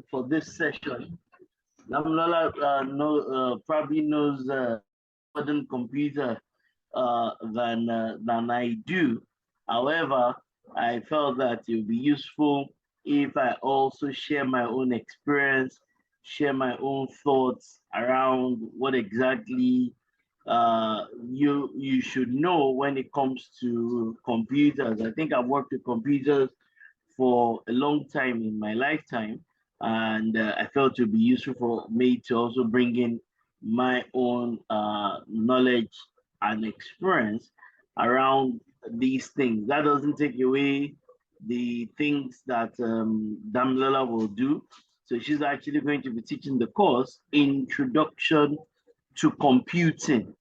for this session. Damilola probably knows modern computer than I do. However, I felt that it would be useful if I also share my own experience, share my own thoughts around what exactly you should know when it comes to computers. I think I've worked with computers for a long time in my lifetime, and I felt it would be useful for me to also bring in my own knowledge and experience around these things. That doesn't take away the things that Damilola will do. So she's actually going to be teaching the course Introduction to Computing.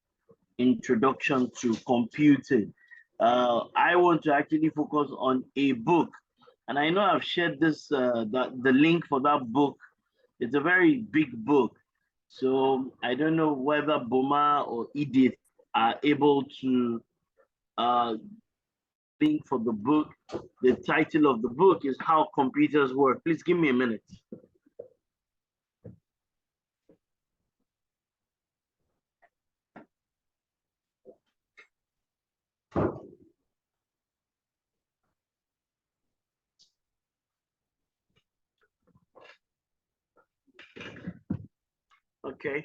Introduction to Computing. I want to actually focus on a book, and I know I've shared this the link for that book. It's a very big book, so I don't know whether Boma or Edith are able to uh, link for the book. The title of the book is How Computers Work. Please give me a minute. Okay,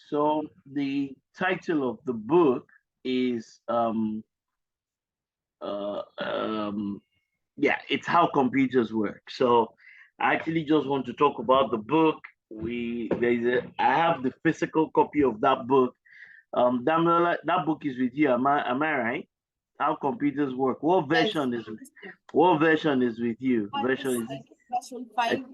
so the title of the book is uh, um, yeah, it's How Computers Work. So I actually just want to talk about the book. I have the physical copy of that book. Damilola, that book is with you. Am I right? How Computers Work. Yes. What version is with you? Version is Version 5.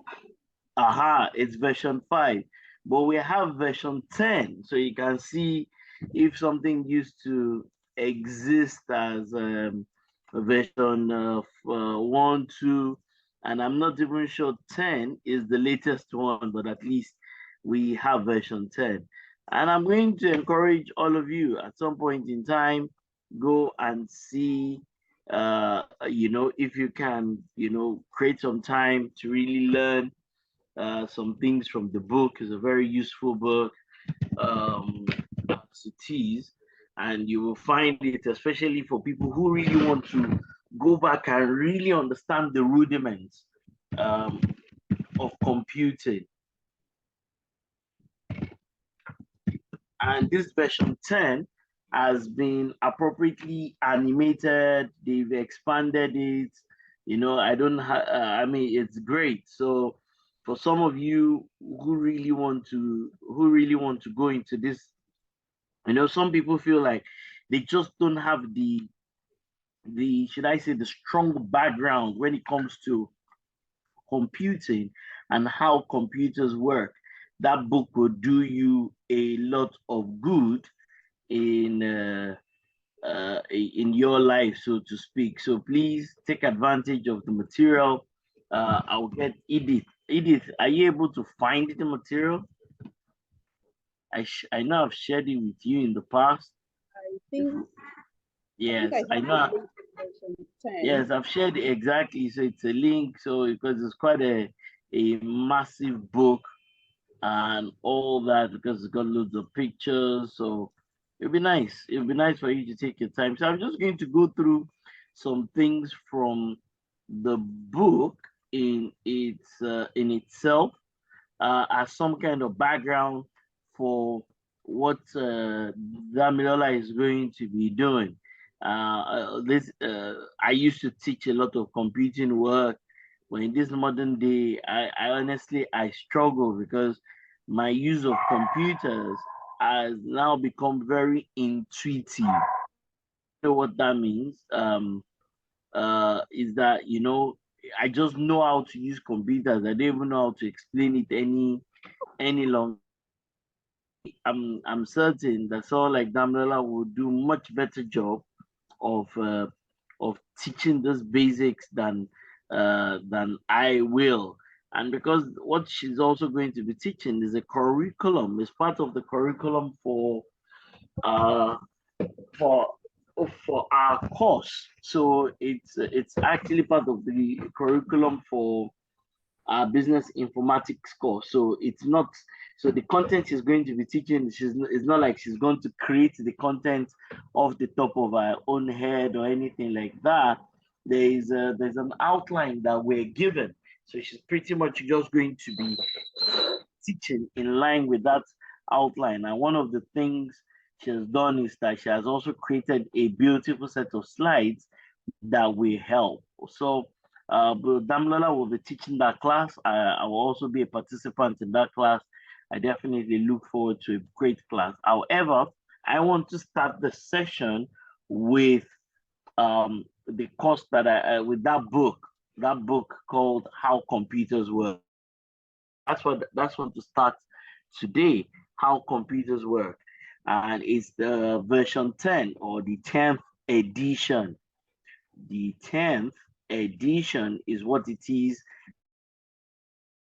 aha, it's version 5. But we have version 10. So you can see if something used to exist as version 1, 2, and I'm not even sure 10 is the latest one, but at least we have version 10. And I'm going to encourage all of you at some point in time, go and see, if you can, create some time to really learn some things from the book. Is a very useful book, as it is, and you will find it, especially for people who really want to go back and really understand the rudiments um, of computing. And this version 10 has been appropriately animated. They've expanded it. I don't have. I mean, it's great. So, for some of you who really want to go into this, some people feel like they just don't have the should I say the strong background when it comes to computing and how computers work. That book will do you a lot of good in in your life, so to speak. So please take advantage of the material. I'll get Edith. Edith, are you able to find the material? I know I've shared it with you in the past. I think Yes, I I have know. version 10. Yes, I've shared it exactly. So it's a link. So because it's quite a massive book and all that, because it's got loads of pictures. So it'd be nice. It'd be nice for you to take your time. So I'm just going to go through some things from the book in itself, as some kind of background for what Damilola is going to be doing. This I used to teach a lot of computing work. But in this modern day, I honestly I struggle because my use of computers has now become very intuitive. You know what that means? Is that I just know how to use computers. I don't even know how to explain it any longer. I'm certain that someone like Damilola will do much better job of teaching these basics than I will. And because what she's also going to be teaching is a curriculum, is part of the curriculum uh for for our course. So it's actually part of the curriculum our business informatics course. So it's not, so the content she's going to be teaching, it's not like she's going to create the content off the top of her own head or anything like that. There's an outline that we're given. So she's pretty much just going to be teaching in line with that outline. And one of the things she has done is that she has also created a beautiful set of slides that will help. So Damilola will be teaching that class. I will also be a participant in that class. I definitely look forward to a great class. However, I want to start the session with the course that with that book called How Computers Work. That's what to start today. How computers work, and it's the version 10 or the 10th edition. The 10th edition is what it is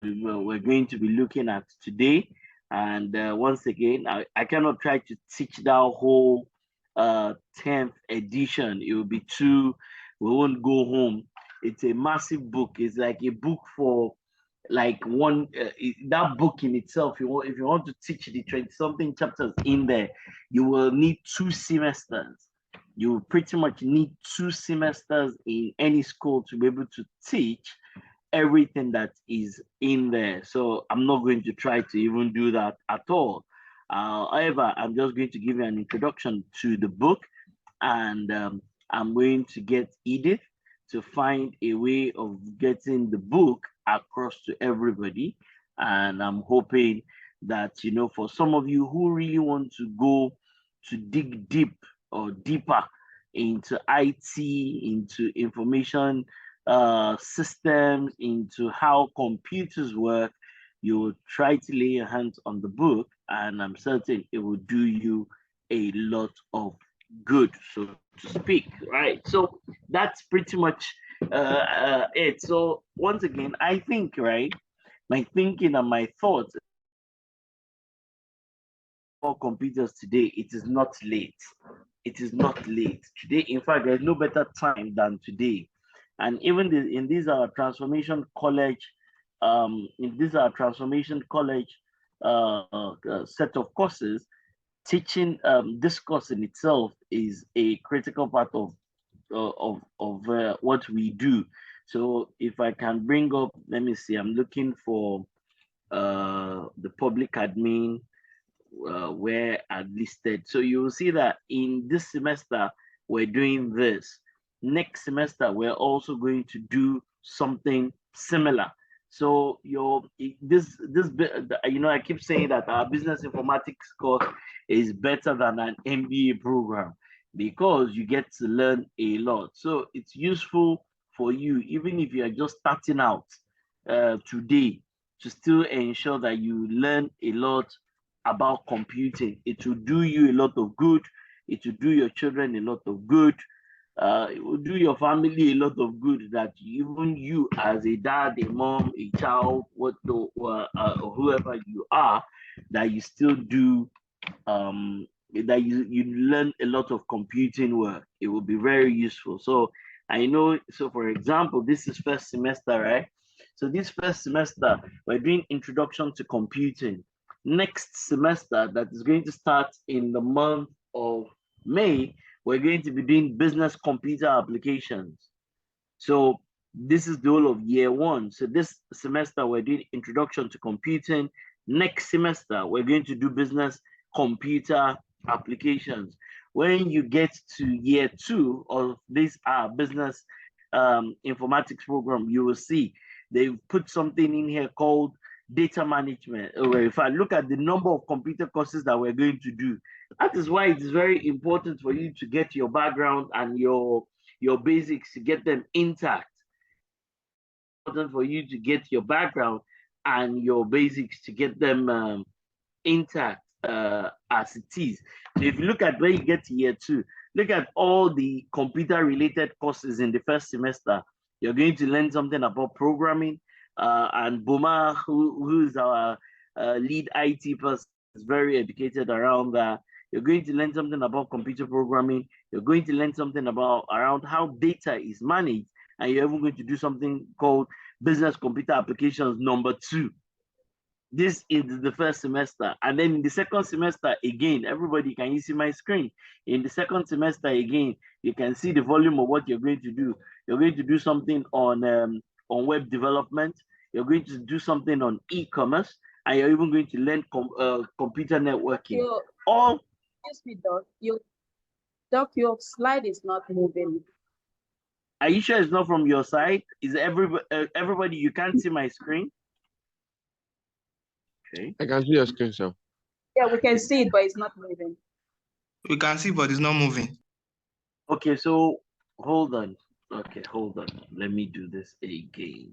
we're going to be looking at today. And once again, I cannot try to teach that whole 10th edition. It will be too, we won't go home. It's a massive book. It's like a book for like one, that book in itself, if you want to teach the 20 something chapters in there, you will need 2 semesters. You pretty much need 2 semesters in any school to be able to teach everything that is in there. So I'm not going to try to even do that at all. However, I'm just going to give you an introduction to the book, and I'm going to get Edith to find a way of getting the book across to everybody. And I'm hoping that, you know, for some of you who really want to go to dig deep or deeper into IT, into information systems, into how computers work, you will try to lay your hands on the book, and I'm certain it will do you a lot of good, so to speak. Right. So that's pretty much it. So once again, I think, right, my thinking and my thoughts about computers today, it is not late. It is not late. Today, in fact, there's no better time than today. And even in this transformation college, in this transformation college set of courses, teaching this course in itself is a critical part of what we do. So if I can bring up, let me see, I'm looking for the public admin where I've listed. So you will see that in this semester, we're doing this. Next semester, we're also going to do something similar. So you know, I keep saying that our business informatics course is better than an MBA program because you get to learn a lot. So it's useful for you, even if you are just starting out today, to still ensure that you learn a lot about computing. It will do you a lot of good. It will do your children a lot of good. It will do your family a lot of good, that even you as a dad, a mom, a child, whoever you are, that you still do that you learn a lot of computing work. It will be very useful. So I know, so for example, this is first semester, right? So this first semester, we're doing introduction to computing. Next semester, that is going to start in the month of May, we're going to be doing business computer applications. So this is the whole of year one. So this semester, we're doing introduction to computing. Next semester, we're going to do business computer applications. When you get to year two of this business informatics program, you will see they've put something in here called data management. If I look at the number of computer courses that we're going to do, that is why it is very important for you to get your background and your basics, to get them intact. Important for you to get your background and your basics, to get them intact as it is. So if you look at when you get to year two, look at all the computer related courses in the first semester. You're going to learn something about programming, and Boma, who's our lead IT person, is very educated around that. You're going to learn something about computer programming. You're going to learn something about around how data is managed, and you're even going to do something called business computer applications number 2. This is the first semester. And then in the second semester, again, everybody, can you see my screen? In the second semester, again, you can see the volume of what you're going to do. You're going to do something on web development. You're going to do something on e-commerce, and you're even going to learn computer networking. All. Excuse me, Doc, your slide is not moving. Are you sure it's not from your side? Is everybody, you can't see my screen? Okay. I can see your screen, sir. Yeah, we can see it, but it's not moving. We can see, but it's not moving. Okay, so hold on. Okay, hold on. Let me do this again.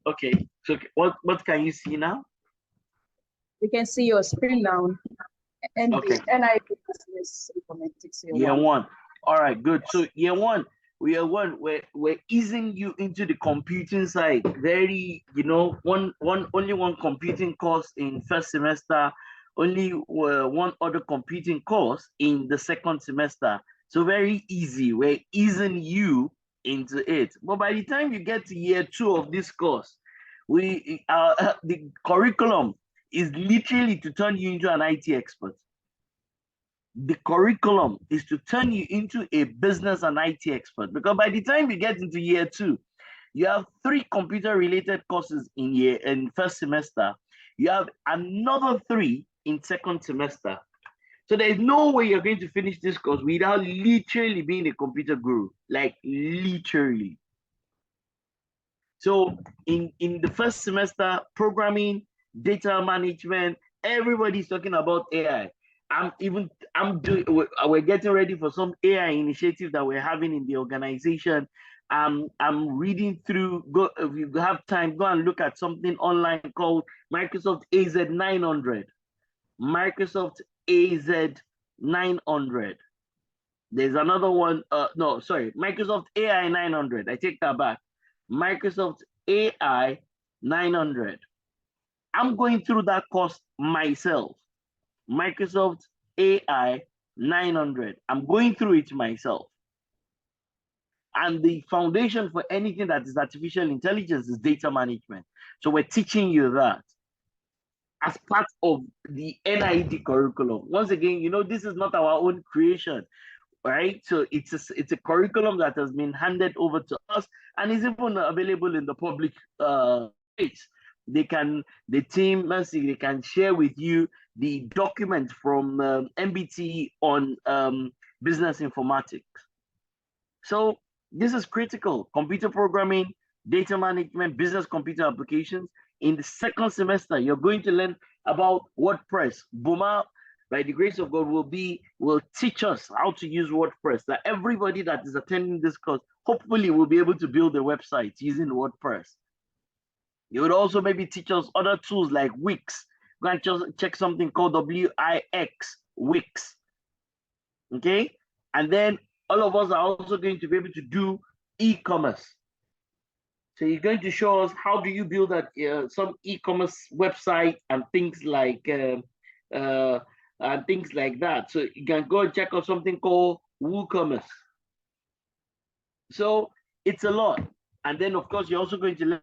Okay, so what can you see now? We can see your screen now. And okay. NIP Business Informatics Year 1. All right, good. So year 1, we're easing you into the computing side. Very, only one computing course in first semester, only one other computing course in the second semester. So very easy. We're easing you into it. But by the time you get to year 2 of this course, the curriculum is literally to turn you into an IT expert. The curriculum is to turn you into a business and IT expert, because by the time you get into year 2, you have 3 computer-related courses in first semester. You have another 3 in second semester. So there's no way you're going to finish this course without literally being a computer guru, like literally. So in the first semester, programming, data management, everybody's talking about AI. We're getting ready for some AI initiative that we're having in the organization. I'm reading through, if you have time, go and look at something online called Microsoft AZ900. Microsoft AZ900. There's another one, Microsoft AI 900. I take that back. Microsoft AI 900. I'm going through that course myself. Microsoft AI 900. I'm going through it myself. And the foundation for anything that is artificial intelligence is data management. So we're teaching you that as part of the NID curriculum. Once again, this is not our own creation, right? So it's a curriculum that has been handed over to us and is even available in the public space. They can share with you the document from MBT on business informatics. So this is critical. Computer programming, data management, business computer applications. In the second semester, you're going to learn about WordPress. Boma, by the grace of God, will teach us how to use WordPress. That everybody that is attending this course hopefully will be able to build a website using WordPress. You would also maybe teach us other tools like Wix. Go and just check something called WIX, Wix. Okay? And then all of us are also going to be able to do e-commerce. So you're going to show us how do you build some e-commerce website and things like that. So you can go and check out something called WooCommerce. So it's a lot. And then of course you're also going to learn.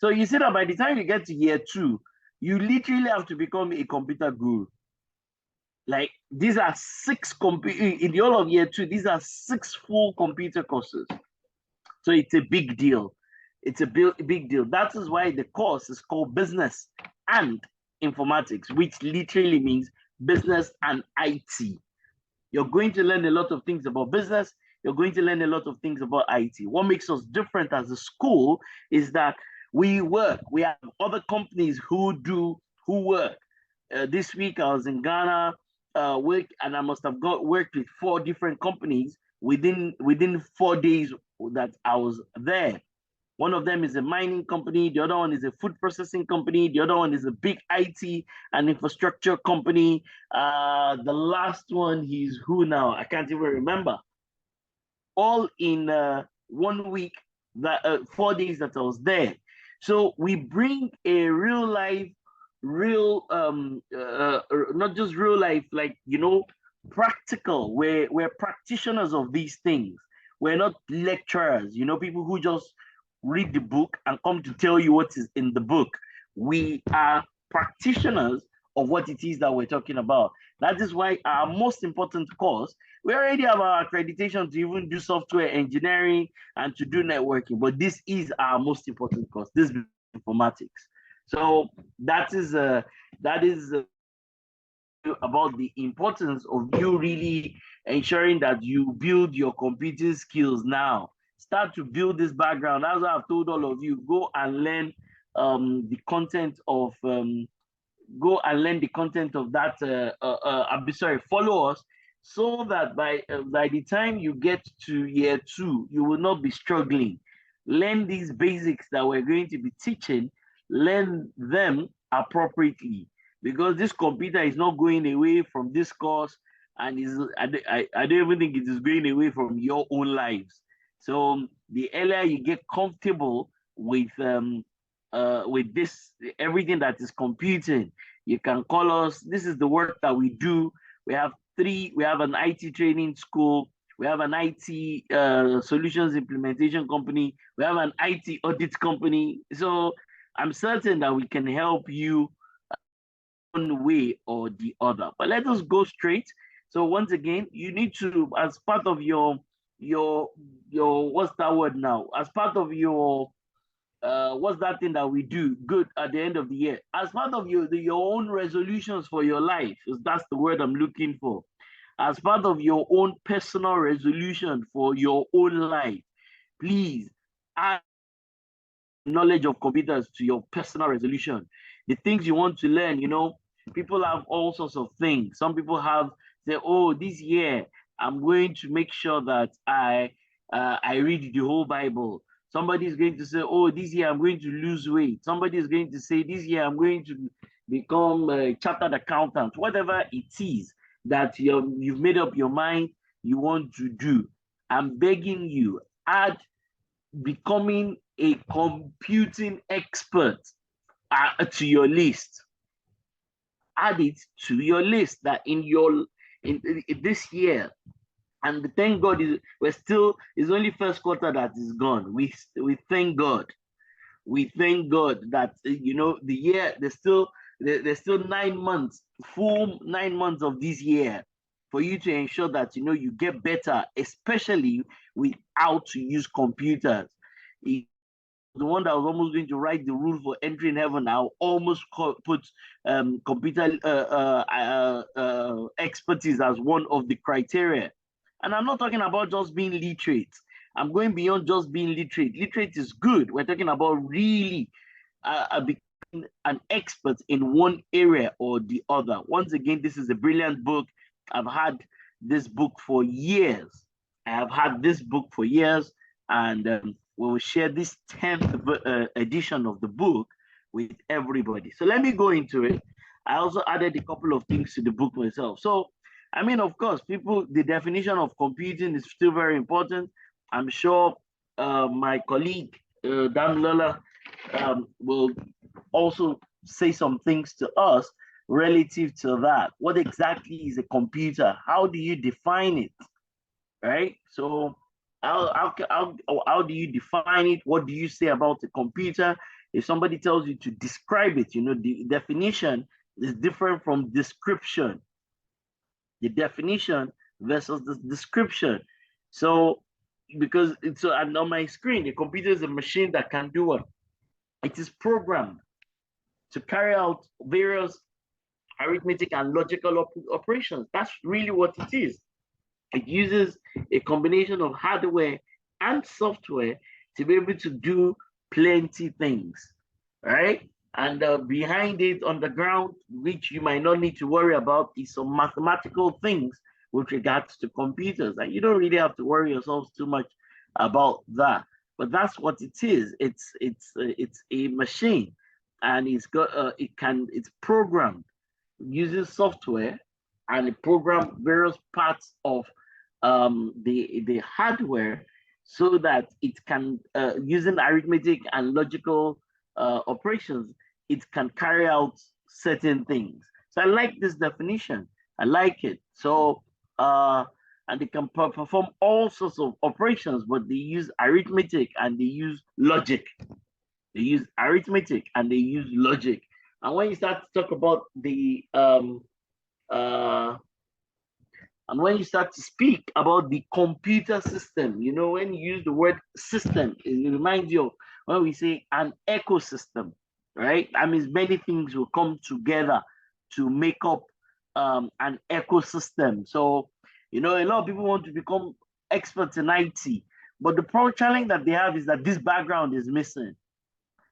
So you see that by the time you get to year 2, you literally have to become a computer guru. Like these are 6 in the whole of year 2, these are 6 full computer courses. So it's a big deal. It's a big deal. That is why the course is called Business and Informatics, which literally means business and IT. You're going to learn a lot of things about business. You're going to learn a lot of things about IT. What makes us different as a school is that we work. We have other companies who work. This week I was in Ghana, and I must have worked with 4 different companies within 4 days that I was there. One of them is a mining company. The other one is a food processing company. The other one is a big IT and infrastructure company. The last one, he's who now? I can't even remember. All in 1 week, that 4 days that I was there. So we bring a real life, not just real life, like, practical. We're practitioners of these things. We're not lecturers, people who just read the book and come to tell you what is in the book. We are practitioners of what it is that we're talking about. That is why our most important course, we already have our accreditation to even do software engineering and to do networking, but this is our most important course. This is informatics. So that is about the importance of you really ensuring that you build your computing skills now. Start to build this background. As I've told all of you, go and learn the content of that. I'm sorry, follow us, so that by the time you get to year 2, you will not be struggling. Learn these basics that we're going to be teaching. Learn them appropriately, because this computer is not going away from this course, and I don't even think it is going away from your own lives. So the earlier you get comfortable with this, everything that is computing, you can call us. This is the work that we do. We have an IT training school, we have an IT solutions implementation company, we have an IT audit company. So I'm certain that we can help you one way or the other. But let us go straight. So once again, you need to, as part of your what's that word now? As part of your what's that thing that we do good at the end of the year? As part of your own resolutions for your life, that's the word I'm looking for. As part of your own personal resolution for your own life, please add knowledge of computers to your personal resolution. The things you want to learn, people have all sorts of things. Some people say, oh, this year I'm going to make sure that I read the whole Bible. Somebody is going to say, oh, this year I'm going to lose weight. Somebody is going to say, this year I'm going to become a chartered accountant. Whatever it is that you've made up your mind you want to do, I'm begging you, add becoming a computing expert to your list. Add it to your list, that in this year. And thank God it's only first quarter that is gone. We thank God. We thank God that the year, there's still 9 months, full 9 months of this year, for you to ensure that you get better, especially with how to use computers. The one that was almost going to write the rule for entering heaven, I almost put computer expertise as one of the criteria. And I'm not talking about just being literate. I'm going beyond just being literate. Literate is good. We're talking about really becoming an expert in one area or the other. Once again, this is a brilliant book. I've had this book for years. And we will share this 10th edition of the book with everybody. So let me go into it. I also added a couple of things to the book myself. So, I mean, of course, the definition of computing is still very important. I'm sure my colleague, Damilola, will also say some things to us relative to that. What exactly is a computer? How do you define it? Right? So how do you define it? What do you say about a computer? If somebody tells you to describe it, the definition is different from description. The definition versus the description. So, because on my screen, a computer is a machine that can do what? It is programmed to carry out various arithmetic and logical operations. That's really what it is. It uses a combination of hardware and software to be able to do plenty things, right? And behind it, on the ground, which you might not need to worry about, is some mathematical things with regards to computers. And you don't really have to worry yourselves too much about that. but that's what it is. It's a machine, and it's programmed using software, and it program various parts of the hardware so that it can using arithmetic and logical operations, it can carry out certain things. So I like this definition. I like it. So and they can perform all sorts of operations, but they use arithmetic and they use logic. They use arithmetic and they use logic. And when you start to talk about the uh, and when you start to speak about the computer system, you know, when you use the word system, it reminds you of when we say an ecosystem, right? That means many things will come together to make up an ecosystem. So, you know, a lot of people want to become experts in IT, but the problem challenge that they have is that this background is missing.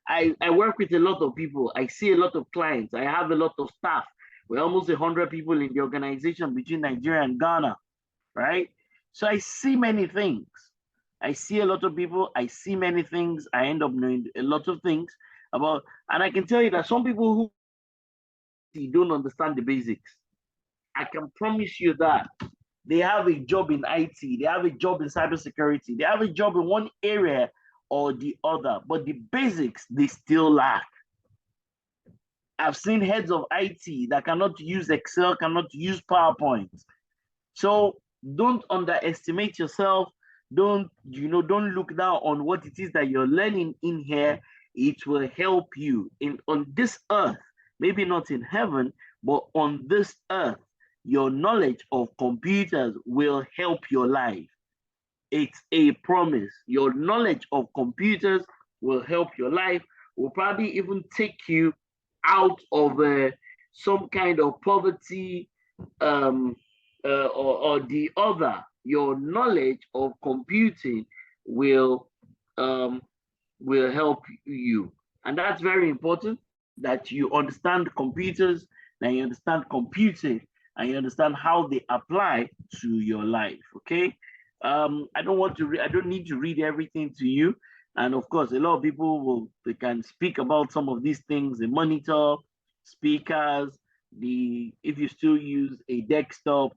I work with a lot of people. I see a lot of clients. I have a lot of staff. We're almost 100 people in the organization between Nigeria and Ghana, right? So I see many things. I see a lot of people. I see many things. I end up knowing a lot of things about, and I can tell you that some people who don't understand the basics. I can promise you that they have a job in IT, they have a job in cybersecurity, they have a job in one area or the other, but the basics they still lack. I've seen heads of IT that cannot use Excel, cannot use PowerPoint. So don't underestimate yourself. Don't look down on what it is that you're learning in here. It will help you in on this earth, maybe not in heaven, but on this earth, your knowledge of computers will help your life. It's a promise. Your knowledge of computers will help your life, will probably even take you out of some kind of poverty or the other. Your knowledge of computing will um, will help you. And that's very important that you understand computers, that you understand computing, and you understand how they apply to your life. Okay. I don't need to read everything to you. And of course, a lot of people they can speak about some of these things, the monitor, speakers, if you still use a desktop.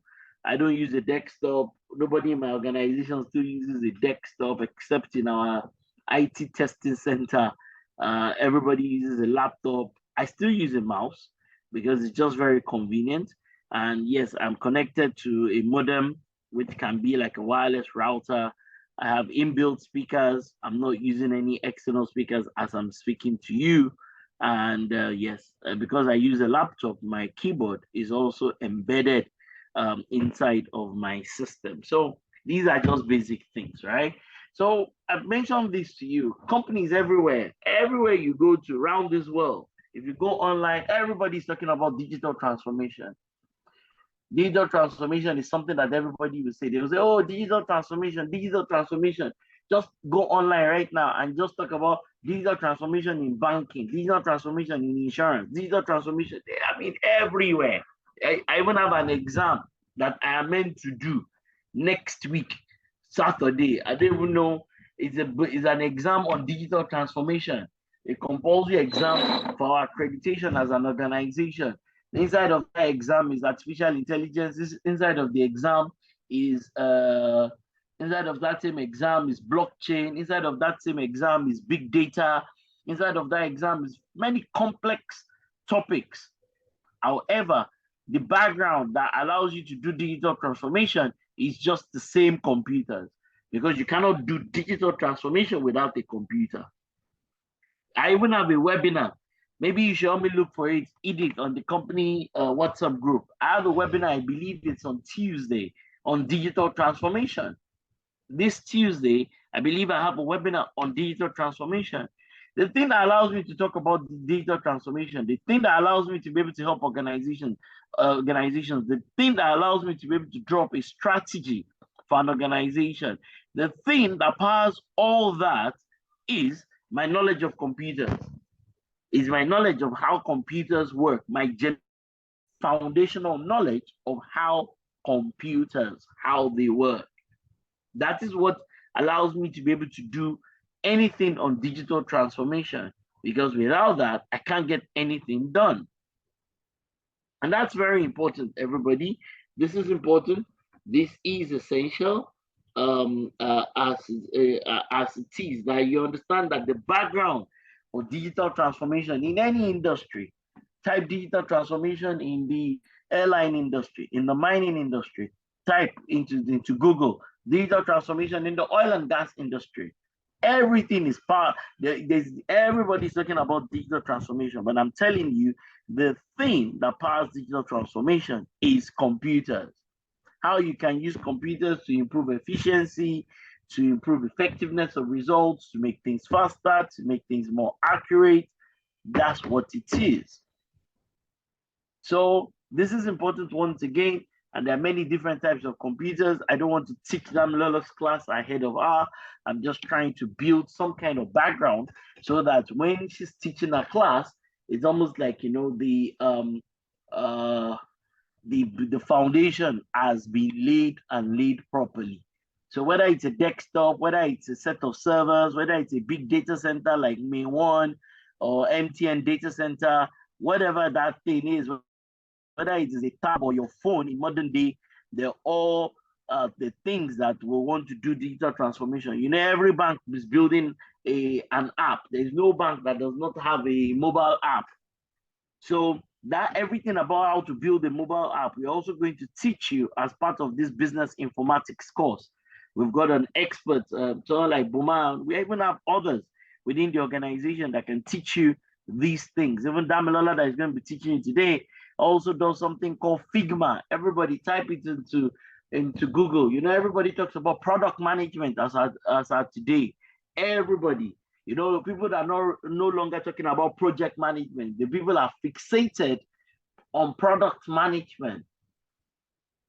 I don't use a desktop. Nobody in my organization still uses a desktop except in our IT testing center. Everybody uses a laptop. I still use a mouse because it's just very convenient. And yes, I'm connected to a modem, which can be like a wireless router. I have inbuilt speakers. I'm not using any external speakers as I'm speaking to you. And yes, because I use a laptop, my keyboard is also embedded inside of my system. So these are just basic things, right? So I've mentioned this to you. Companies everywhere you go to around this world, if you go online, everybody's talking about digital transformation. Digital transformation is something that everybody will say. They will say, oh, digital transformation, digital transformation. Just go online right now and just talk about digital transformation in banking, digital transformation in insurance, digital transformation. I mean, everywhere. I even have an exam that I am meant to do next week, Saturday. I don't even know. It's an exam on digital transformation, a compulsory exam for our accreditation as an organization. Inside of that exam is artificial intelligence. Inside of the exam is inside of that same exam is blockchain. Inside of that same exam is big data. Inside of that exam is many complex topics. However, the background that allows you to do digital transformation is just the same computers, because you cannot do digital transformation without a computer. I even have a webinar. Maybe you should help me look for it, Edith, on the company WhatsApp group. I have a webinar, I believe it's on Tuesday, on digital transformation. This Tuesday, I believe I have a webinar on digital transformation. The thing that allows me to talk about digital transformation, the thing that allows me to be able to help organizations, the thing that allows me to be able to drop a strategy for an organization, the thing that powers all that is my knowledge of computers, is my knowledge of how computers work, my foundational knowledge of how computers, how they work. That is what allows me to be able to do anything on digital transformation, because without that, I can't get anything done. And that's very important, everybody. This is important. This is essential, as it is, that you understand that the background of digital transformation in any industry, type digital transformation in the airline industry, in the mining industry, type into Google, digital transformation in the oil and gas industry. Everything is part, everybody's talking about digital transformation, but I'm telling you, the thing that powers digital transformation is computers. How you can use computers to improve efficiency, to improve effectiveness of results, to make things faster, to make things more accurate. That's what it is. So this is important once again, and there are many different types of computers. I don't want to teach Damilola's class ahead of her. I'm just trying to build some kind of background so that when she's teaching a class, it's almost like, you know, the foundation has been laid properly. So whether it's a desktop, whether it's a set of servers, whether it's a big data center like Main One or MTN data center, whatever that thing is, whether it is a tab or your phone in modern day, they're all the things that will want to do digital transformation. You know, every bank is building an app. There's no bank that does not have a mobile app. So that everything about how to build a mobile app, we're also going to teach you as part of this business informatics course. We've got an expert, someone like Buma. We even have others within the organization that can teach you these things. Even Damilola that is going to be teaching you today also does something called Figma. Everybody type it into Google. You know, everybody talks about product management as at today. Everybody. You know, people that are no longer talking about project management. The people are fixated on product management.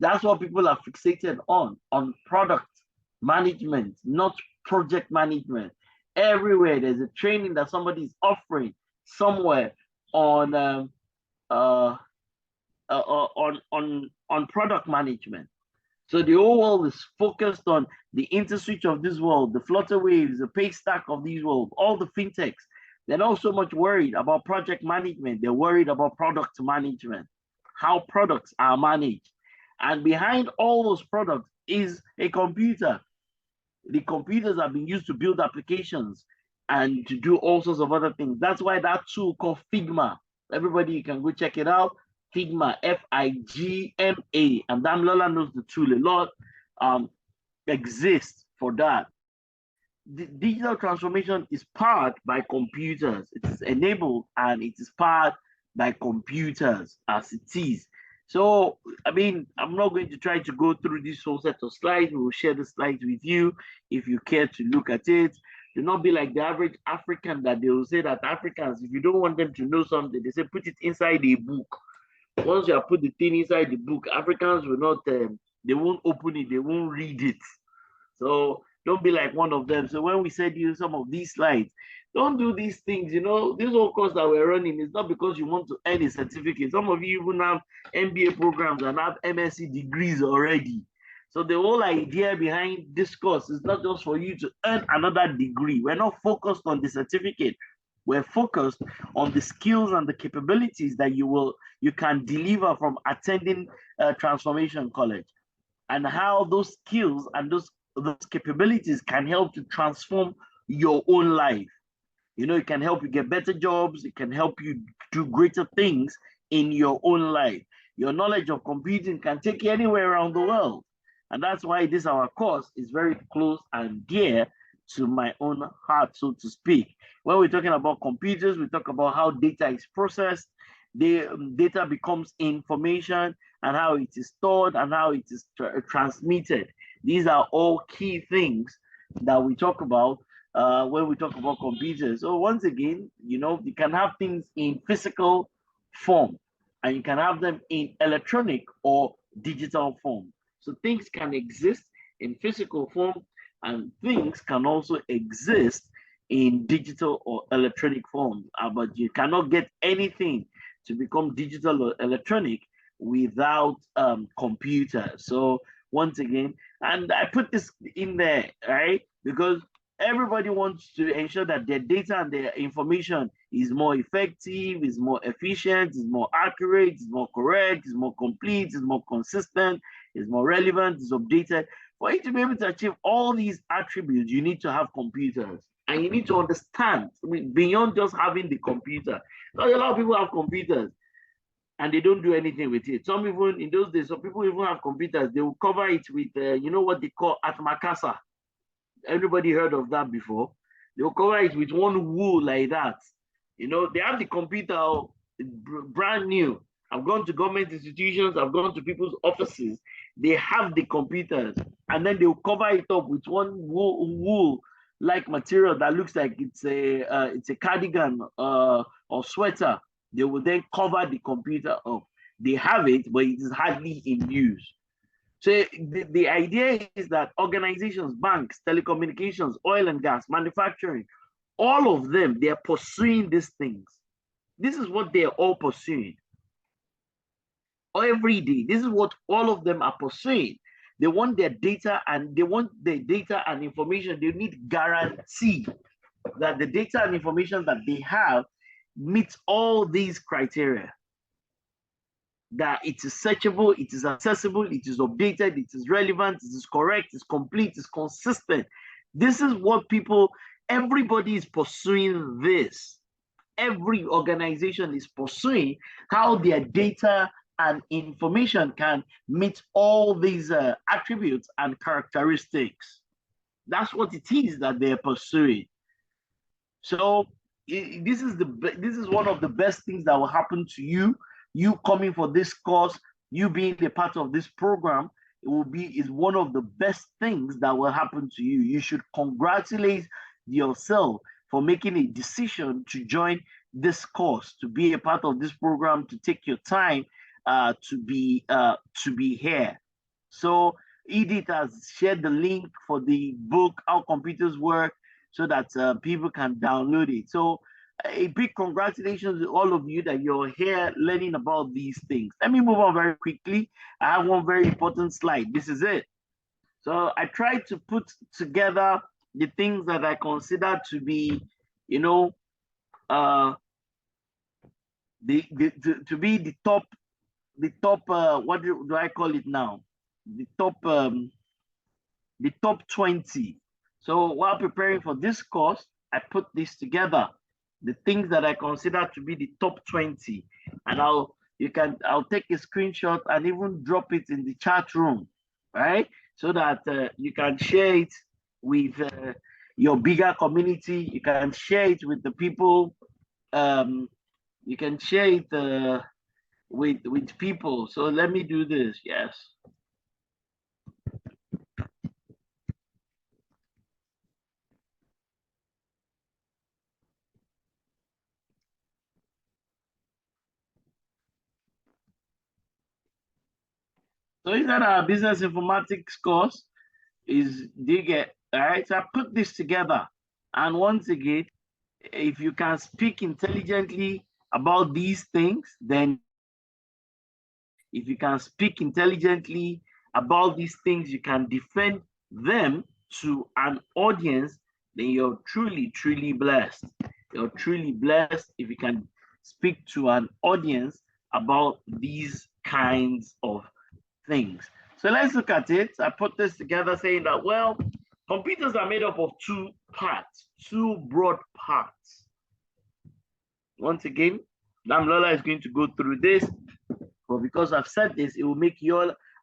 That's what people are fixated on product management, not project management. Everywhere there's a training that somebody is offering somewhere on product management. So the whole world is focused on the InterSwitch of this world, the Flutterwaves, the Paystack of these world, all the fintechs. They're not so much worried about project management. They're worried about product management, how products are managed. And behind all those products is a computer. The computers have been used to build applications and to do all sorts of other things. That's why that tool called Figma, everybody, you can go check it out. Figma, Figma, and Damilola knows the tool a lot, exists for that. The digital transformation is powered by computers. It is enabled and it is powered by computers as it is. So, I mean, I'm not going to try to go through this whole set of slides. We will share the slides with you if you care to look at it. Do not be like the average African that they will say that Africans, if you don't want them to know something, they say put it inside a book. Once you have put the thing inside the book, Africans will not, they won't open it, they won't read it. So don't be like one of them. So when we said you some of these slides, don't do these things. You know, this whole course that we're running is not because you want to earn a certificate. Some of you even have MBA programs and have MSc degrees already. So the whole idea behind this course is not just for you to earn another degree. We're not focused on the certificate. We're focused on the skills and the capabilities that you can deliver from attending Transformation College, and how those skills and those capabilities can help to transform your own life. You know, it can help you get better jobs. It can help you do greater things in your own life. Your knowledge of computing can take you anywhere around the world. And that's why this our course is very close and dear to my own heart, so to speak. When we're talking about computers, we talk about how data is processed, the data becomes information, and how it is stored and how it is transmitted. These are all key things that we talk about when we talk about computers. So once again, you know, you can have things in physical form and you can have them in electronic or digital form. So things can exist in physical form and things can also exist in digital or electronic form, but you cannot get anything to become digital or electronic without computers. So once again, and I put this in there, right? Because Everybody wants to ensure that their data and their information is more effective, is more efficient, is more accurate, is more correct, is more complete, is more consistent, is more relevant, is updated. For you to be able to achieve all these attributes, you need to have computers. And you need to understand beyond just having the computer. Because a lot of people have computers and they don't do anything with it. Some even in those days, some people even have computers, they will cover it with, you know what they call atmakasa. Everybody heard of that before? They'll cover it with one wool like that. You know, they have the computer brand new. I've gone to government institutions, I've gone to people's offices. They have the computers, and then they'll cover it up with one wool like material that looks like it's a cardigan or sweater. They will then cover the computer up. They have it, but it is hardly in use. So the idea is that organizations, banks, telecommunications, oil and gas, manufacturing, all of them, they are pursuing these things. This is what they are all pursuing. Every day, this is what all of them are pursuing. They want their data and information. They need guarantee that the data and information that they have meets all these criteria. That it is searchable, it is accessible, it is updated, it is relevant, it is correct, it's complete, it's consistent. This is what everybody is pursuing this. Every organization is pursuing how their data and information can meet all these attributes and characteristics. That's what it is that they're pursuing. So this is one of the best things that will happen to you. You coming for this course, you being a part of this program, is one of the best things that will happen to you. You should congratulate yourself for making a decision to join this course, to be a part of this program, to take your time to be here. So Edith has shared the link for the book, How Computers Work, so that people can download it. So a big congratulations to all of you that you're here learning about these things. Let me move on very quickly. I have one very important slide. This is it. So I tried to put together the things that I consider to be, you know, to be the top, what do I call it now? The top 20. So while preparing for this course, I put this together, the things that I consider to be the top 20, and I'll take a screenshot and even drop it in the chat room, right? So that you can share it with your bigger community. You can share it with the people. You can share it with people. So let me do this. Yes. So is that our business informatics course is dig all right? So I put this together, and once again, if you can speak intelligently about these things, then if you can speak intelligently about these things, you can defend them to an audience, then you're truly, truly blessed. You're truly blessed if you can speak to an audience about these kinds of things. So let's look at it. I put this together saying that, well, computers are made up of two parts, two broad parts. Once again, Damilola is going to go through this, but because I've said this, it will make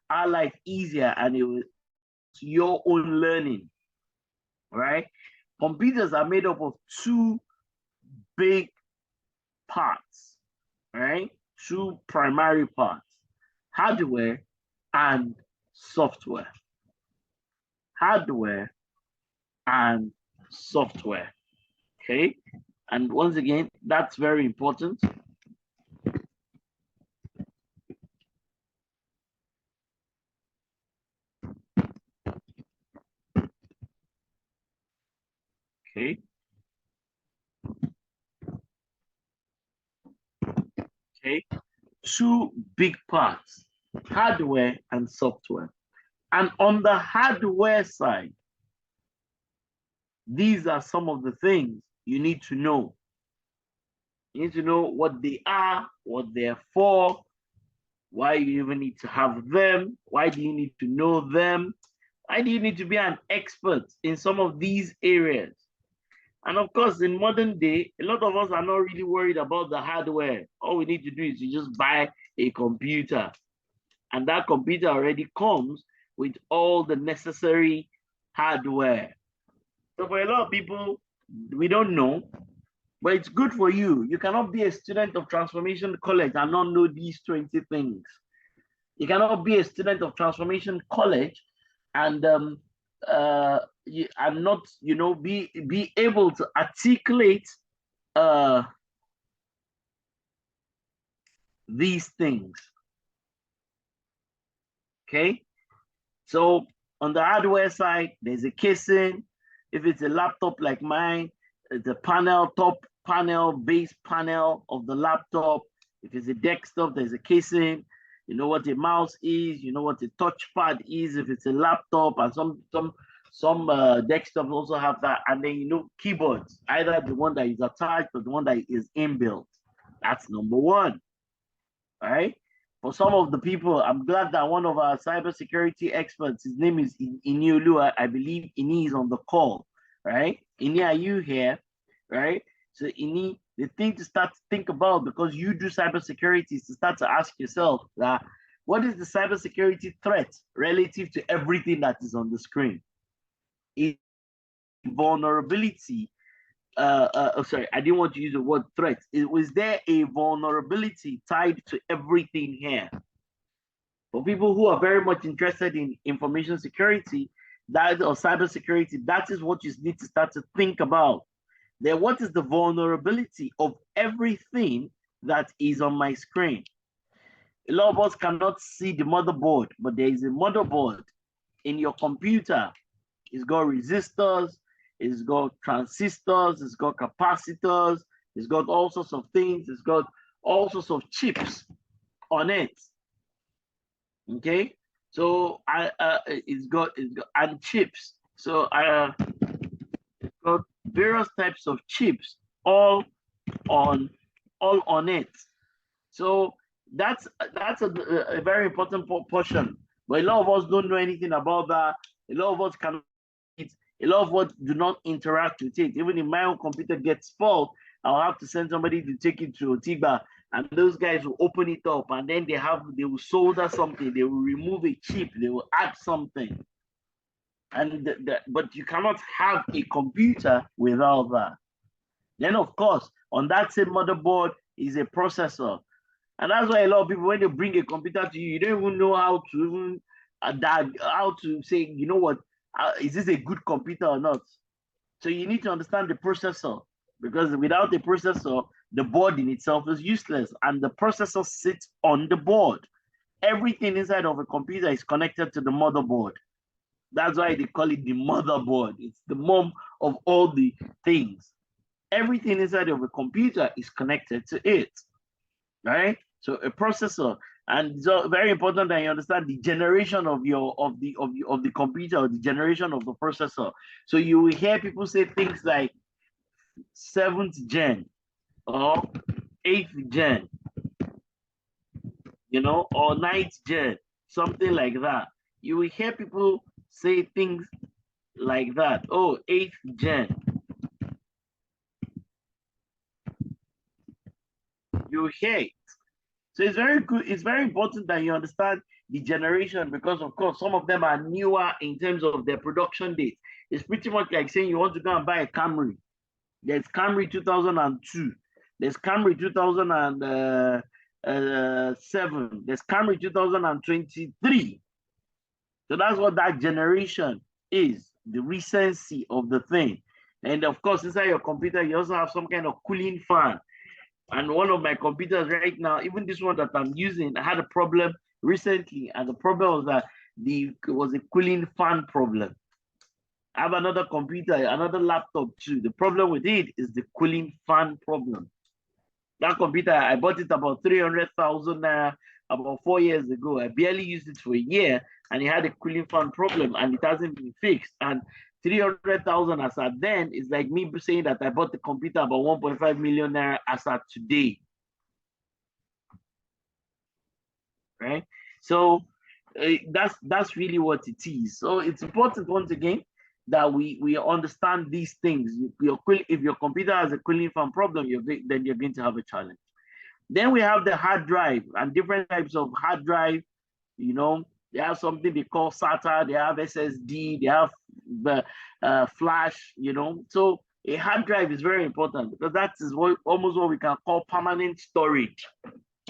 our life easier, and it will your own learning, right? Computers are made up of two big parts, right? Two primary parts, hardware and software. Hardware and software, okay? And once again, that's very important. Okay. Okay. Two big parts, hardware and software. And on the hardware side, These are some of the things you need to know. You need to know what they are, what they're for, why you even need to have them, why do you need to know them, why do you need to be an expert in some of these areas. And of course, in modern day, a lot of us are not really worried about the hardware. All we need to do is to just buy a computer. And that computer already comes with all the necessary hardware. So for a lot of people, we don't know, but it's good for you. You cannot be a student of Transformation College and not know these 20 things. You cannot be a student of Transformation College and not, be able to articulate these things. Okay, so on the hardware side, there's a casing. If it's a laptop like mine, it's a panel, top panel, base panel of the laptop. If it's a desktop, there's a casing. You know what a mouse is, you know what a touchpad is if it's a laptop, and some desktops also have that. And then keyboards, either the one that is attached or the one that is inbuilt. That's number one. All right. For some of the people, I'm glad that one of our cybersecurity experts, his name is Iniolu. I believe Ini is on the call, right? Ini, are you here? Right? So Ini, the thing to start to think about, because you do cybersecurity, is to start to ask yourself that what is the cybersecurity threat relative to everything that is on the screen? Is vulnerability sorry, I didn't want to use the word threat. Was there a vulnerability tied to everything here? For people who are very much interested in information security, or cybersecurity, that is what you need to start to think about. Then what is the vulnerability of everything that is on my screen? A lot of us cannot see the motherboard, but there is a motherboard in your computer. It's got resistors, it's got transistors, it's got capacitors, it's got all sorts of things, it's got all sorts of chips on it. Okay, so it's got and chips. So it's got various types of chips all on it. So that's a very important portion. But a lot of us don't know anything about that. A lot of us cannot. A lot of us do not interact with it. Even if my own computer gets spoiled, I'll have to send somebody to take it to Otigba, and those guys will open it up, and then they will solder something, they will remove a chip, they will add something. And but you cannot have a computer without that. Then of course, on that same motherboard is a processor. And that's why a lot of people, when they bring a computer to you, you don't even know how to even how to say, you know what, is this a good computer or not? So you need to understand the processor, because without the processor, the board in itself is useless, and the processor sits on the board. Everything inside of a computer is connected to the motherboard. That's why they call it the motherboard. It's the mom of all the things. Everything inside of a computer is connected to it, right? So a processor, and so very important that you understand the generation of the computer, or the generation of the processor. So you will hear people say things like 7th gen or 8th gen, or 9th gen, something like that. You will hear people say things like that. Oh, 8th gen. You hear it. So it's very good. It's very important that you understand the generation, because of course some of them are newer in terms of their production date. It's pretty much like saying you want to go and buy a Camry. There's Camry 2002. There's Camry 2007. There's Camry 2023. So that's what that generation is, the recency of the thing. And of course, inside your computer, you also have some kind of cooling fan. And one of my computers right now, even this one that I'm using, I had a problem recently, and the problem was that it was a cooling fan problem. I have another computer, another laptop too. The problem with it is the cooling fan problem. That computer, I bought it about 300,000 about 4 years ago. I barely used it for a year, and it had a cooling fan problem, and it hasn't been fixed. And 300,000 as at then is like me saying that I bought the computer about 1.5 million naira as at today. Right? So that's really what it is. So it's important once again that we understand these things. If your computer has a cooling fan problem, then you're going to have a challenge. Then we have the hard drive and different types of hard drive. You know, they have something they call SATA, they have SSD, they have the flash. You know, so a hard drive is very important because that is almost what we can call permanent storage,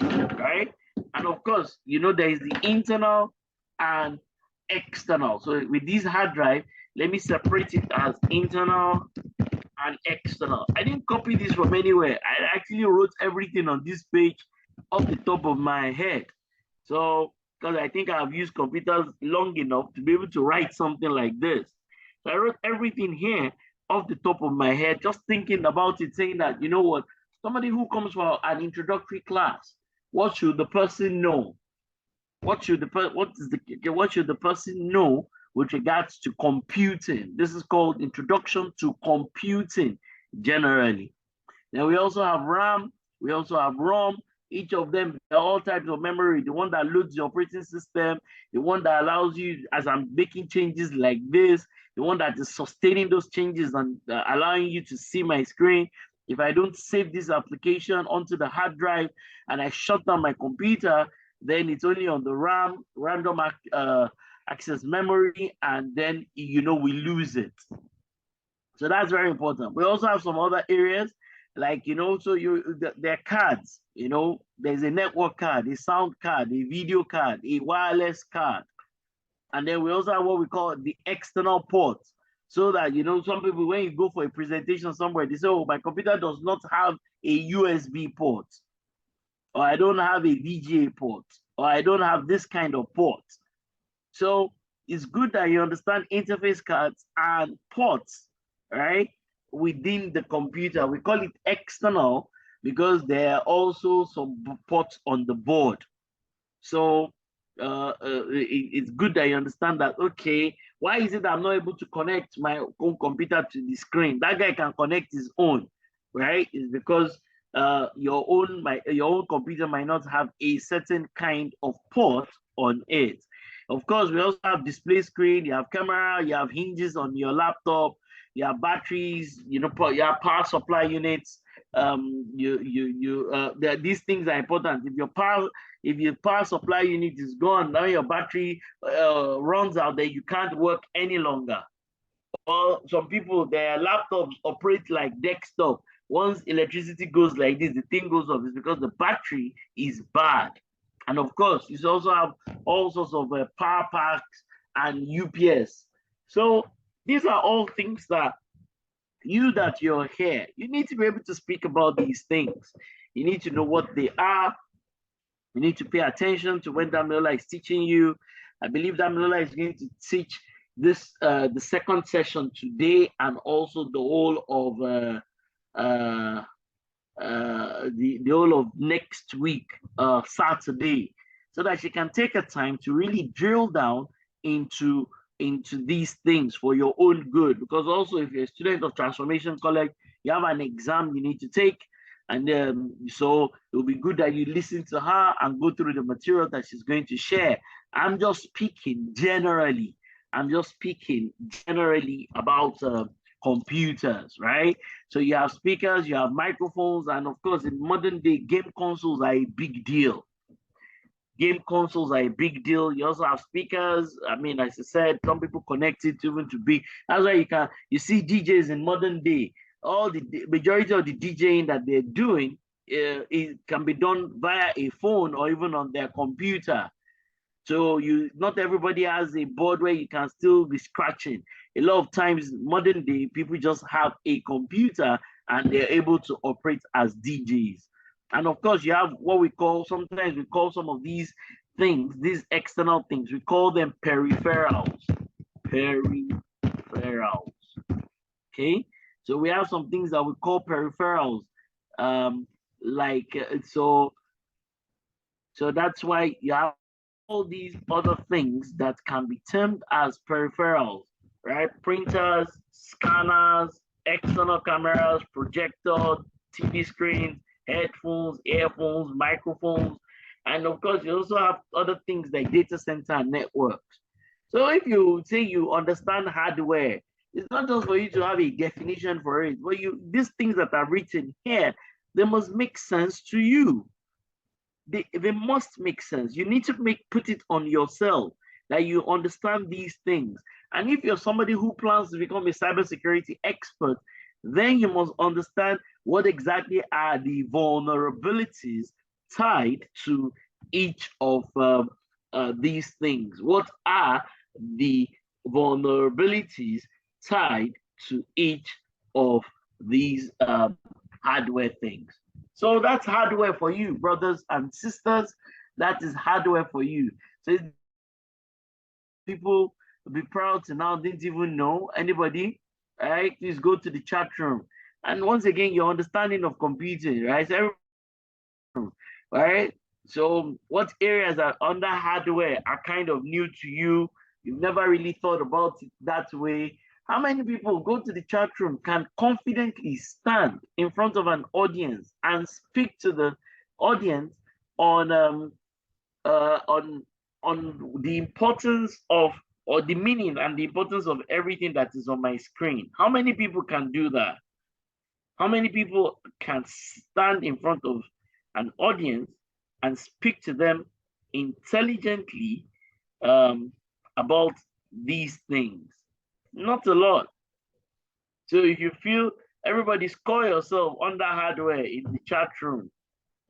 right? And of course, you know, there is the internal and external. So with this hard drive, let me separate it as internal and external. I didn't copy this from anywhere. I actually wrote everything on this page off the top of my head. So, because I think I've used computers long enough to be able to write something like this. So I wrote everything here off the top of my head, just thinking about it, saying that, you know what, somebody who comes for an introductory class, what should the person know? What should the person know with regards to computing? This is called Introduction to Computing generally. Then we also have RAM, we also have ROM. Each of them are all types of memory. The one that loads the operating system, the one that allows you, as I'm making changes like this, the one that is sustaining those changes and allowing you to see my screen. If I don't save this application onto the hard drive and I shut down my computer, then it's only on the RAM, random access memory, and then, you know, we lose it. So that's very important. We also have some other areas, like, you know, so there are cards, you know, there's a network card, a sound card, a video card, a wireless card. And then we also have what we call the external ports. So that, you know, some people, when you go for a presentation somewhere, they say, oh, my computer does not have a USB port, or I don't have a VGA port, or I don't have this kind of port. So it's good that you understand interface cards and ports, right, within the computer. We call it external because there are also some ports on the board. So it's good that you understand that, okay, why is it that I'm not able to connect my own computer to the screen? That guy can connect his own, right? It's because your own computer might not have a certain kind of port on it. Of course, we also have display screen, you have camera, you have hinges on your laptop, you have batteries, you know, you have power supply units. These things are important. If your power supply unit is gone, now your battery runs out, then you can't work any longer. Or some people, their laptops operate like desktop. Once electricity goes like this, the thing goes off. It's because the battery is bad. And of course, you also have all sorts of power packs and UPS. So these are all things that you're here, you need to be able to speak about these things. You need to know what they are. You need to pay attention to when Damilola is teaching you. I believe Damilola is going to teach this the second session today, and also the whole of the whole of next week, Saturday, so that she can take her time to really drill down into these things for your own good. Because also, if you're a student of Transformation College, you have an exam you need to take, and so it will be good that you listen to her and go through the material that she's going to share. I'm just speaking generally. About computers, right? So you have speakers, you have microphones, and of course, in modern day, game consoles are a big deal. You also have speakers. I mean, as I said, some people connect it even to big. That's why you see DJs in modern day. All the majority of the DJing that they're doing, it can be done via a phone or even on their computer. So not everybody has a board where you can still be scratching. A lot of times, modern day, people just have a computer and they're able to operate as DJs. And of course, you have what sometimes we call some of these things, these external things, we call them peripherals. Okay? So we have some things that we call peripherals. So that's why you have all these other things that can be termed as peripherals, right? Printers, scanners, external cameras, projector, TV screens, headphones, earphones, microphones, and of course, you also have other things like data center and networks. So if you say you understand hardware, it's not just for you to have a definition for it, but these things that are written here, they must make sense to you. They must make sense. You need to put it on yourself that you understand these things. And if you're somebody who plans to become a cybersecurity expert, then you must understand what exactly are the vulnerabilities tied to each of these things. What are the vulnerabilities tied to each of these hardware things? So that's hardware for you, brothers and sisters. That is hardware for you. So people will be proud to now didn't even know anybody. Right? Please go to the chat room. And once again, your understanding of computing, right? So, right? So what areas are under hardware are kind of new to you? You've never really thought about it that way. How many people go to the chat room can confidently stand in front of an audience and speak to the audience on on the importance of or the meaning and the importance of everything that is on my screen? How many people can do that? How many people can stand in front of an audience and speak to them intelligently about these things? Not a lot. So if you feel, everybody score yourself under hardware in the chat room.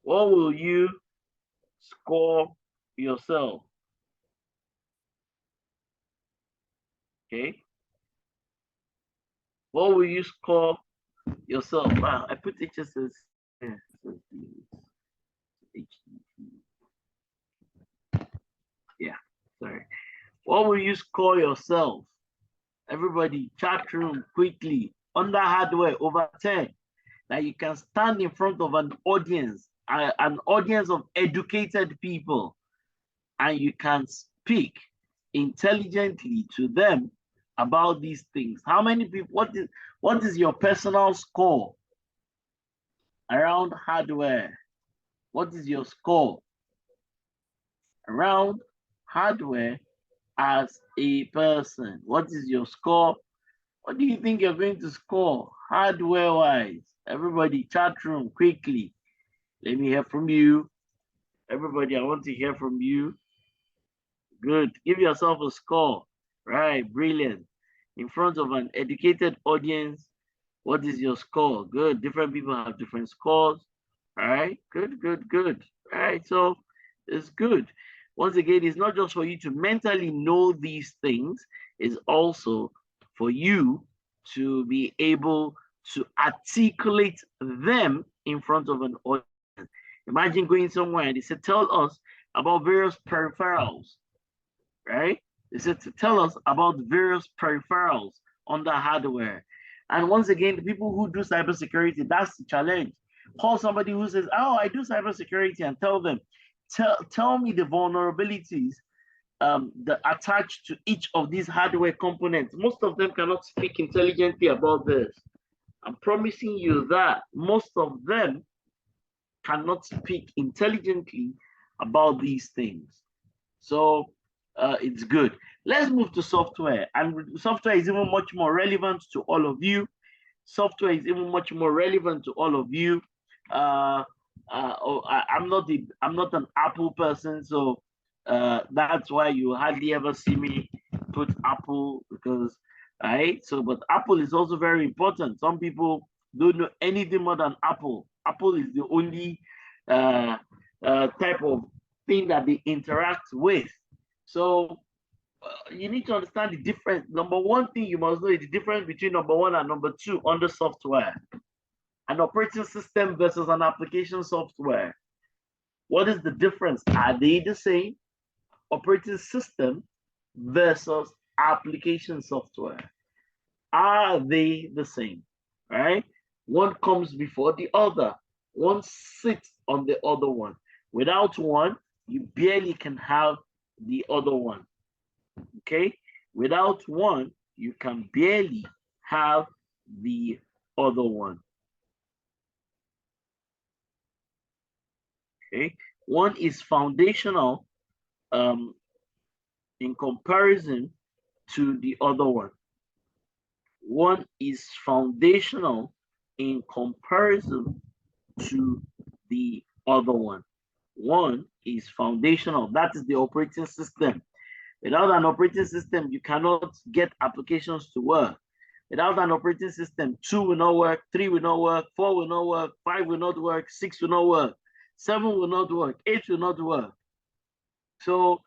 What will you score yourself? Okay. What will you score yourself? Wow, I put HSS. Yeah, sorry. What will you score yourself? Everybody, chat room quickly. Under hardware, over 10. That you can stand in front of an audience of educated people, and you can speak intelligently to them about these things. How many people, what is your personal score around hardware? What is your score around hardware as a person? What is your score? What do you think you're going to score hardware-wise? Everybody, chat room, quickly. Let me hear from you. Everybody, I want to hear from you. Good. Give yourself a score. Right, brilliant. In front of an educated audience, what is your score? Good. Different people have different scores. All right, good, good, good. All right, so it's good. Once again, it's not just for you to mentally know these things, it's also for you to be able to articulate them in front of an audience. Imagine going somewhere and they said, tell us about various peripherals, right? They said to tell us about various peripherals on the hardware. And once again, the people who do cybersecurity, that's the challenge. Call somebody who says, oh, I do cybersecurity, and tell them, tell me the vulnerabilities that attach to each of these hardware components. Most of them cannot speak intelligently about this. I'm promising you that most of them cannot speak intelligently about these things. So it's good. Let's move to software. And software is even much more relevant to all of you. Software is even much more relevant to all of you. I'm not an Apple person, so that's why you hardly ever see me put Apple, because right. So, but Apple is also very important. Some people don't know anything more than Apple. Apple is the only type of thing that they interact with. So you need to understand the difference. Number one thing you must know is the difference between number one and number two under software. An operating system versus an application software. What is the difference? Are they the same? Operating system versus application software. Are they the same? Right? One comes before the other. One sits on the other one. Without one, you barely can have the other one. Okay? Without one, you can barely have the other one. Okay, one is foundational in comparison to the other one. One is foundational in comparison to the other one. One is foundational, that is the operating system. Without an operating system, you cannot get applications to work. Without an operating system, 2 will not work, 3 will not work, 4 will not work, 5 will not work, 6 will not work, 7 will not work, 8 will not work. So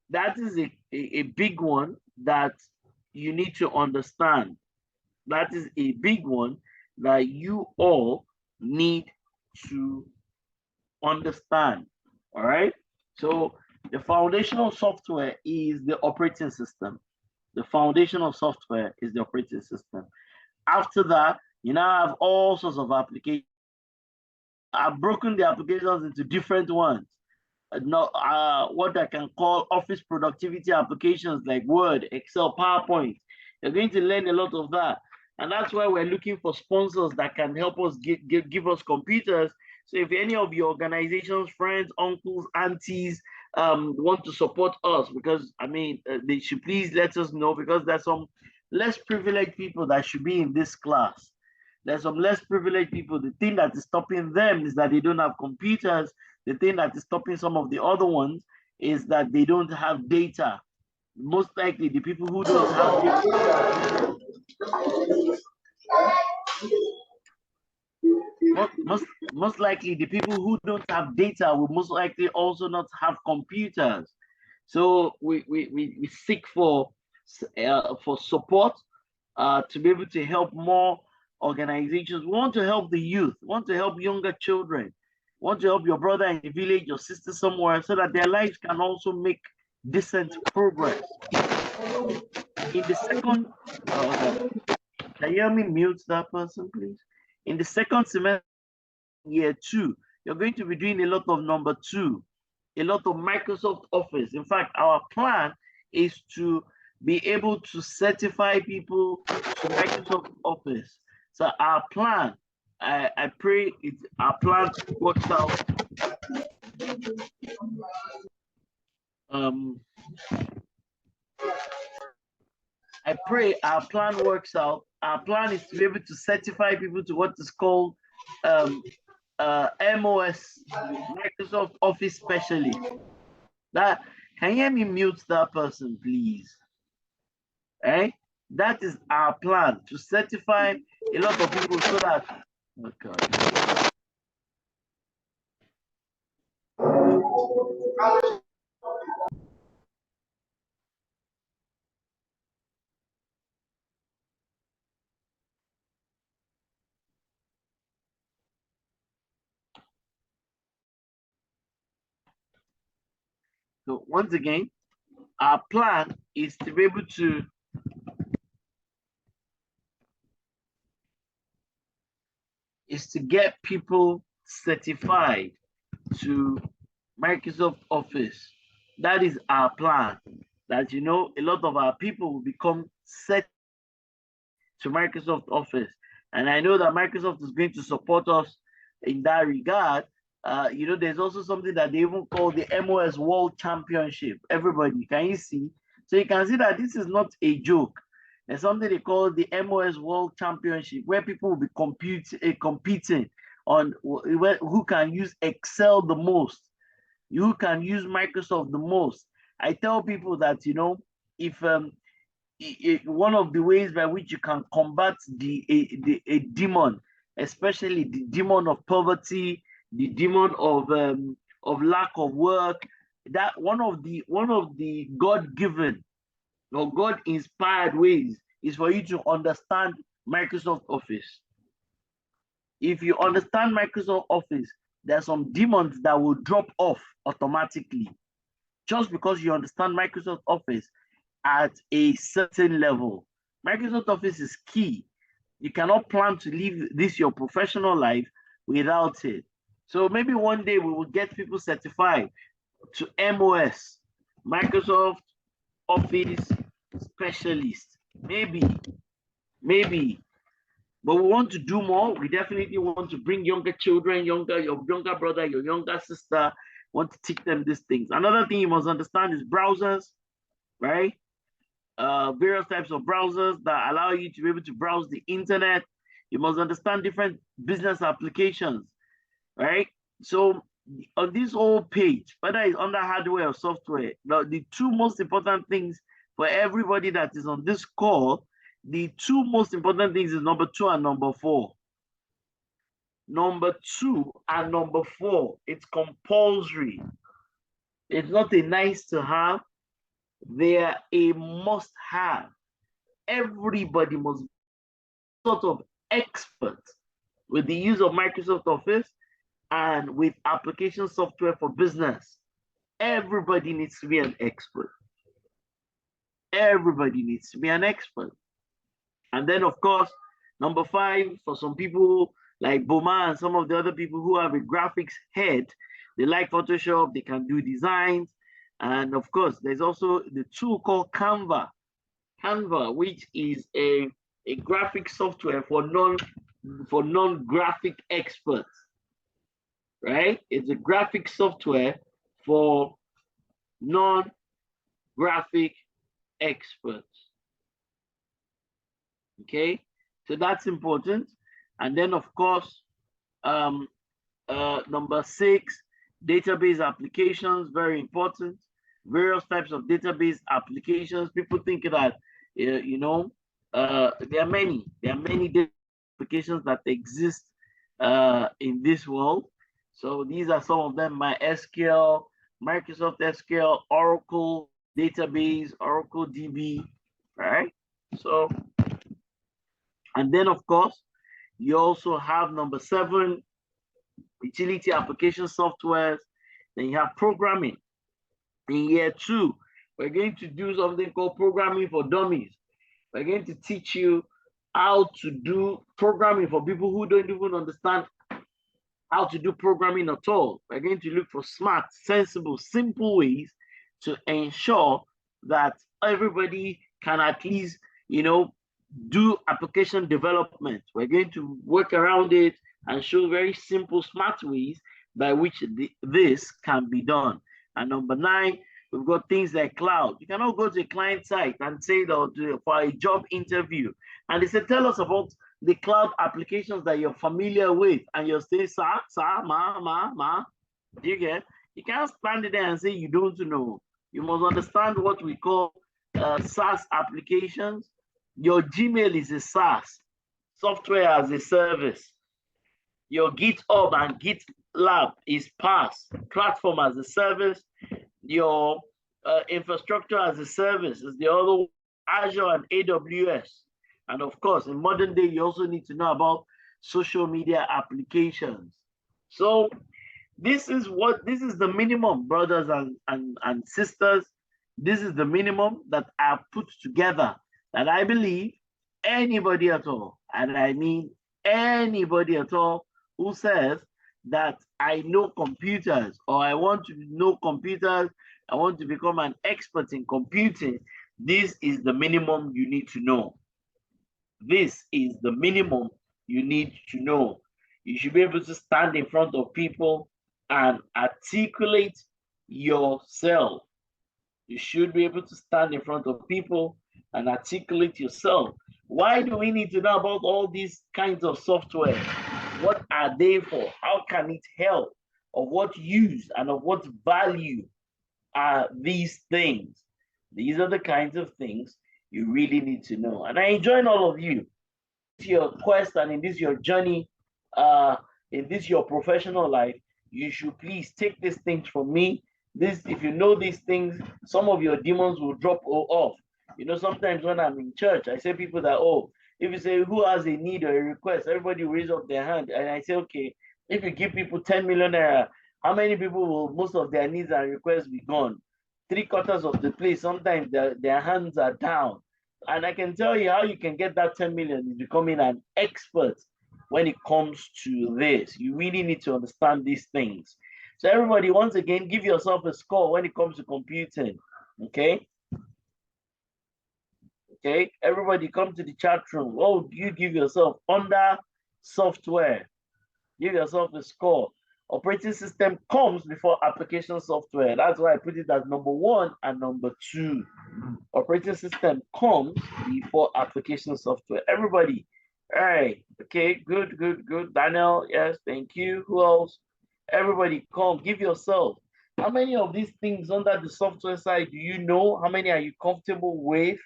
that is a big one that you need to understand. That is a big one that you all need to understand. All right. So the foundational software is the operating system. The foundational software is the operating system. After that, you now have all sorts of applications. I've broken the applications into different ones. What I can call office productivity applications like Word, Excel, PowerPoint. You're going to learn a lot of that. And that's why we're looking for sponsors that can help us give us computers. So if any of your organizations, friends, uncles, aunties want to support us, because I mean, they should please let us know, because there's some less privileged people that should be in this class. There's some less privileged people. The thing that is stopping them is that they don't have computers. The thing that is stopping some of the other ones is that they don't have data. Most likely, the people who don't have data, most likely the people who don't have data will most likely also not have computers. So we seek for support to be able to help more organizations. We want to help the youth, we want to help younger children, we want to help your brother in the village, your sister somewhere, so that their lives can also make decent progress. In the second, can you help me mute that person, please? In the second semester, year 2, you're going to be doing a lot of number 2, a lot of Microsoft Office. In fact, our plan is to be able to certify people to Microsoft Office. So our plan, I pray our plan works out. I pray our plan works out. Our plan is to be able to certify people to what is called MOS, Microsoft Office Specialist. That, can you hear me mute that person, please? Right? That is our plan, to certify a lot of people so that, oh God. So once again, our plan is to be able to get people certified to Microsoft Office. That is our plan. That, you know, a lot of our people will become set to Microsoft Office. And I know that Microsoft is going to support us in that regard. You know, there's also something that they even call the MOS World Championship. Everybody, can you see? So you can see that this is not a joke. There's something they call the MOS World Championship, where people will be competing on who can use Excel the most, who can use Microsoft the most. I tell people that, you know, if one of the ways by which you can combat a demon, especially the demon of poverty, the demon of lack of work, that one of the God-given or God-inspired ways is for you to understand Microsoft Office. If you understand Microsoft Office, there are some demons that will drop off automatically, just because you understand Microsoft Office at a certain level. Microsoft Office is key. You cannot plan to live this your professional life without it. So maybe one day we will get people certified to MOS, Microsoft Office Specialist. Maybe, maybe. But we want to do more. We definitely want to bring younger children, your younger brother, your younger sister, want to teach them these things. Another thing you must understand is browsers, right? Various types of browsers that allow you to be able to browse the internet. You must understand different business applications, right? So on this whole page, whether it's under hardware or software, the two most important things for everybody that is on this call, the two most important things is number 2 and number 4. Number 2 and number 4, it's compulsory. It's not a nice to have, they are a must have. Everybody must be sort of expert with the use of Microsoft Office and with application software for business. Everybody needs to be an expert. Everybody needs to be an expert. And then, of course, number 5, for some people like Boma and some of the other people who have a graphics head, they like Photoshop, they can do designs. And of course, there's also the tool called Canva. Canva, which is a graphic software for non-graphic experts, right? It's a graphic software for non-graphic experts. Okay, so that's important. And then, of course, number 6, database applications, very important. Various types of database applications. People think that, there are many applications that exist in this world. So these are some of them: MySQL, Microsoft SQL, Oracle database, Oracle DB, right? So, and then of course, you also have number 7, utility application softwares. Then you have programming. In year 2, we're going to do something called programming for dummies. We're going to teach you how to do programming for people who don't even understand how to do programming at all. We're going to look for smart, sensible, simple ways to ensure that everybody can at least, do application development. We're going to work around it and show very simple, smart ways by which this can be done. And number 9, we've got things like cloud. You cannot go to a client site and say that for a job interview, and they say, tell us about the cloud applications that you're familiar with, and you'll say, sir, ma. Do you get? You can't stand there and say you don't know. You must understand what we call SaaS applications. Your Gmail is a SaaS, software as a service. Your GitHub and GitLab is PaaS, platform as a service. Your infrastructure as a service is the other one, Azure and AWS. And of course, in modern day, you also need to know about social media applications. So this is the minimum, brothers and sisters. This is the minimum that I've put together, that I believe anybody at all, and I mean anybody at all, who says that I know computers, or I want to know computers, I want to become an expert in computing, this is the minimum you need to know. This is the minimum you need to know. You should be able to stand in front of people and articulate yourself. You should be able to stand in front of people and articulate yourself. Why do we need to know about all these kinds of software? What are they for? How can it help? Of what use and of what value are these things? These are the kinds of things you really need to know. And I join all of you. In your quest and in this your journey, in this your professional life, you should please take these things from me. If you know these things, some of your demons will drop off. Sometimes when I'm in church, I say people that, if you say who has a need or a request, everybody will raise up their hand. And I say, okay, if you give people 10 million naira, how many people will most of their needs and requests be gone? 3/4 of the place, sometimes their hands are down. And I can tell you how you can get that 10 million is becoming an expert when it comes to this. You really need to understand these things. So everybody, once again, give yourself a score when it comes to computing, okay? Okay, everybody come to the chat room. Oh, you give yourself under software. Give yourself a score. Operating system comes before application software. That's why I put it as number 1 and number 2. Operating system comes before application software. Everybody. All right. Okay, good, good, good. Daniel, yes, thank you. Who else? Everybody come, give yourself. How many of these things under the software side do you know? How many are you comfortable with?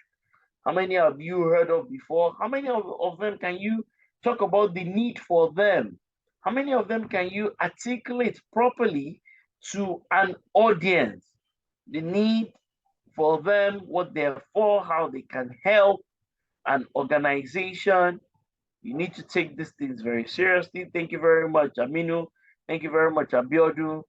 How many have you heard of before? How many of them can you talk about the need for them? How many of them can you articulate properly to an audience? The need for them, what they're for, how they can help an organization. You need to take these things very seriously. Thank you very much, Aminu. Thank you very much, Abiodu.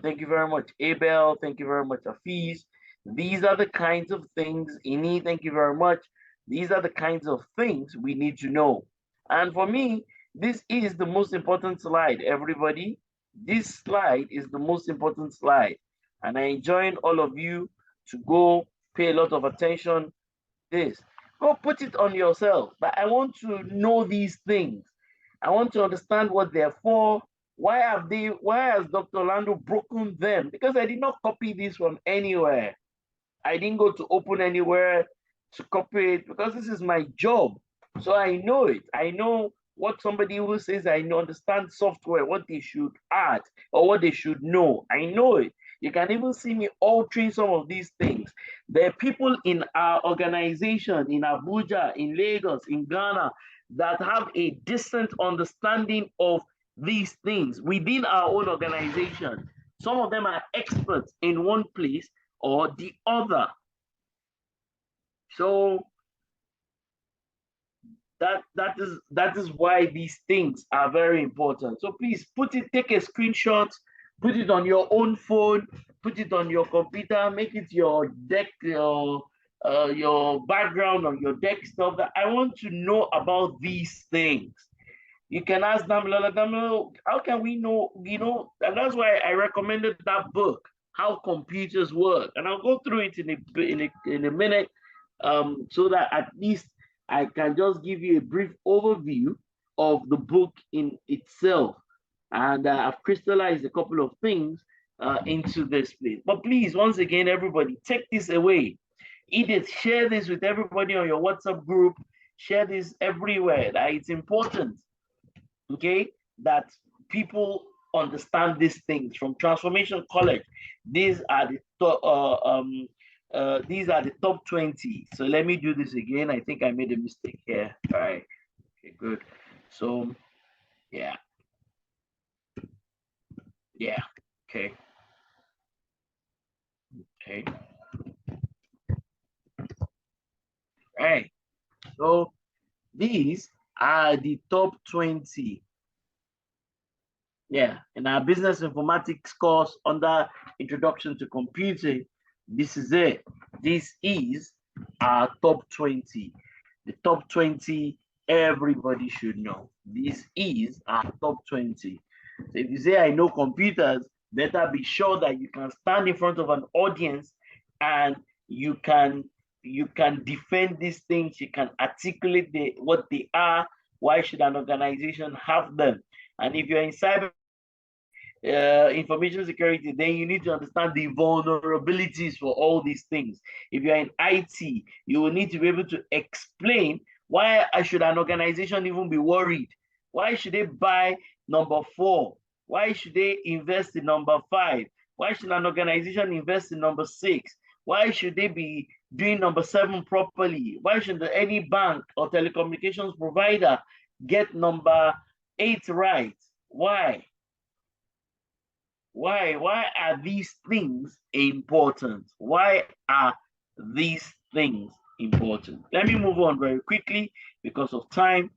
Thank you very much, Abel. Thank you very much, Afiz. These are the kinds of things, Ini, thank you very much. These are the kinds of things we need to know. And for me, this is the most important slide, everybody. This slide is the most important slide. And I join all of you to go pay a lot of attention to this. Go put it on yourself. But I want to know these things. I want to understand what they're for. Why has Dr. Orlando broken them? Because I did not copy this from anywhere. I didn't go to open anywhere to copy it because this is my job. So I know it. I know what somebody who says I understand software, what they should add or what they should know. I know it. You can even see me altering some of these things. There are people in our organization, in Abuja, in Lagos, in Ghana, that have a decent understanding of these things within our own organization. Some of them are experts in one place or the other. So that is why these things are very important. So please take a screenshot, put it on your own phone, put it on your computer, make it your your background on your desktop. That I want to know about these things. You can ask Damilola, how can we know? And that's why I recommended that book, How Computers Work, and I'll go through it in a minute, so that at least I can just give you a brief overview of the book in itself. And I've crystallized a couple of things into this place. But please, once again, everybody, take this away. Edith, share this with everybody on your WhatsApp group. Share this everywhere. It's important, okay, that people understand these things from Transformation College. These are the top 20. So let me do this again. I think I made a mistake here. All right. Okay, good. So yeah. Okay. All right. So these are the top 20. Yeah, in our business informatics course under Introduction to Computing, this is it. This is our top 20. The top 20, everybody should know. This is our top 20. So if you say, I know computers, better be sure that you can stand in front of an audience and you can defend these things, you can articulate what they are, why should an organization have them. And if you're in cyber information security, then you need to understand the vulnerabilities for all these things. If you're in IT, you will need to be able to explain why should an organization even be worried? Why should they buy number 4? Why should they invest in number 5? Why should an organization invest in number 6? Why should they be doing number 7 properly? Why should any bank or telecommunications provider get number 8 right? Why? Why are these things important? Why are these things important? Let me move on very quickly because of time,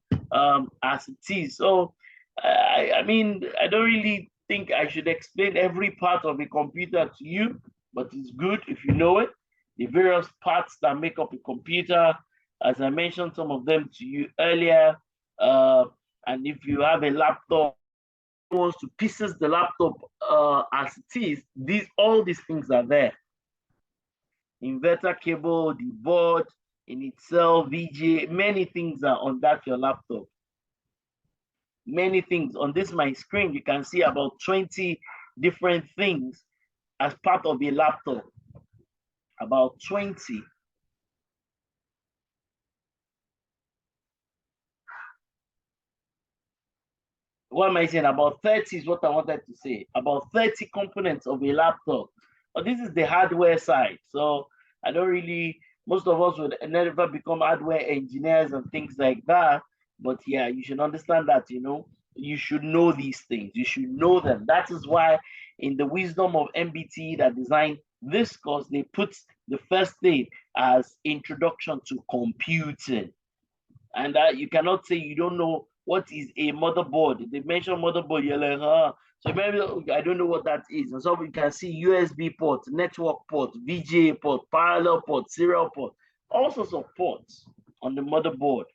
as it is. So, I mean, I don't really think I should explain every part of a computer to you, but it's good if you know it. The various parts that make up a computer, as I mentioned some of them to you earlier. And if you have a laptop, wants to pieces the laptop as it is, all these things are there. Inverter cable, the board, in Excel, VJ, many things are on that your laptop. Many things on this my screen. You can see about 20 different things as part of a laptop. About 20. What am I saying? About 30 is what I wanted to say. About 30 components of a laptop. But this is the hardware side. So I don't really, most of us would never become hardware engineers and things like that. But yeah, you should understand that, you know, you should know these things. You should know them. That is why in the wisdom of MBT that designed this course, they put the first thing as introduction to computing. And that you cannot say you don't know what is a motherboard. They mention motherboard, you're like, so maybe I don't know what that is. And so we can see USB port, network port, VGA port, parallel port, serial port, all sorts of ports on the motherboard.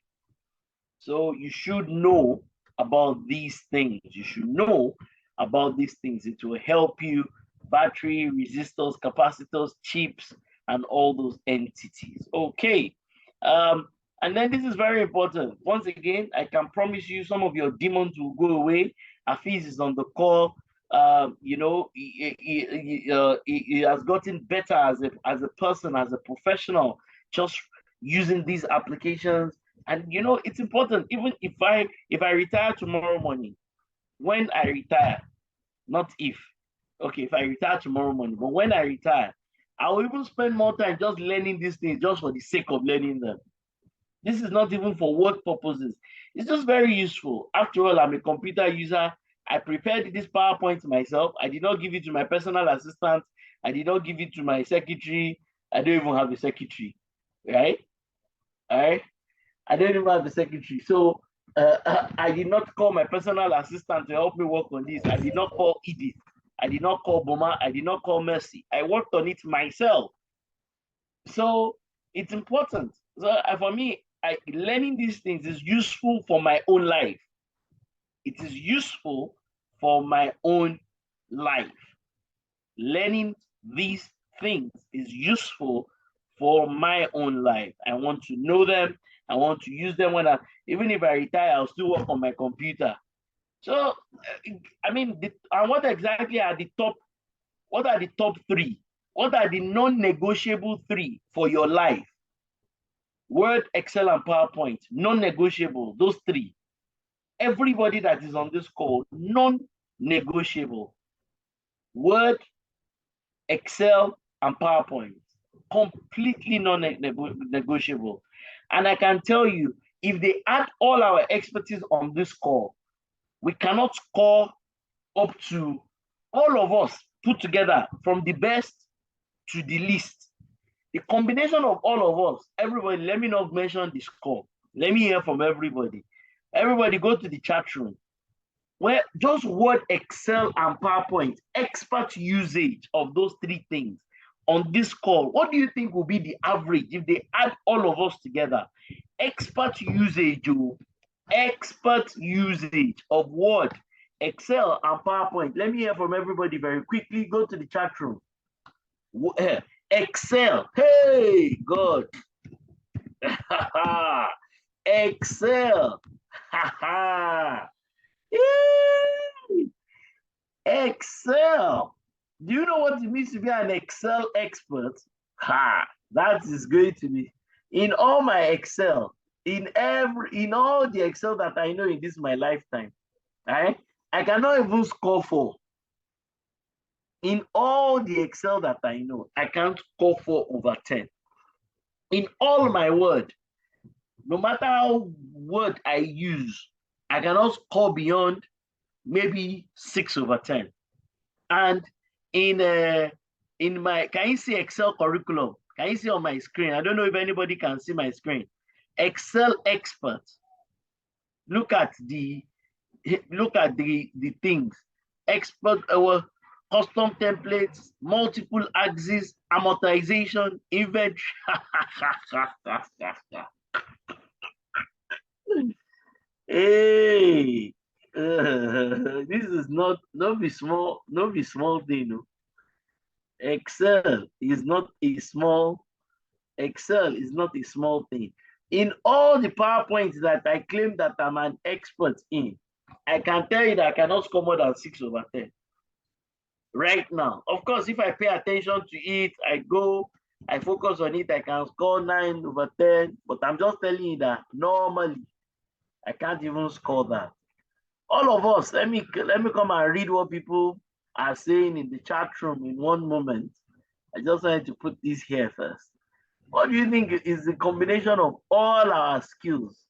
So you should know about these things. You should know about these things. It will help you. Battery, resistors, capacitors, chips, and all those entities. Okay. And then this is very important. Once again, I can promise you some of your demons will go away. Afiz is on the call. You know, he has gotten better as a person, as a professional, just using these applications. And you know, it's important. Even if I retire tomorrow morning, when I retire, not if, okay, if I retire tomorrow morning, but when I retire, I will even spend more time just learning these things just for the sake of learning them. This is not even for work purposes. It's just very useful. After all, I'm a computer user. I prepared this PowerPoint myself. I did not give it to my personal assistant. I did not give it to my secretary. I don't even have a secretary, right? All right. I don't even have a secretary. So I did not call my personal assistant to help me work on this. I did not call Edith. I did not call Boma. I did not call Mercy. I worked on it myself. So it's important. So for me, learning these things is useful for my own life. It is useful for my own life. Learning these things is useful for my own life. I want to know them. I want to use them when even if I retire, I'll still work on my computer. So, I mean, and what exactly are the top? What are the top three? What are the non-negotiable three for your life? Word, Excel, and PowerPoint, non-negotiable, those three. Everybody that is on this call, non-negotiable. Word, Excel, and PowerPoint, completely non-negotiable. And I can tell you, if they add all our expertise on this call, we cannot score up to all of us put together from the best to the least. The combination of all of us, everybody, let me not mention the score. Let me hear from everybody. Everybody go to the chat room. Where just Word, Excel, and PowerPoint, expert usage of those three things on this call. What do you think will be the average if they add all of us together? Expert usage, expert usage of Word, Excel, and PowerPoint. Let me hear from everybody very quickly. Go to the chat room. Excel. Hey, God. Excel. Excel. Do you know what it means to be an Excel expert? That is going to be in all my Excel, in all the Excel that I know in this my lifetime. Right? I cannot even score 4. In all the Excel that I know, I can't score 4/10. In all my Word, no matter how word I use, I cannot score beyond maybe 6/10. And in my, can you see Excel curriculum? Can you see on my screen? I don't know if anybody can see my screen. Excel expert. Look at the things. Expert custom templates, multiple axis, amortization, inventory. Hey, this is not be small, not be small thing. No. Excel is not a small Excel is not a small thing. In all the PowerPoints that I claim that I'm an expert in, I can tell you that I cannot score more than 6/10 right now. Of course, if I pay attention to it, I focus on it, I can score 9/10, but I'm just telling you that normally I can't even score that. All of us, let me come and read what people are saying in the chat room in one moment. I just wanted to put this here first. What do you think is the combination of all our skills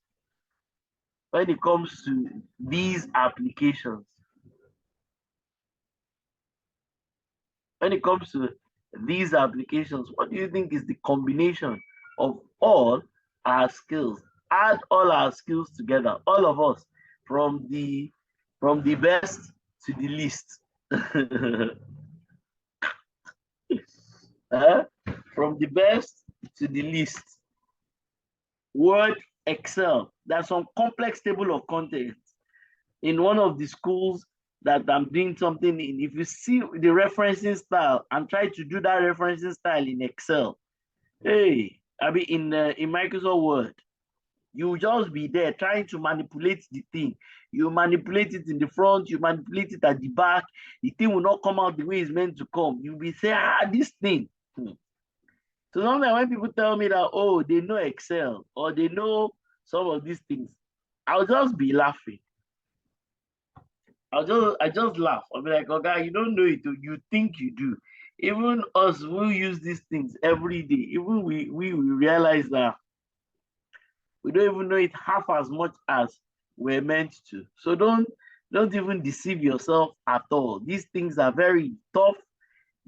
when it comes to these applications? When it comes to these applications, what do you think is the combination of all our skills? Add all our skills together, all of us, from the best to the least. From the best to the least. Word, Excel. There's some complex table of contents in one of the schools that I'm doing something in. If you see the referencing style and try to do that referencing style in Excel, hey, I mean in Microsoft Word, you just be there trying to manipulate the thing. You manipulate it in the front, you manipulate it at the back. The thing will not come out the way it's meant to come. You'll be saying, this thing. So sometimes when people tell me that, oh, they know Excel or they know some of these things, I'll just be laughing. I just laugh. I'll be like, okay, you don't know it, you think you do. Even us who use these things every day, even we realize that we don't even know it half as much as we're meant to. So don't even deceive yourself at all. These things are very tough.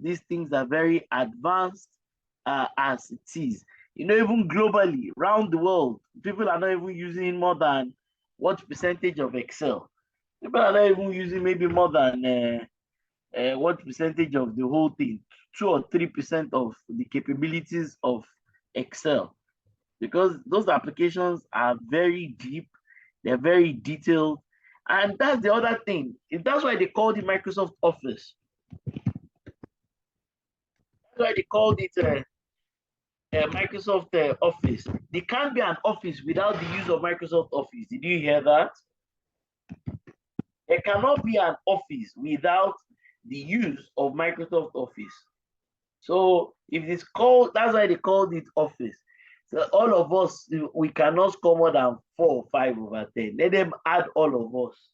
These things are very advanced as it is. You know, even globally, around the world, people are not even using more than what percentage of Excel? People are not even using maybe more than what percentage of the whole thing, 2 or 3% of the capabilities of Excel, because those applications are very deep, they're very detailed, and that's the other thing. That's why they called it Microsoft Office. That's why they called it Microsoft Office. There can't be an office without the use of Microsoft Office. Did you hear that? There cannot be an office without the use of Microsoft Office. So if it's called, that's why they called it Office. So all of us, we cannot score more than 4 or 5/10. Let them add all of us.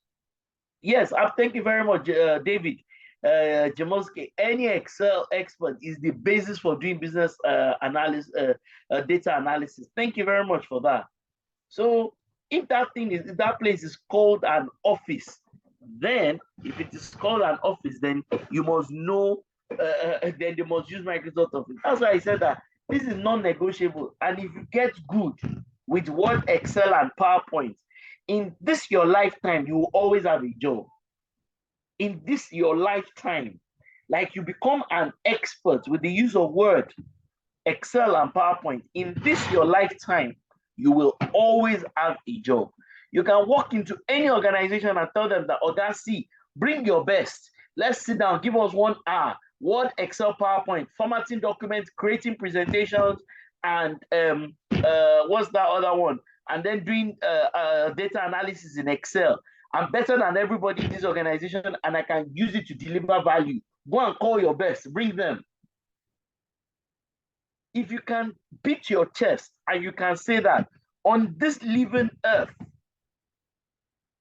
Yes, thank you very much, David. Jamoski, any Excel expert is the basis for doing business analysis, data analysis. Thank you very much for that. So if that place is called an office, then if it is called an office, then you must know, then they must use Microsoft Office. That's why I said that this is non-negotiable. And if you get good with Word, Excel, and PowerPoint, in this your lifetime, you will always have a job. In this your lifetime, like you become an expert with the use of Word, Excel, and PowerPoint, in this your lifetime, you will always have a job. You can walk into any organization and tell them that, see, bring your best. Let's sit down, give us 1 hour. Word, Excel, PowerPoint, formatting documents, creating presentations, and what's that other one? And then doing data analysis in Excel. I'm better than everybody in this organization, and I can use it to deliver value. Go and call your best, bring them. If you can beat your chest and you can say that on this living earth,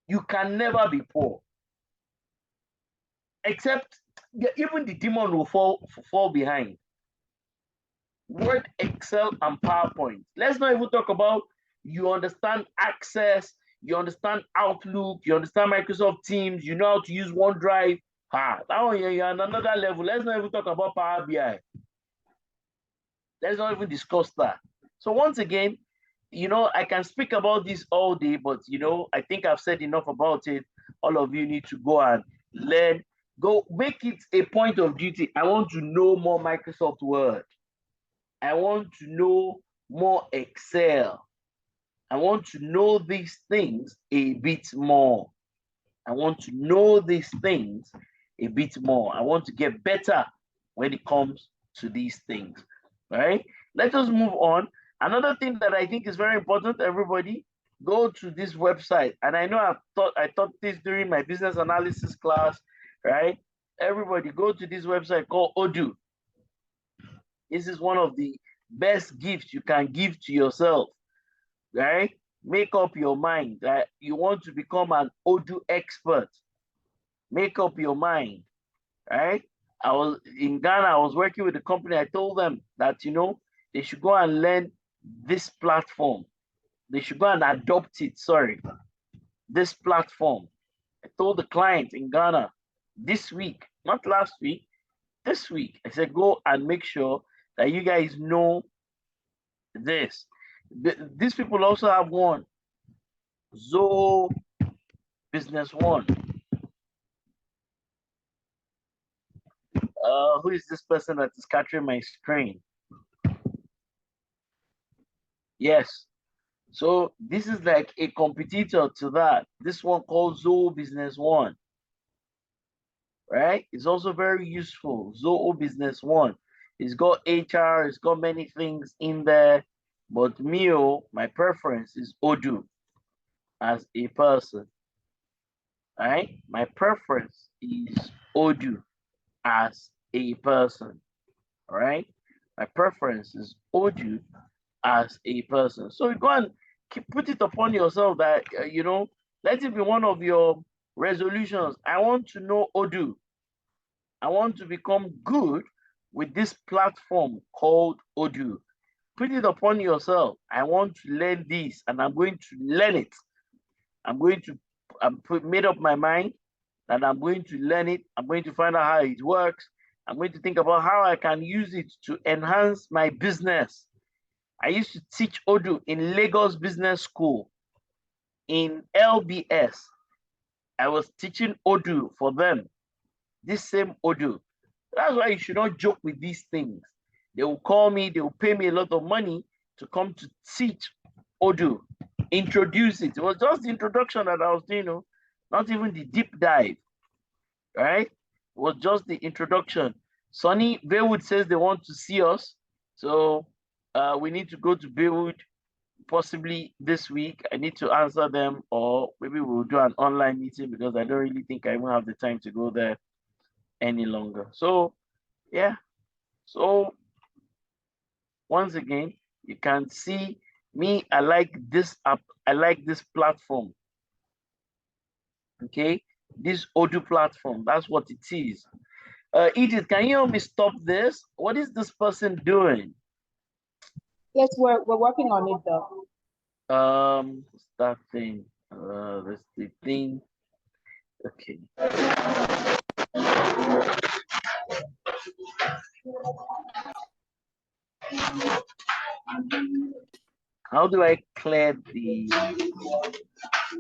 you can never be poor. Except even the demon will fall behind. Word, Excel, and PowerPoint. Let's not even talk about you understand Access, you understand Outlook, you understand Microsoft Teams, you know how to use OneDrive. That one, you're on another level. Let's not even talk about Power BI. Let's not even discuss that. So once again, you know, I can speak about this all day, but you know, I think I've said enough about it. All of you need to go and learn. Go make it a point of duty. I want to know more Microsoft Word. I want to know more Excel. I want to know these things a bit more. I want to know these things a bit more. I want to get better when it comes to these things, right? let us move on. Another thing that I think is very important, everybody, go to this website. And I know I taught this during my business analysis class, right? Everybody go to this website called Odoo. This is one of the best gifts you can give to yourself, right? Make up your mind that you want to become an Odoo expert. Make up your mind, right? I was in Ghana, I was working with a company. I told them that, you know, they should go and learn this platform. They should go and adopt it, sorry, this platform. I told the client in Ghana this week, not last week, this week, I said, go and make sure that you guys know this. These people also have one, Zoho Business One. Who is this person that is capturing my screen? Yes. So this is like a competitor to that. This one called Zoho Business One. Right? It's also very useful. Zoho Business One. It's got HR, it's got many things in there. But me, my preference is Odoo as a person. Right? My preference is Odoo as a person. All right? My preference is Odoo as a person. So you go and put it upon yourself that, you know, let it be one of your resolutions. I want to know Odoo. I want to become good with this platform called Odoo. Put it upon yourself. I want to learn this and I'm going to learn it. I'm made up my mind that I'm going to learn it. I'm going to find out how it works. I'm going to think about how I can use it to enhance my business. I used to teach Odoo in Lagos Business School in LBS. I was teaching Odoo for them, this same Odoo. That's why you should not joke with these things. They will call me, they will pay me a lot of money to come to teach Odoo, introduce it. It was just the introduction that I was doing, you know, not even the deep dive, right? It was just the introduction. Sonny Baywood says they want to see us. So we need to go to Baywood possibly this week. I need to answer them, or maybe we'll do an online meeting because I don't really think I will have the time to go there any longer. So yeah, so once again, you can see me. I like this app. I like this platform. Okay, this Odoo platform. That's what it is. Edith, can you help me stop this? What is this person doing? Yes, we're working on it though. What's that thing? That's the thing. Okay. How do I clear the?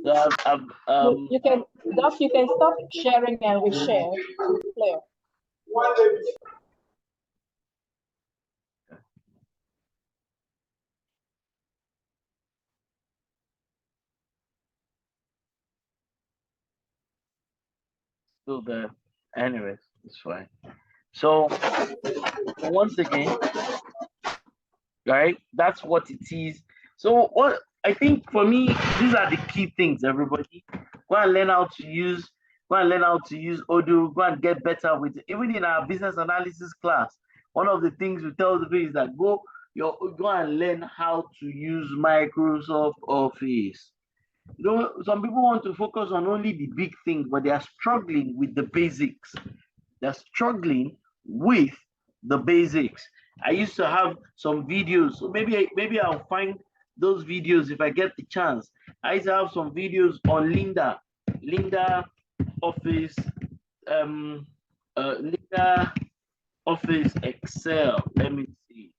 So You can, Doc, you can stop sharing and reshare. Clear. still there. Anyways, it's fine. So once again, right? That's what it is. So what I think for me, these are the key things, everybody. Go and learn how to use, go and learn how to use Odoo, go and get better with it. Even in our business analysis class, one of the things we tell the people is that go and learn how to use Microsoft Office. You know, some people want to focus on only the big things, but they are struggling with the basics. They're struggling with the basics. I used to have some videos, so maybe I'll find those videos if I get the chance. I used to have some videos on Linda Office, Linda Office Excel. Let me see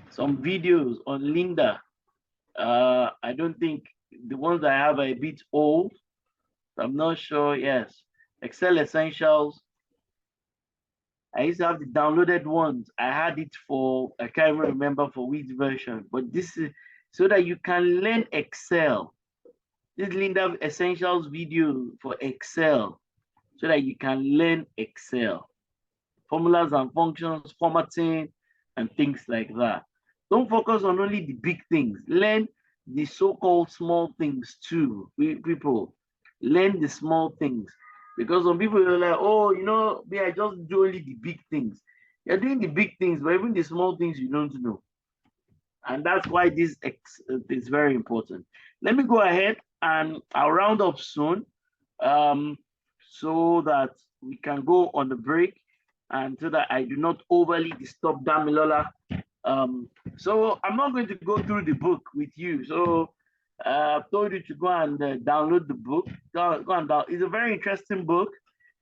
some videos on Linda. I don't think the ones I have are a bit old. I'm not sure. Yes, Excel Essentials. I used to have the downloaded ones. I had it for, I can't even remember for which version, but this is so that you can learn Excel. This Linda Essentials video for Excel, so that you can learn Excel. Formulas and functions, formatting, and things like that. Don't focus on only the big things. Learn the so-called small things too. People, learn the small things. Because some people are like, oh, me, I just do only the big things. You're doing the big things, but even the small things you don't know. And that's why this is very important. Let me go ahead and I'll round up soon, um, so that we can go on the break and so that I do not overly disturb Damilola. Um, so I'm not going to go through the book with you. So I've told you to go and download the book. Go and download. It's a very interesting book.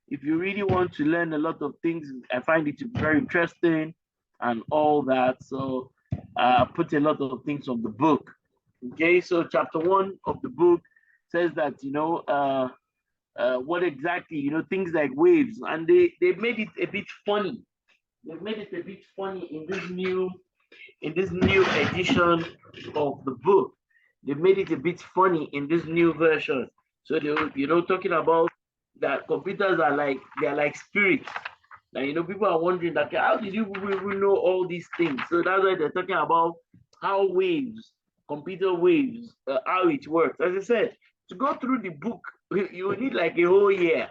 If you really want to learn a lot of things, I find it very interesting and all that. So put a lot of things on the book. Okay, so chapter 1 of the book says that what exactly, things like waves, and they made it a bit funny. They've made it a bit funny in this new edition of the book. They made it a bit funny in this new version. So they, talking about that computers are like they're like spirits. Like, people are wondering that how did you even know all these things? So that's why they're talking about how waves, computer waves, how it works. As I said, to go through the book, you need like a whole year,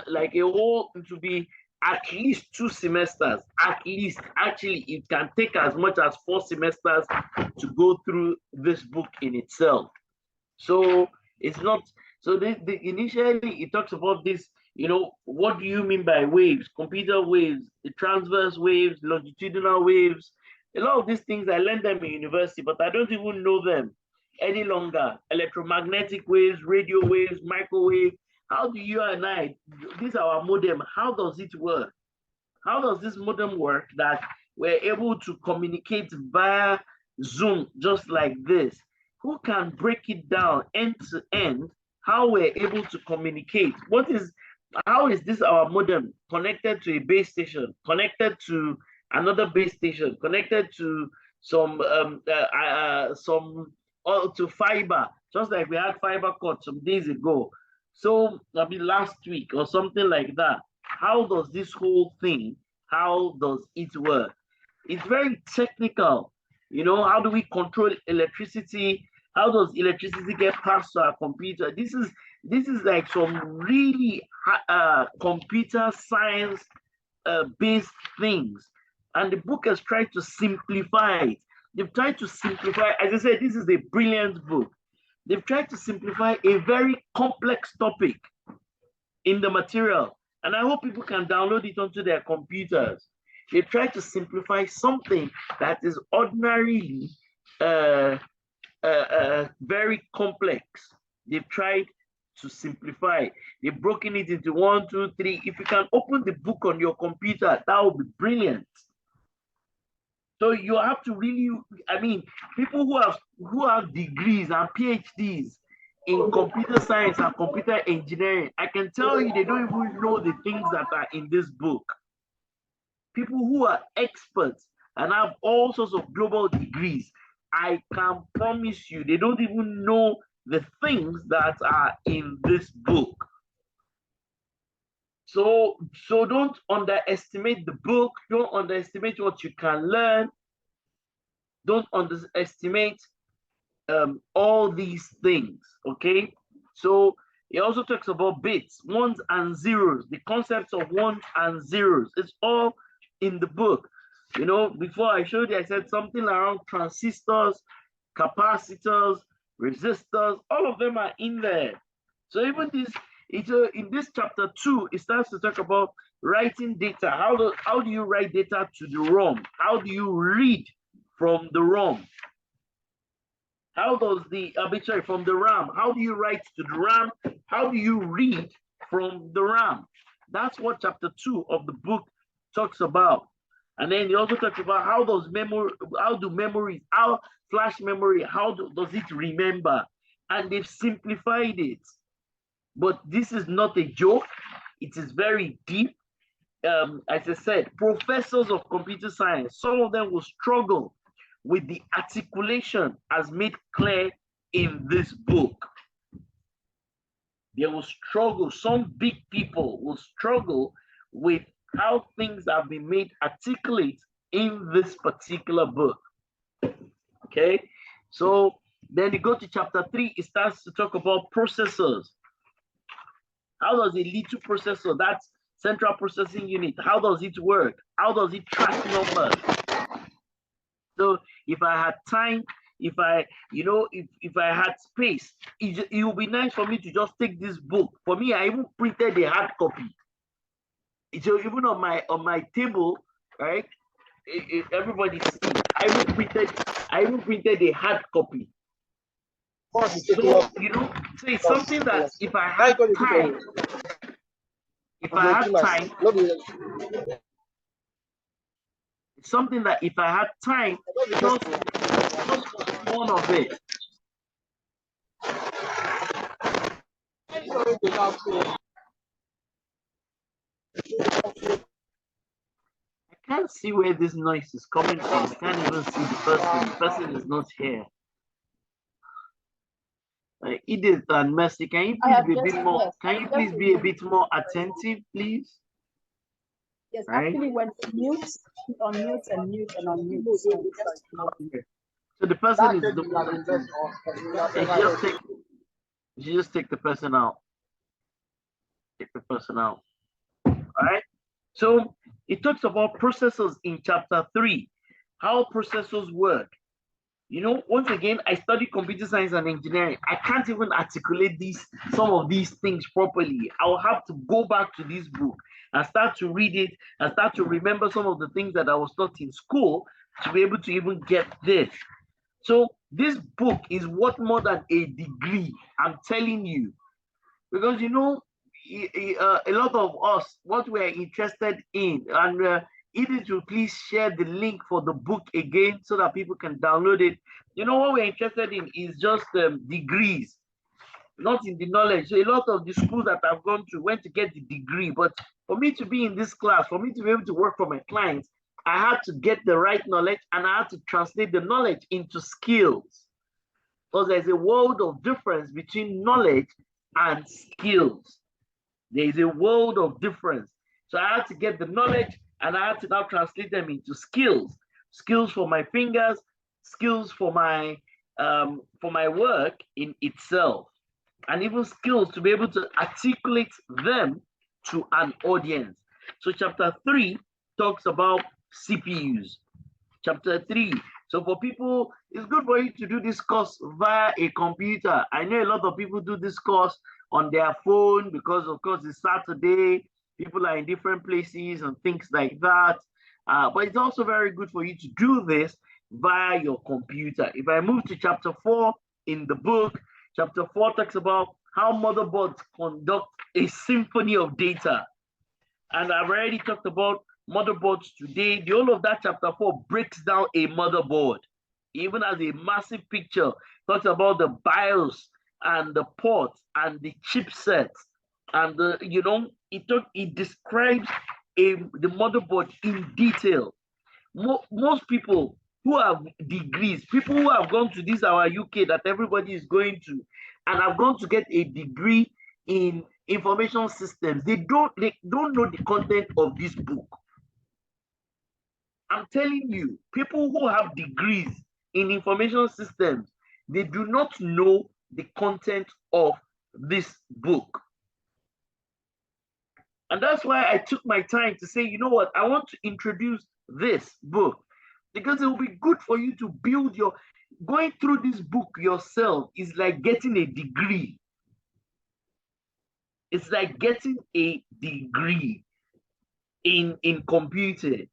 like a whole to be at least 2 semesters. At least, actually, it can take as much as 4 semesters to go through this book in itself. So it's not so initially it talks about this, what do you mean by waves? Computer waves, the transverse waves, longitudinal waves. A lot of these things I learned them in university, but I don't even know them any longer. Electromagnetic waves, radio waves, microwave. How do you and I, this is our modem, how does it work? How does this modem work that we're able to communicate via Zoom just like this? Who can break it down end to end? How we're able to communicate? How is this our modem connected to a base station, connected to another base station, connected to to fiber, just like we had fiber cut some days ago. So maybe last week or something like that. How does this whole thing, how does it work? It's very technical. How do we control electricity? How does electricity get passed to our computer? This is like some really computer science based things. And the book has tried to simplify it. They've tried to simplify, as I said, this is a brilliant book. They've tried to simplify a very complex topic in the material. And I hope people can download it onto their computers. They try to simplify something that is ordinarily very complex. They've tried to simplify. They've broken it into 1, 2, 3. If you can open the book on your computer, that would be brilliant. So you have to really, people who have degrees and PhDs in computer science and computer engineering, I can tell you they don't even know the things that are in this book. People who are experts and have all sorts of global degrees, I can promise you they don't even know the things that are in this book. So don't underestimate the book. Don't underestimate what you can learn. Don't underestimate all these things, okay? So he also talks about bits, ones and zeros, the concepts of ones and zeros. It's all in the book. Before I showed you, I said something around transistors, capacitors, resistors, all of them are in there. So even this, in this chapter 2, it starts to talk about writing data. How do you write data to the ROM? How do you read from the ROM? How does from the RAM? How do you write to the RAM? How do you read from the RAM? That's what chapter 2 of the book talks about. And then he also talks about how flash memory, does it remember? And they've simplified it. But this is not a joke. It is very deep. As I said, professors of computer science, some of them will struggle with the articulation as made clear in this book. They will struggle, some big people will struggle with how things have been made articulate in this particular book. Okay, so then you go to chapter 3, it starts to talk about processors. How does a little processor, that central processing unit, how does it work? How does it track numbers? So if I had time, if I, if I had space, it would be nice for me to just take this book. For me, I even printed a hard copy. So even on my table, right? Everybody see. I even printed a hard copy. So so it's something that if I had time, it's something that if I had time, just one of it. I can't see where this noise is coming from. I can't even see the person. The person is not here. Edith and Mercy, can you please be a bit more? Yes, can you please be a bit more attentive, please? Yes, right? Actually, when mute, unmute, and mute, and unmute. So the person is you just take the person out. Take the person out. All right. So it talks about processors in chapter 3, how processors work. Once again, I studied computer science and engineering. I can't even articulate some of these things properly. I'll have to go back to this book and start to read it and start to remember some of the things that I was taught in school to be able to even get this. So this book is worth more than a degree, I'm telling you. Because a lot of us, what we're interested in, and Edith will please share the link for the book again so that people can download it. What we're interested in is just degrees, not in the knowledge. So a lot of the schools that I've gone to went to get the degree, but for me to be in this class, for me to be able to work for my clients, I had to get the right knowledge and I had to translate the knowledge into skills. Because there's a world of difference between knowledge and skills. There is a world of difference. So I had to get the knowledge and I had to now translate them into skills. Skills for my fingers, skills for my work in itself, and even skills to be able to articulate them to an audience. So chapter 3 talks about CPUs. Chapter 3. So for people, it's good for you to do this course via a computer. I know a lot of people do this course on their phone because, of course, it's Saturday. People are in different places and things like that. But it's also very good for you to do this via your computer. If I move to chapter 4 in the book, chapter 4 talks about how motherboards conduct a symphony of data. And I've already talked about motherboards today. The whole of that chapter 4 breaks down a motherboard, even as a massive picture, talks about the BIOS and the ports and the chipsets, and it describes the motherboard in detail. Most people who have degrees, people who have gone to this our UK that everybody is going to, and have gone to get a degree in information systems, they don't know the content of this book. I'm telling you, people who have degrees in information systems, they do not know the content of this book. And that's why I took my time to say, you know what, I want to introduce this book because it will be good for you to build going through this book yourself is like getting a degree. It's like getting a degree in computing.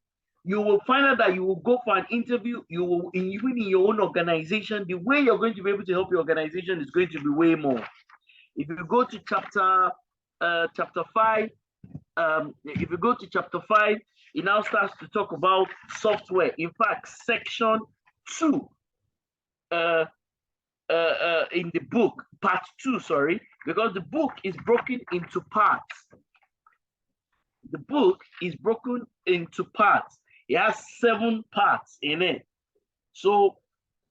You will find out that you will go for an interview, even in your own organization, the way you're going to be able to help your organization is going to be way more. If you go to chapter 5, if you go to chapter 5, it now starts to talk about software. In fact, section 2 in the book, part 2, sorry, because the book is broken into parts. The book is broken into parts. It has 7 parts in it. So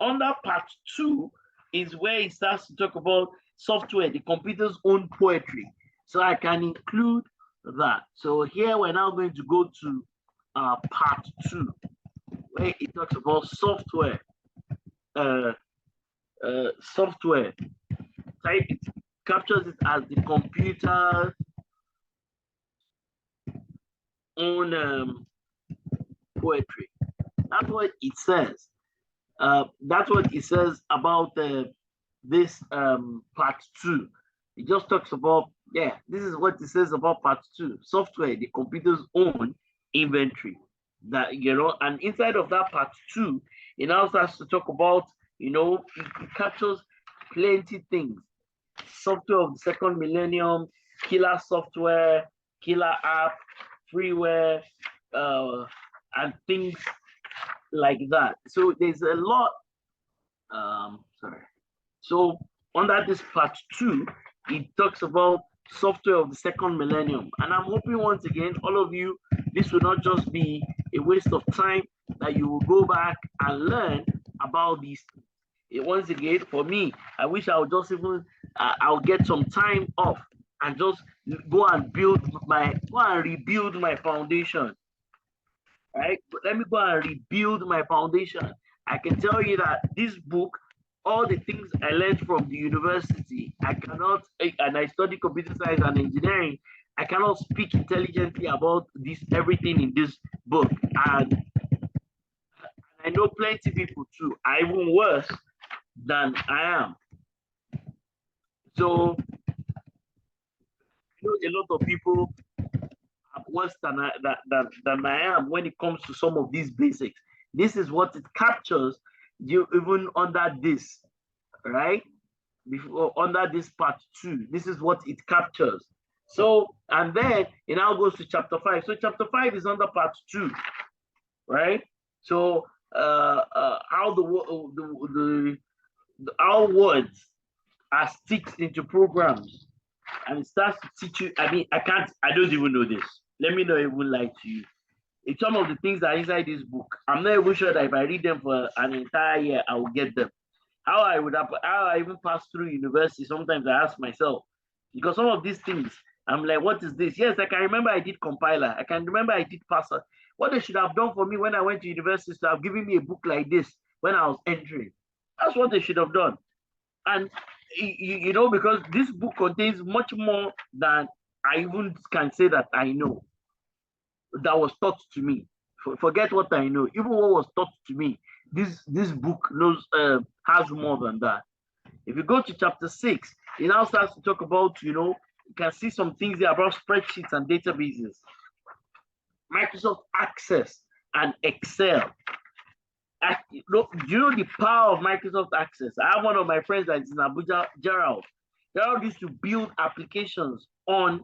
under part 2 is where it starts to talk about software, the computer's own poetry. So I can include that. So here we're now going to go to part 2. where it talks about software. Uh, Software. It captures it as the computer own poetry. That's what it says. That's what it says about this part two. It just talks about, yeah, this is what it says about part two. Software, the computer's own inventory. That, you know, and inside of that part two, it now starts to talk about, you know, it captures plenty things. Software of the second millennium, killer software, killer app, freeware, and things like that. So there's a lot. Sorry. So under this part two, it talks about software of the second millennium. And I'm hoping once again, all of you, this will not just be a waste of time, that you will go back and learn about these things. Once again, for me, I wish I would just even, I'll get some time off and just go and rebuild my foundation. Right? But let me go and rebuild my foundation. I can tell you that this book, all the things I learned from the university, I cannot, and I study computer science and engineering, I cannot speak intelligently about this, everything in this book. And I know plenty of people too, are even worse than I am. So, you know, a lot of people are worse than I am when it comes to some of these basics. This is what it captures, you even under this, right? Before under this part two, this is what it captures. So, and then it now goes to chapter 5. So chapter 5 is under part two, right? So how how words are stitched into programs, and it starts to teach you. I mean, I don't even know this. Let me not even lie to you. It's some of the things that are inside this book. I'm not even sure that if I read them for an entire year, I will get them. How I even pass through university, sometimes I ask myself, because some of these things, I'm like, what is this? Yes, I can remember I did compiler. I can remember I did parser. What they should have done for me when I went to university is to have given me a book like this when I was entering. That's what they should have done. And you know, because this book contains much more than I even can say that I know, that was taught to me. Forget what I know. Even what was taught to me, this book knows has more than that. If you go to chapter 6, it now starts to talk about, you know, you can see some things there about spreadsheets and databases, Microsoft Access and Excel. Do you know the power of Microsoft Access? I have one of my friends that is in Abuja, Gerald. Gerald used to build applications on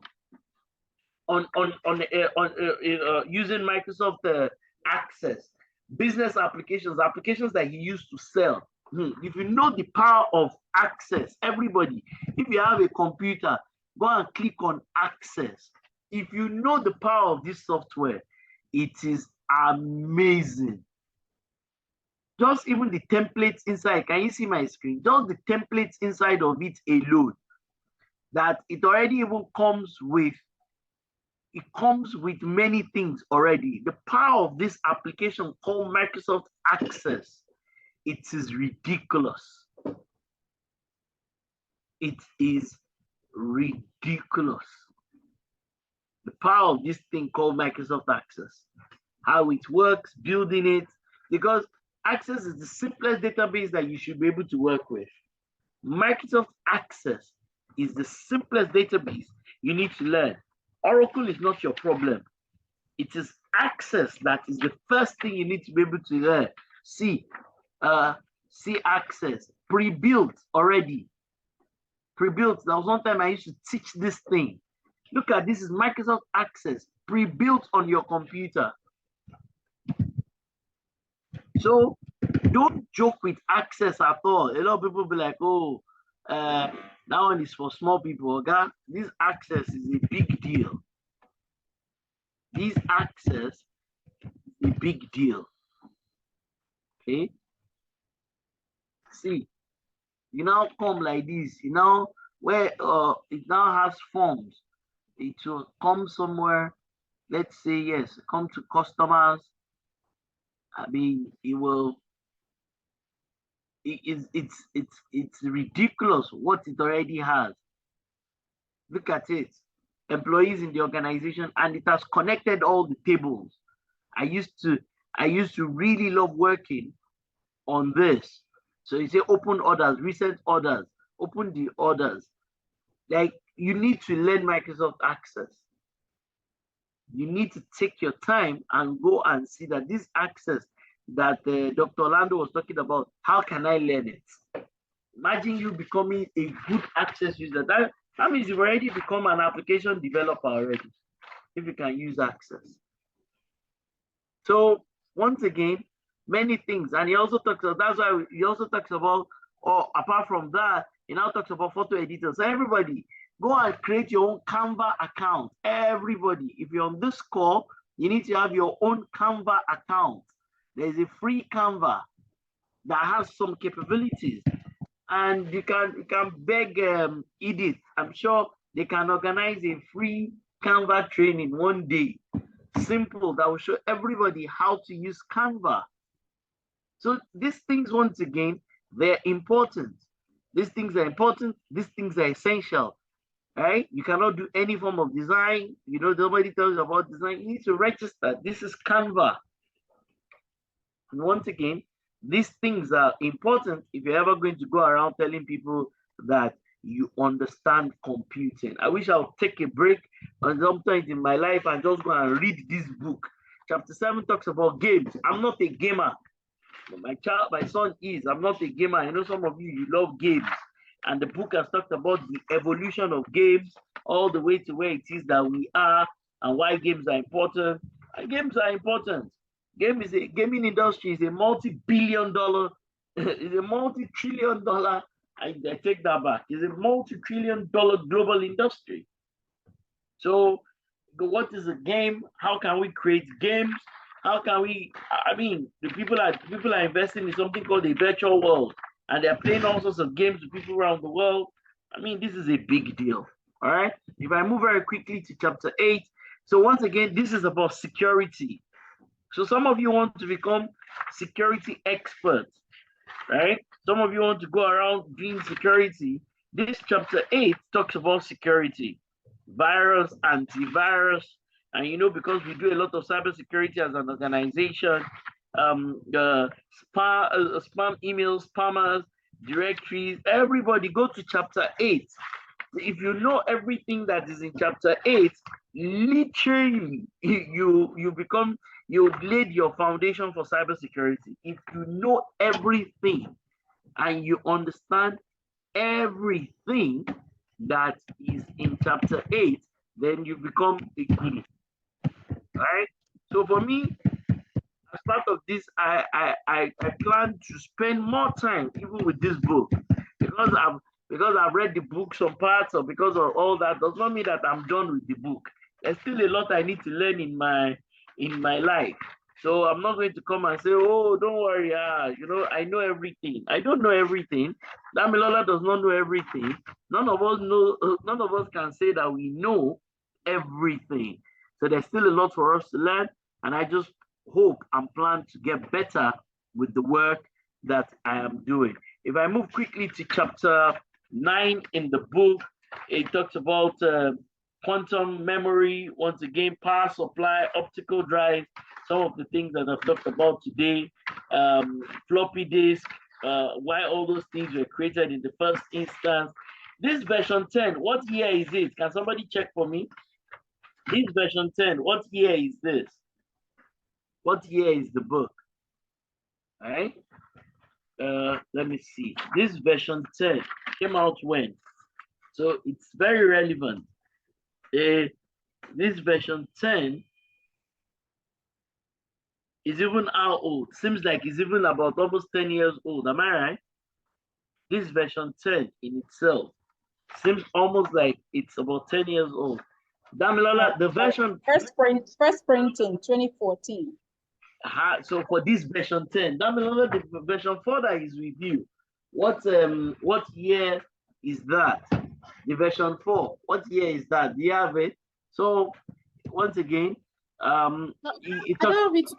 using Microsoft Access, business applications, applications that he used to sell. If you know the power of Access, everybody, if you have a computer, go and click on Access. If you know the power of this software, it is amazing. Just even the templates inside, can you see my screen? Just the templates inside of it alone, that it already even comes with, it comes with many things already. The power of this application called Microsoft Access, it is ridiculous. It is ridiculous. The power of this thing called Microsoft Access, how it works, building it, because Access is the simplest database that you should be able to work with. Microsoft Access is the simplest database you need to learn. Oracle is not your problem. It is Access that is the first thing you need to be able to learn. See Access, pre-built already. Pre-built. There was one time I used to teach this thing. Look at this, is Microsoft Access, pre-built on your computer. So don't joke with Access at all. A lot of people be like, oh, that one is for small people. Okay? This Access is a big deal. This Access is a big deal. Okay? See, you now come like this. You know, where it now has forms. It will come somewhere. Let's say, yes, come to customers. I mean, it will. It's ridiculous what it already has. Look at it. Employees in the organization, and it has connected all the tables. I used to I used to really love working on this. So you say open orders, recent orders, open the orders. Like you need to learn Microsoft Access. You need to take your time and go and see that this access that Dr. Orlando was talking about, how can I learn it? Imagine you becoming a good access user. That means you've already become an application developer already, if you can use access. So once again, many things. And he also talks about, that's why he also talks about, or apart from that, he now talks about photo editors. So everybody, go and create your own Canva account. Everybody, if you're on this call, you need to have your own Canva account. There's a free Canva that has some capabilities. And you can beg Edith. I'm sure they can organize a free Canva training one day. Simple, that will show everybody how to use Canva. So these things, once again, they're important. These things are important. These things are essential. Right? You cannot do any form of design. You know, nobody tells you about design. You need to register. This is Canva. And once again, these things are important if you're ever going to go around telling people that you understand computing. I wish I would take a break and sometimes in my life and just go and read this book. Chapter 7 talks about games. I'm not a gamer. My son is. I'm not a gamer. I know some of you love games. And the book has talked about the evolution of games all the way to where it is that we are and why games are important. And games are important. Gaming industry is a multi-billion dollar, is a multi-trillion dollar. I take that back. It's a multi-trillion dollar global industry. So what is a game? How can we create games? How can we, I mean, the people are investing in something called a virtual world, and they're playing all sorts of games with people around the world. I mean, this is a big deal. All right. If I move very quickly to chapter 8. So once again, this is about security. So some of you want to become security experts, right? Some of you want to go around doing security. This chapter 8 talks about security, virus, antivirus, and you know, because we do a lot of cybersecurity as an organization, spam emails, spammers, directories, everybody go to chapter 8. If you know everything that is in chapter 8, literally you've laid your foundation for cybersecurity. If you know everything and you understand everything that is in chapter 8, then you become a guru. Right? So for me, as part of this, I plan to spend more time even with this book because I've read the book some parts, or because of all that does not mean that I'm done with the book. There's still a lot I need to learn in my life. So I'm not going to come and say, oh, don't worry, you know, I know everything. I don't know everything. Damilola does not know everything. None of us can say that we know everything. So there's still a lot for us to learn. And I just hope and plan to get better with the work that I am doing. If I move quickly to chapter 9 in the book, it talks about quantum memory, once again, power supply, optical drive, some of the things that I've talked about today, floppy disk, why all those things were created in the first instance. This version 10, what year is it? Can somebody check for me? This version 10, what year is this? What year is the book? All right. Let me see. This version 10 came out when? So it's very relevant. This version 10 is even how old? Seems like it's even about almost 10 years old. Am I right? This version 10 in itself seems almost like it's about 10 years old. Damilola, the version first printing 2014. So for this version 10, Damilola, the version 4 that is with you, what year is that? The version 4, what year is that? Do you have it? So once again, No, I don't have it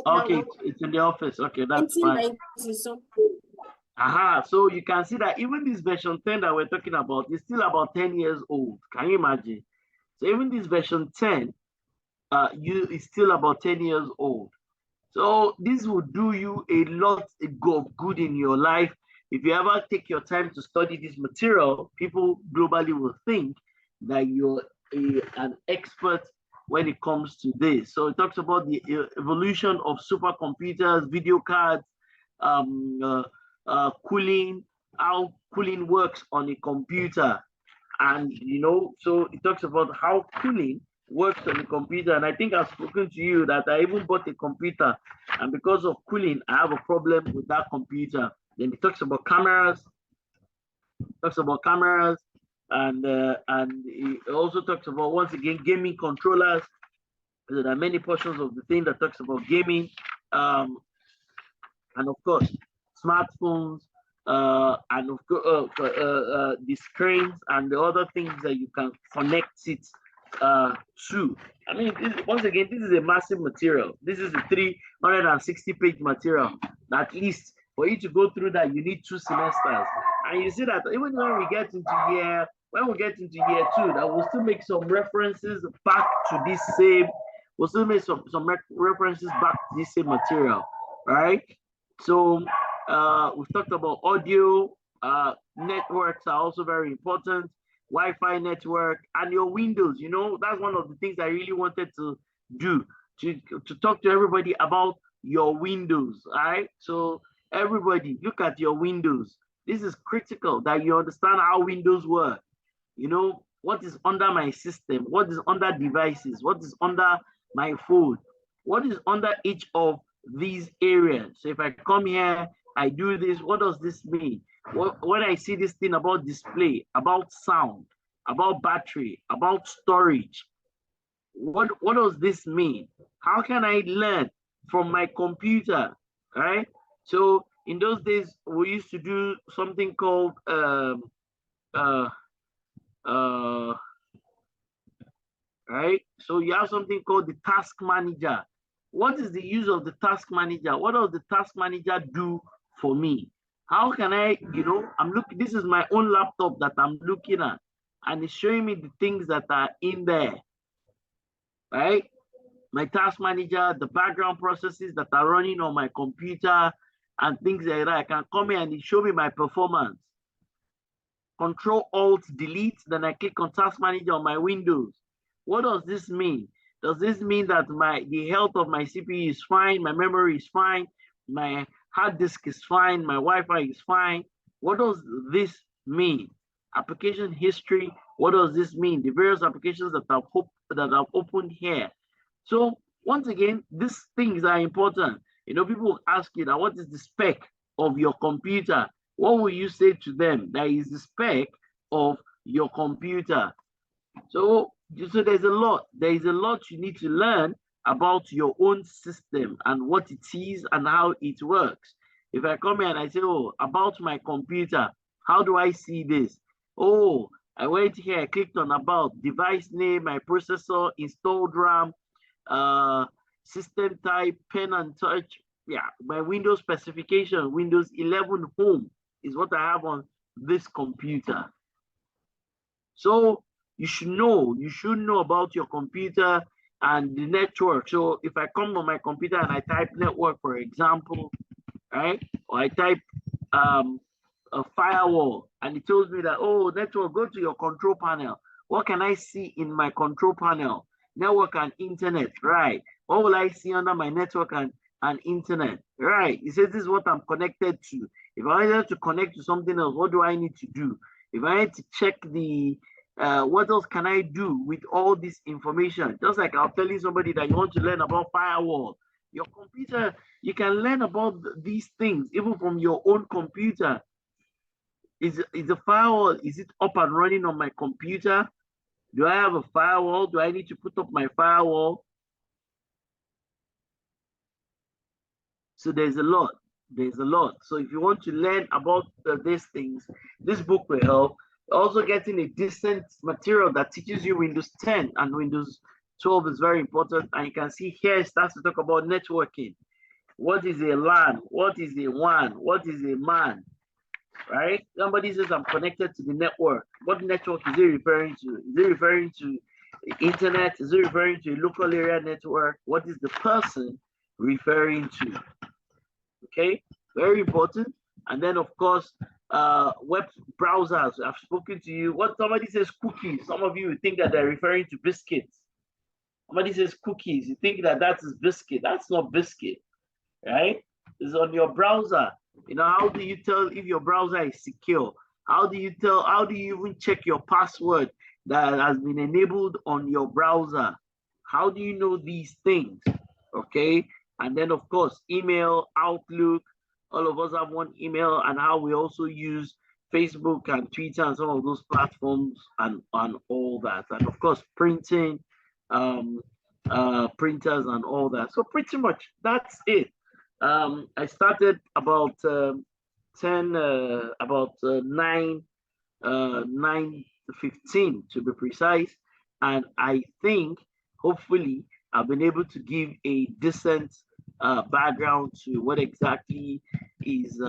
Okay, it's in the office. Okay, that's fine. So you can see that even this version 10 that we're talking about is still about 10 years old. Can you imagine? So even this version 10 is still about 10 years old. So this will do you a lot of good in your life. If you ever take your time to study this material, people globally will think that you're an expert when it comes to this. So it talks about the evolution of supercomputers, video cards, cooling, how cooling works on a computer. And so it talks about how cooling works on the computer. And I think I've spoken to you that I even bought a computer, and because of cooling, I have a problem with that computer. Then it talks about cameras, and it also talks about, once again, gaming controllers. There are many portions of the thing that talks about gaming, and of course, smartphones, and of course, the screens and the other things that you can connect it to. I mean, once again, this is a massive material. This is a 360-page material. At least for you to go through that, you need 2 semesters. And you see that even when we get into year 2, that we'll still make some references back to this same. We'll still make some references back to this same material, right? So we've talked about audio. Networks are also very important. Wi-Fi network and your Windows. That's one of the things I really wanted to do, to talk to everybody about your Windows. Right? So everybody, look at your Windows. This is critical that you understand how Windows work. What is under my system, what is under devices, what is under my phone, what is under each of these areas. So if I come here, I do this, what does this mean? When I see this thing about display, about sound, about battery, about storage, what does this mean? How can I learn from my computer, right? So in those days, we used to do something called right? So you have something called the task manager. What is the use of the task manager? What does the task manager do for me? How can I, I'm looking, this is my own laptop that I'm looking at, and it's showing me the things that are in there, right? My task manager, the background processes that are running on my computer and things like that. I can come here and it show me my performance. Control Alt Delete, then I click on task manager on my Windows. What does this mean? Does this mean that the health of my CPU is fine, my memory is fine, my hard disk is fine, my Wi-Fi is fine? What does this mean? Application history, what does this mean? The various applications that I've opened here. So once again, these things are important. People ask you that, what is the spec of your computer? What will you say to them? That is the spec of your computer. So there's a lot. There is a lot you need to learn about your own system and what it is and how it works. If I come here and I say, oh, about my computer, how do I see this? Oh, I went here, I clicked on about, device name, my processor, installed RAM, system type, pen and touch. Yeah, my Windows specification, Windows 11 Home is what I have on this computer. So you should know about your computer and the network. So if I come on my computer and I type network, for example, right, or I type a firewall, and it tells me that, oh, network, go to your control panel. What can I see in my control panel? Network and internet, right? What will I see under my network and internet, right? It says this is what I'm connected to. If I wanted to connect to something else, what do I need to do? If I need to check the what else can I do with all this information? Just like I'm telling somebody that you want to learn about firewall, your computer, you can learn about these things even from your own computer. Is the firewall, is it up and running on my computer? Do I have a firewall? Do I need to put up my firewall? So there's a lot. So if you want to learn about these things, this book will help. Also getting a decent material that teaches you Windows 10 and Windows 12 is very important. And you can see here it starts to talk about networking. What is a LAN? What is a WAN? What is a MAN? Right? Somebody says I'm connected to the network. What network is it referring to? Is it referring to the internet? Is it referring to a local area network? What is the person referring to? Okay, very important. And then of course, web browsers. I've spoken to you. What somebody says cookies, some of you think that they're referring to biscuits. Somebody says cookies, you think that that is biscuit. That's not biscuit, right? It's on your browser. You know, how do you tell if your browser is secure? How do you tell, how do you even check your password that has been enabled on your browser? How do you know these things? Okay. And then of course, email, Outlook, all of us have one email, and how we also use Facebook and Twitter and some of those platforms and all that. And of course, printing, um, printers and all that. So pretty much that's it. I started about 10, about 9:15 to be precise, and I think hopefully I've been able to give a decent background to what exactly is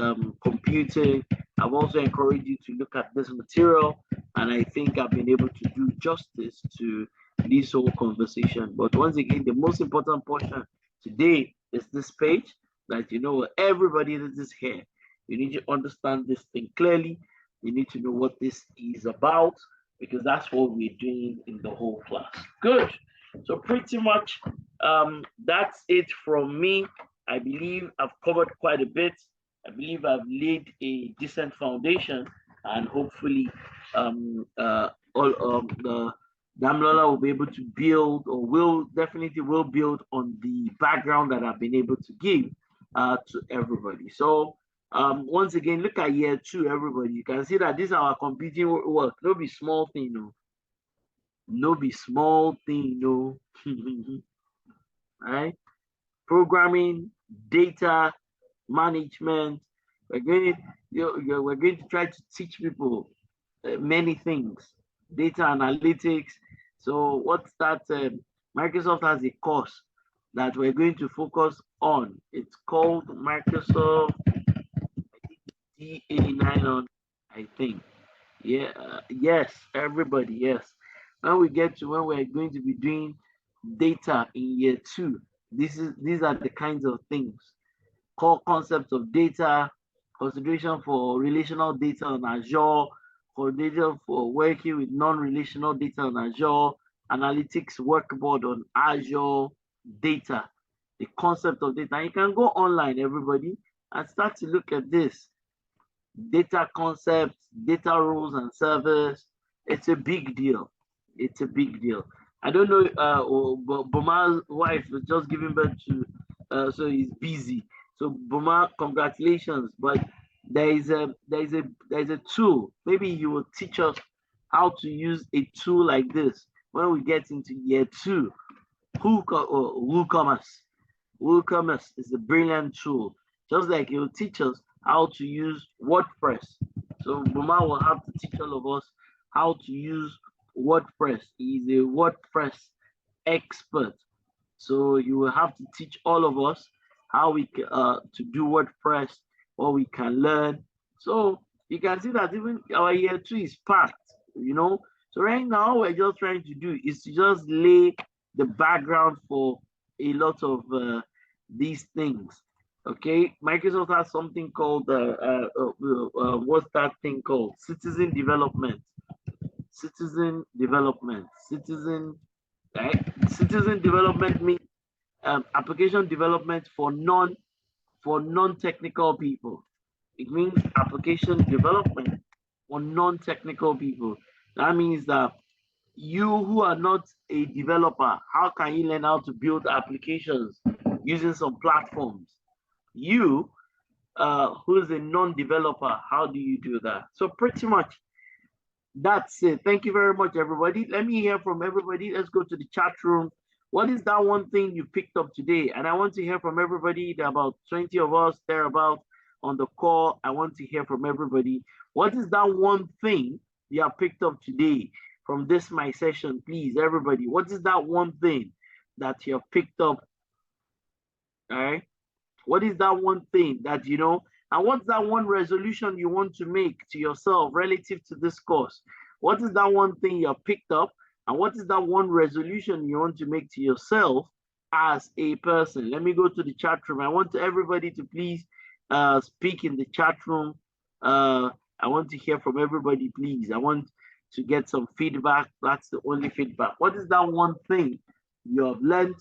computing. I've also encouraged you to look at this material, and I think I've been able to do justice to this whole conversation. But once again, the most important portion today is this page, that you know everybody that is here. You need to understand this thing clearly. You need to know what this is about, because that's what we're doing in the whole class. Good. So pretty much that's it from me. I believe I've covered quite a bit. I believe I've laid a decent foundation, and hopefully all the Damilola will be able to build, or will definitely will build on the background that I've been able to give to everybody. So once again, look at year 2, everybody. You can see that this is our computing work. No be small thing, no. No be small thing, no. Right? Programming, data management. We're going to try to teach people many things. Data analytics. So what's that? Microsoft has a course that we're going to focus on. It's called Microsoft DA900, I think. Yeah, yes, everybody, yes. When we get to when we're going to be doing data in year 2, these are the kinds of things. Core concepts of data, consideration for relational data on Azure, coordination for working with non-relational data on Azure, analytics workboard on Azure, data, the concept of data. And you can go online, everybody, and start to look at this. Data concepts, data roles and servers. It's a big deal. It's a big deal. I don't know, but Boma's wife was just giving birth to, so he's busy. So Boma, congratulations. But there's a tool. Maybe you will teach us how to use a tool like this when we get into year 2. WooCommerce. WooCommerce is a brilliant tool. Just like it will teach us how to use WordPress. So Boma will have to teach all of us how to use WordPress. He's a WordPress expert. So you will have to teach all of us how we to do WordPress, what we can learn. So you can see that even our year 2 is packed, you know. So right now we're just trying to do is to just lay the background for a lot of these things. Okay, Microsoft has something called what's that thing called? Citizen development. Citizen development. Right? Citizen development means application development for non-technical people. It means application development for non-technical people. That means that you who are not a developer, how can you learn how to build applications using some platforms? You who's a non-developer, how do you do that? So pretty much that's it. Thank you very much, everybody. Let me hear from everybody. Let's go to the chat room. What is that one thing you picked up today? And I want to hear from everybody. There are about 20 of us thereabout on the call. I want to hear from everybody. What is that one thing you have picked up today? from this my session, please, everybody? What is that one thing that you have picked up? All right. What is that one thing that you know? And what's that one resolution you want to make to yourself relative to this course? What is that one thing you have picked up? And what is that one resolution you want to make to yourself as a person? Let me go to the chat room. I want everybody to please speak in the chat room. I want to hear from everybody, please. I want to get some feedback. That's the only feedback. What is that one thing you have learned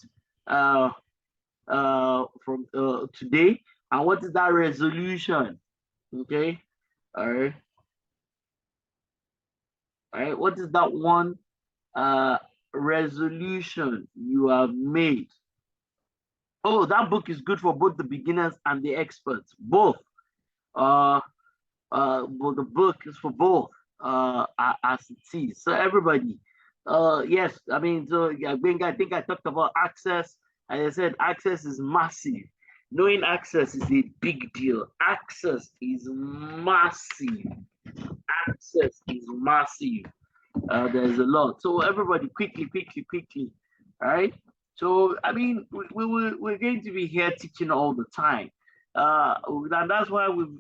from today, and what is that resolution? Okay, all right, what is that one resolution you have made? Oh, that book is good for both the beginners and the experts, both. uh but the book is for both, as it is. So everybody, yes, I mean, so yeah, I think I talked about access. As I said, access is massive. Knowing access is a big deal. Access is massive. Access is massive. There's a lot. So everybody, quickly. All right. So I mean, we're going to be here teaching all the time. And that's why we've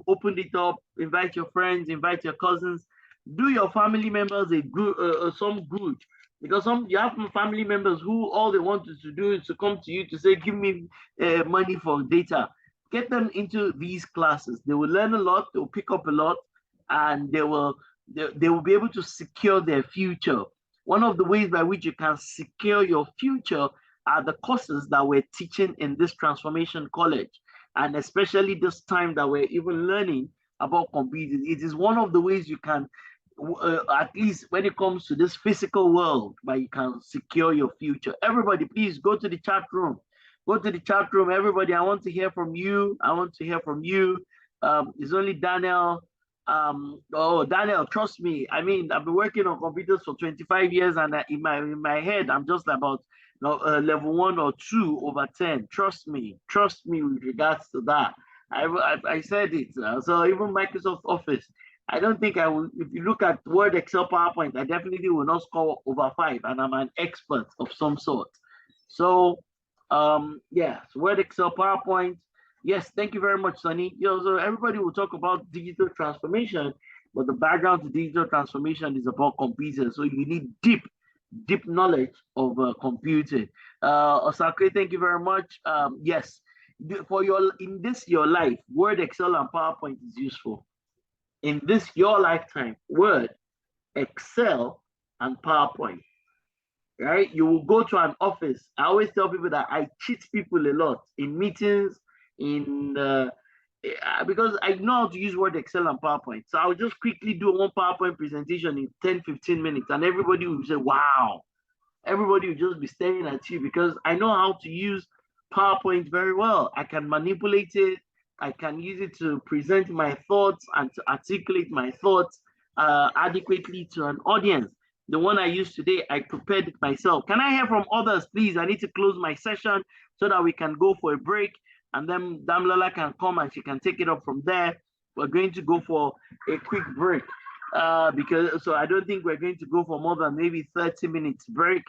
opened it up. Invite your friends, invite your cousins, do your family members a good some good, because you have family members who all they wanted to do is to come to you to say, give me money for data. Get them into these classes. They will learn a lot. They will pick up a lot, and they will be able to secure their future. One of the ways by which you can secure your future are the courses that we're teaching in this transformation college. And especially this time that we're even learning about computers, it is one of the ways you can, at least when it comes to this physical world, but you can secure your future. Everybody, please go to the chat room. Go to the chat room, everybody. I want to hear from you. I want to hear from you. It's only Daniel. Oh, Daniel, trust me. I mean, I've been working on computers for 25 years, and in my head, I'm just about level 1 or 2 over 10. Trust me with regards to that. I said it. So even Microsoft Office, I don't think I will. If you look at Word, Excel, PowerPoint, I definitely will not score over 5, and I'm an expert of some sort. So, yeah, so Word, Excel, PowerPoint. Yes, thank you very much, Sonny. So everybody will talk about digital transformation, but the background to digital transformation is about computers. So you need deep knowledge of computing. Osakwe, thank you very much. Yes, for your life, Word, Excel, and PowerPoint is useful. In your lifetime, Word, Excel, and PowerPoint. Right? You will go to an office. I always tell people that I cheat people a lot in meetings, because I know how to use Word, Excel, and PowerPoint. So I'll just quickly do one PowerPoint presentation in 10-15 minutes, and everybody will say, wow. Everybody will just be staring at you because I know how to use PowerPoint very well. I can manipulate it. I can use it to present my thoughts and to articulate my thoughts adequately to an audience. The one I used today, I prepared it myself. Can I hear from others, please? I need to close my session so that we can go for a break, and then Damilola can come and she can take it up from there. We're going to go for a quick break. So I don't think we're going to go for more than maybe 30 minutes break,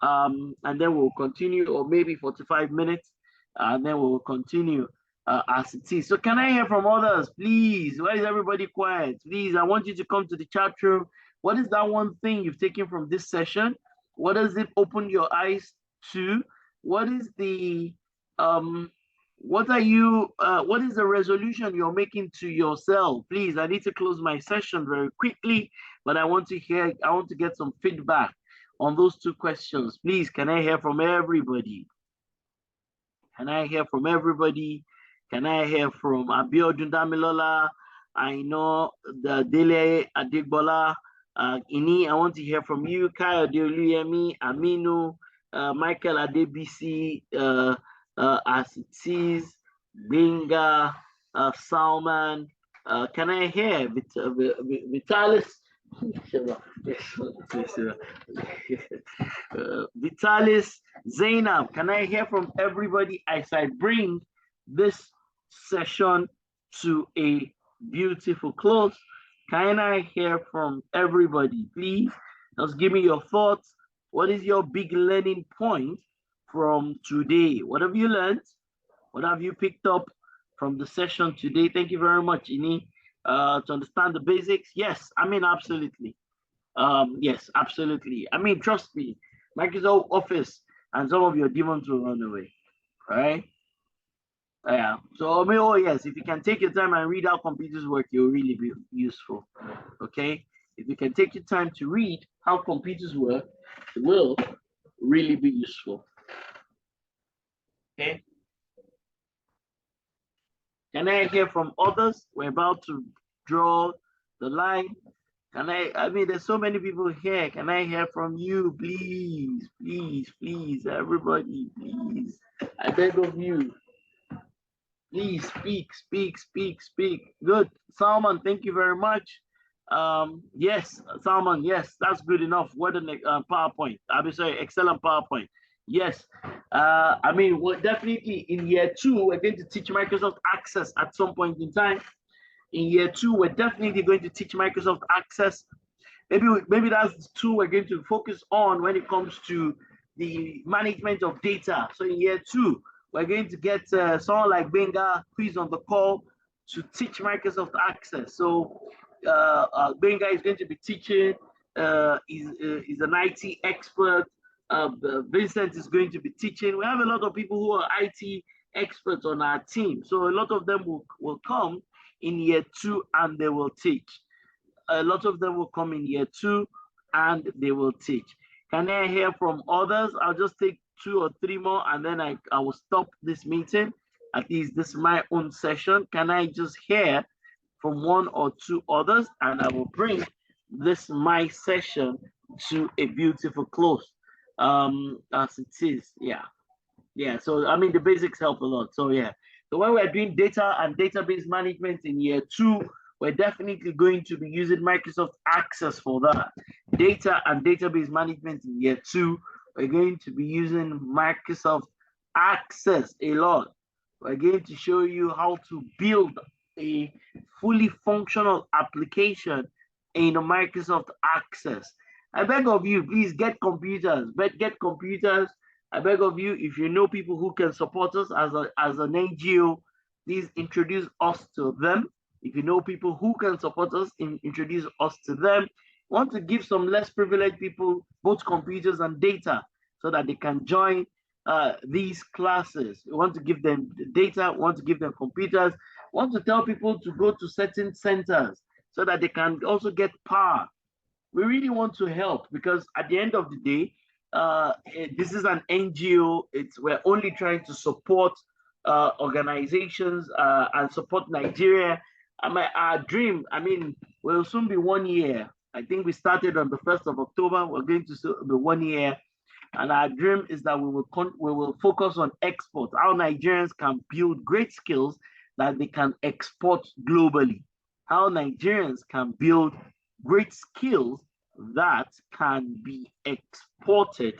and then we'll continue, or maybe 45 minutes, and then we'll continue as it is. So can I hear from others, please? Why is everybody quiet? Please, I want you to come to the chat room. What is that one thing you've taken from this session? What does it open your eyes to? What is the what is the resolution you're making to yourself? Please, I need to close my session very quickly, but I want to get some feedback on those two questions. Please, can I hear from everybody? Can I hear from everybody? Can I hear from Abiodun Damilola? I know the Dele Adigbola. Ini, I want to hear from you. Kyle Deoluyemi, Aminu, Michael Adebisi, as it is, Binga, Salman. Can I hear Vitalis? Vitalis, Zainab, can I hear from everybody as I bring this session to a beautiful close? Can I hear from everybody, please? Just give me your thoughts. What is your big learning point from today? What have you learned? What have you picked up from the session today? Thank you very much, Ini. To understand the basics, yes, I mean, absolutely. Yes, absolutely. I mean, trust me, Microsoft Office and some of your demons will run away, right? Yeah. So, I mean, oh yes, if you can take your time and read how computers work, you'll really be useful. Okay. If you can take your time to read how computers work, it will really be useful. Okay. Can I hear from others? We're about to draw the line. I mean, there's so many people here. Can I hear from you, please, please, please, everybody, please. I beg of you, please speak, speak, speak, speak. Good. Salman, thank you very much. Yes, Salman, yes, that's good enough. What an PowerPoint. I'll be sorry, excellent PowerPoint. Yes. I mean, we're definitely in year 2, we're going to teach Microsoft Access at some point in time. In year 2, we're definitely going to teach Microsoft Access. Maybe that's the tool we're going to focus on when it comes to the management of data. So in year 2, we're going to get someone like Benga, who is on the call, to teach Microsoft Access. So Benga is going to be teaching. He's an IT expert. Vincent is going to be teaching. We have a lot of people who are IT experts on our team. So a lot of them will come in year 2 and they will teach. A lot of them will come in year 2 and they will teach. Can I hear from others? I'll just take 2 or 3 more and then I will stop this meeting. At least this is my own session. Can I just hear from 1 or 2 others and I will bring this my session to a beautiful close as it is. Yeah, so I mean the basics help a lot. So yeah, so when we're doing data and database management in year 2, we're definitely going to be using Microsoft Access for that. Data and database management in year 2, we're going to be using Microsoft Access a lot. We're going to show you how to build a fully functional application in Microsoft Access. I beg of you, please get computers, get computers. I beg of you, if you know people who can support us as an NGO, please introduce us to them. If you know people who can support us, introduce us to them. We want to give some less privileged people both computers and data so that they can join these classes. We want to give them data, we want to give them computers, we want to tell people to go to certain centers so that they can also get power. We really want to help because at the end of the day, this is an NGO. We're only trying to support organizations and support Nigeria. Our dream, I mean, will soon be 1 year. I think we started on the 1st of October. We're going to be 1 year. And our dream is that we will focus on export, how Nigerians can build great skills that they can export globally. How Nigerians can build great skills that can be exported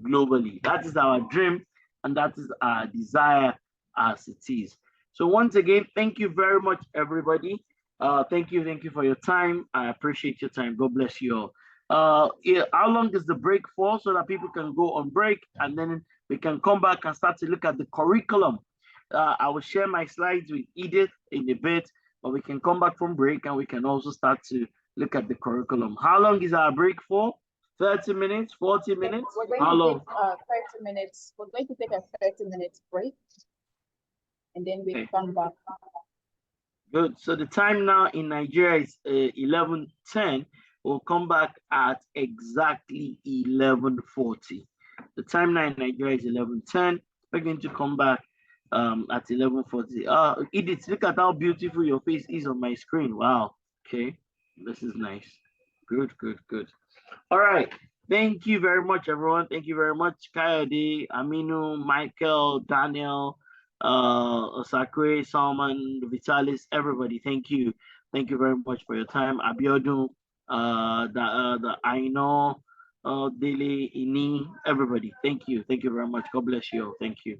globally. That is our dream and that is our desire as it is. So once again, thank you very much, everybody. Thank you for your time. I appreciate your time. God bless you all. Yeah, how long is the break for so that people can go on break and then we can come back and start to look at the curriculum. I will share my slides with Edith in a bit, but we can come back from break and we can also start to look at the curriculum. How long is our break for? 30 minutes, 40 minutes? How long? 30 minutes. We're going to take a 30-minute break and then we come back. Good. So the time now in Nigeria is 11:10. We'll come back at exactly 11:40. The time now in Nigeria is 11:10. We're going to come back at 11:40. Edith, look at how beautiful your face is on my screen. Wow. Okay. This is nice. Good. All right. Thank you very much, everyone. Thank you very much. Kayode, Aminu, Michael, Daniel, Osakwe, Salman, Vitalis, everybody. Thank you. Thank you very much for your time. Abiodun, the Aino, Dele, Ini, everybody. Thank you. Thank you very much. God bless you all. Thank you.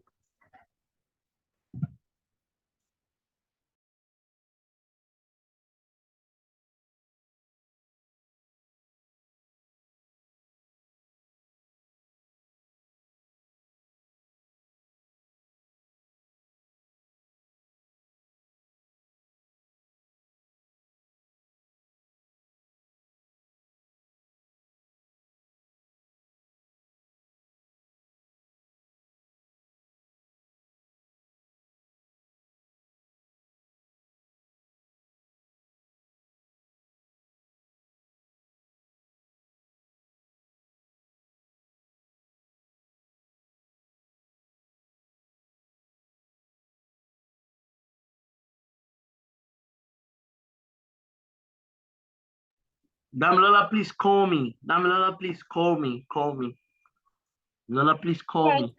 Damilola, please call me. Damilola, please call me. Call me. Damilola, please call Right. me.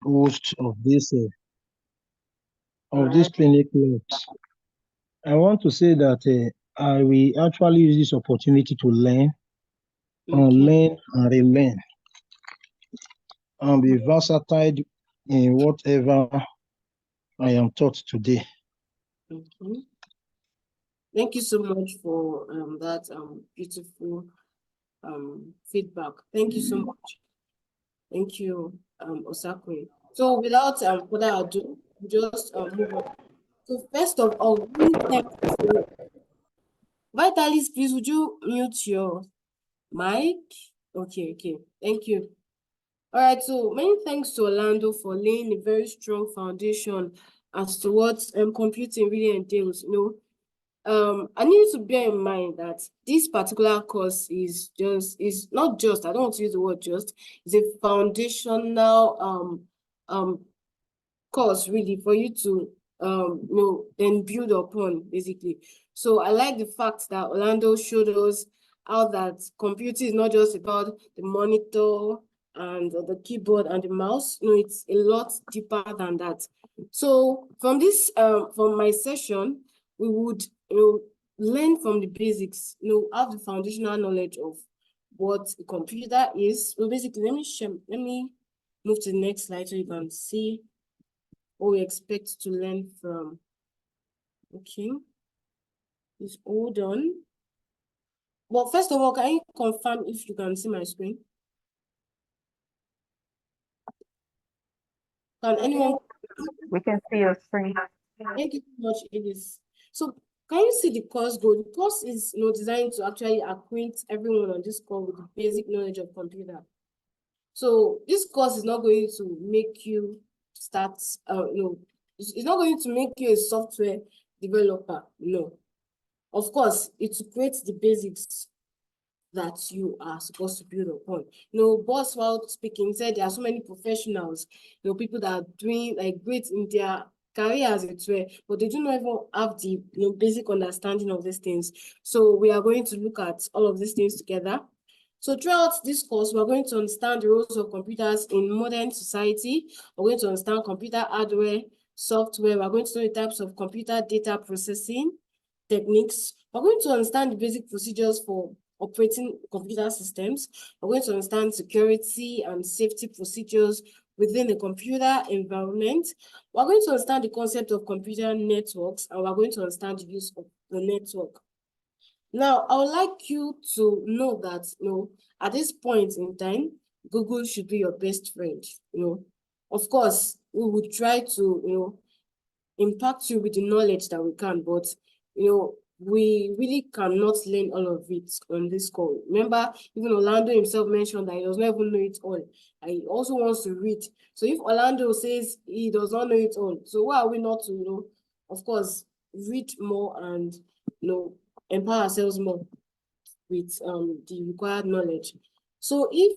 Host of this clinic works. I want to say that I will actually use this opportunity to learn, Okay. unlearn, and relearn, and be versatile in whatever I am taught today. Okay. Thank you so much for that beautiful feedback. Thank you so much. Thank you, Osakwe. So without further ado, just move on. So first of all, many thanks to Vitalis, please would you mute your mic? Okay. Thank you. All right, so many thanks to Orlando for laying a very strong foundation as to what computing really entails. I need to bear in mind that this particular course is not just, I don't want to use the word just, it's a foundational course really for you to then build upon basically. So I like the fact that Orlando showed us how that computing is not just about the monitor and the keyboard and the mouse. It's a lot deeper than that. So from this from my session, we would learn from the basics, have the foundational knowledge of what a computer is. So basically, let me move to the next slide so you can see what we expect to learn from. Okay, please hold on. Well, first of all, can you confirm if you can see my screen? Can anyone? We can see your screen. Thank you so much, Edith. So can you see the course goal? The course is designed to actually acquaint everyone on this call with the basic knowledge of computer. So this course is not going to make you start, it's not going to make you a software developer. No. Of course, it will create the basics that you are supposed to build upon. Boss, while speaking, said there are so many professionals, people that are doing like great in their career as it were, but they do not even have the basic understanding of these things. So we are going to look at all of these things together. So throughout this course, we're going to understand the roles of computers in modern society. We're going to understand computer hardware, software. We're going to know the types of computer data processing techniques. We're going to understand the basic procedures for operating computer systems. We're going to understand security and safety procedures within the computer environment. We're going to understand the concept of computer networks, and we're going to understand the use of the network. Now, I would like you to know that, at this point in time, Google should be your best friend. Of course, we would try to, impact you with the knowledge that we can, but, we really cannot learn all of it on this call. Remember, even Orlando himself mentioned that he does not even know it all. And he also wants to read. So if Orlando says he does not know it all, so why are we not to, of course, read more and, empower ourselves more with the required knowledge. So if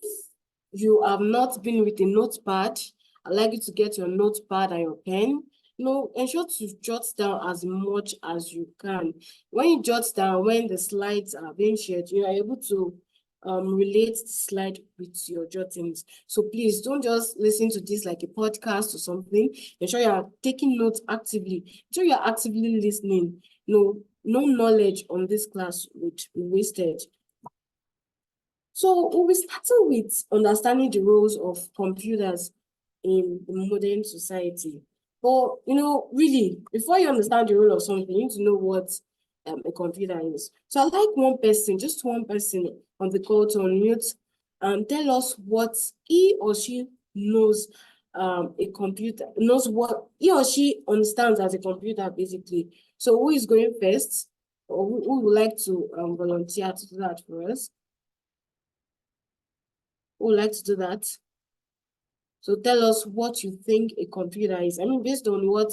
you have not been with a notepad, I'd like you to get your notepad and your pen. Ensure to jot down as much as you can. When you jot down, when the slides are being shared, you are able to relate the slide with your jottings. So please don't just listen to this like a podcast or something. Ensure you are taking notes actively. Ensure you are actively listening. No knowledge on this class would be wasted. So we'll be starting with understanding the roles of computers in the modern society. But, really, before you understand the role of something, you need to know what a computer is. So I'd like just one person on the call to unmute and tell us what he or she knows a computer, knows what he or she understands as a computer, basically. So who is going first? Or who would like to volunteer to do that for us? Who would like to do that? So tell us what you think a computer is. I mean, based on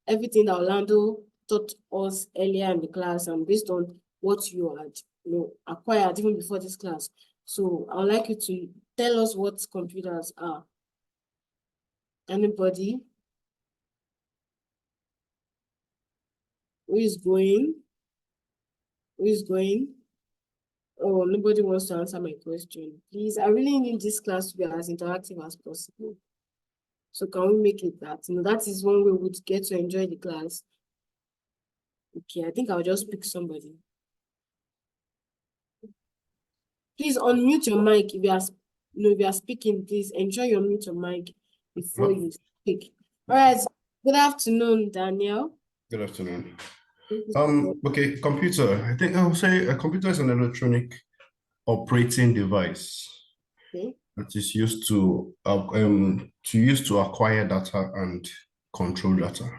everything that Orlando taught us earlier in the class and based on what you had acquired even before this class. So I would like you to tell us what computers are. Anybody? Who is going? Who is going? Oh, nobody wants to answer my question. Please, I really need this class to be as interactive as possible. So can we make it that? That is one way we would get to enjoy the class. Okay, I think I'll just pick somebody. Please unmute your mic if you are speaking. Please ensure you unmute your mic before you speak. All right. Good afternoon, Daniel. Good afternoon. Okay, computer. I think I'll say a computer is an electronic operating device that is used to acquire data and control data.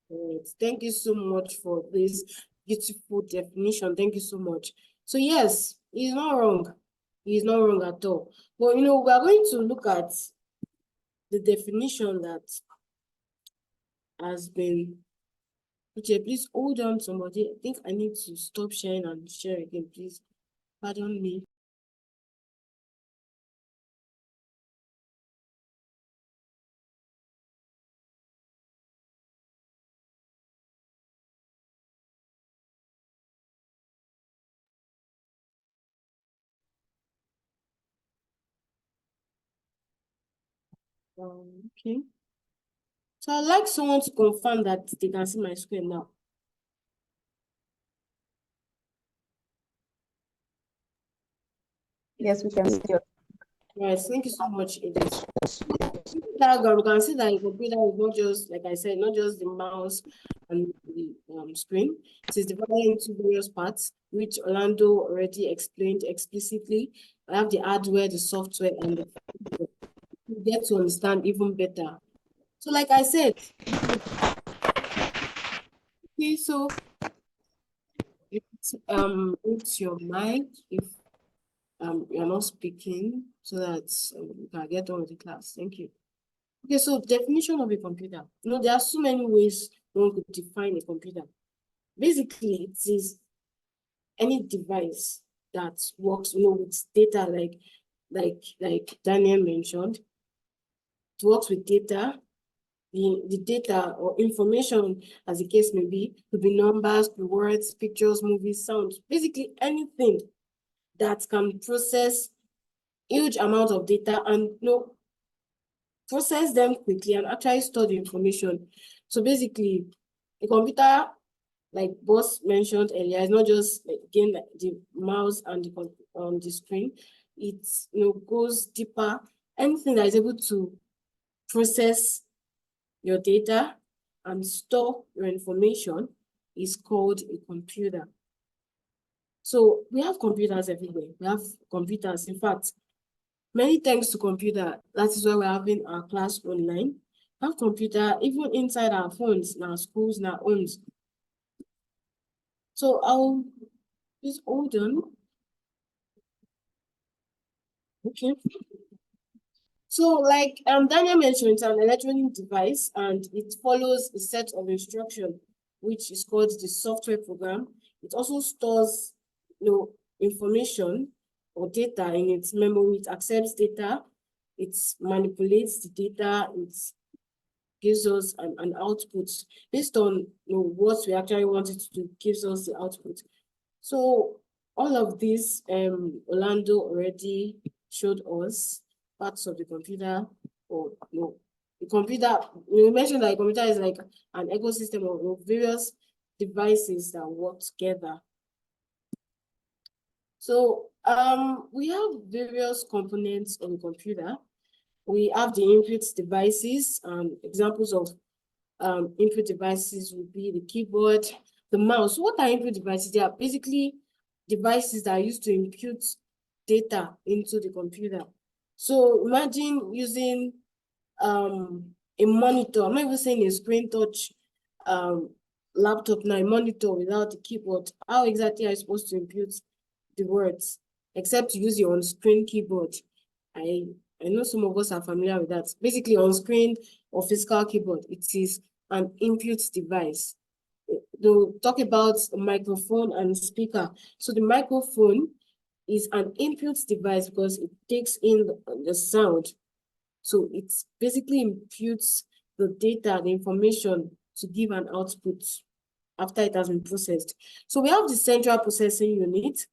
Right. Thank you so much for this beautiful definition. Thank you so much. So yes, he's not wrong. He's not wrong at all. But we are going to look at the definition that has been. Okay, please hold on, somebody. I think I need to stop sharing and share again, please. Pardon me. Okay. So I'd like someone to confirm that they can see my screen now. Yes, we can see you. Yes, thank you so much, Edith. Diagram, we can see that a computer is not just, like I said, not just the mouse and the screen. It is divided into various parts, which Orlando already explained explicitly. I have the hardware, the software, and the you get to understand even better. So, like I said, okay, so mute your mic if you're not speaking so that you can get on with the class. Thank you. Okay, so definition of a computer. There are so many ways one could define a computer. Basically, it is any device that works with data, like Daniel mentioned. It works with data. The data or information, as the case may be, could be numbers, could be words, pictures, movies, sounds, basically anything that can process huge amount of data and process them quickly and actually store the information. So basically, a computer, like Boss mentioned earlier, is not just again like the mouse and the screen. It goes deeper. Anything that is able to process your data and store your information is called a computer. So we have computers everywhere. We have computers. In fact, many thanks to computer, that is why we're having our class online. We have computer even inside our phones, in our schools, in our homes. So I'll please hold on. Okay. So like Daniel mentioned, it's an electronic device and it follows a set of instructions, which is called the software program. It also stores information or data in its memory. It accepts data, it manipulates the data, it gives us an output based on what we actually want it to do, gives us the output. So all of this, Orlando already showed us parts of the computer, or the computer. We mentioned that a computer is like an ecosystem of various devices that work together. So we have various components of a computer. We have the input devices. Examples of input devices would be the keyboard, the mouse. What are input devices? They are basically devices that are used to input data into the computer. So imagine using a monitor. I'm not even saying a screen touch laptop now, a monitor without the keyboard. How exactly are you supposed to input the words, except to use your on-screen keyboard? I know some of us are familiar with that. Basically, on-screen or physical keyboard, it is an input device. they'll talk about microphone and speaker. So the microphone is an input device because it takes in the sound. So it basically imputes the data, the information to give an output after it has been processed. So we have the central processing unit,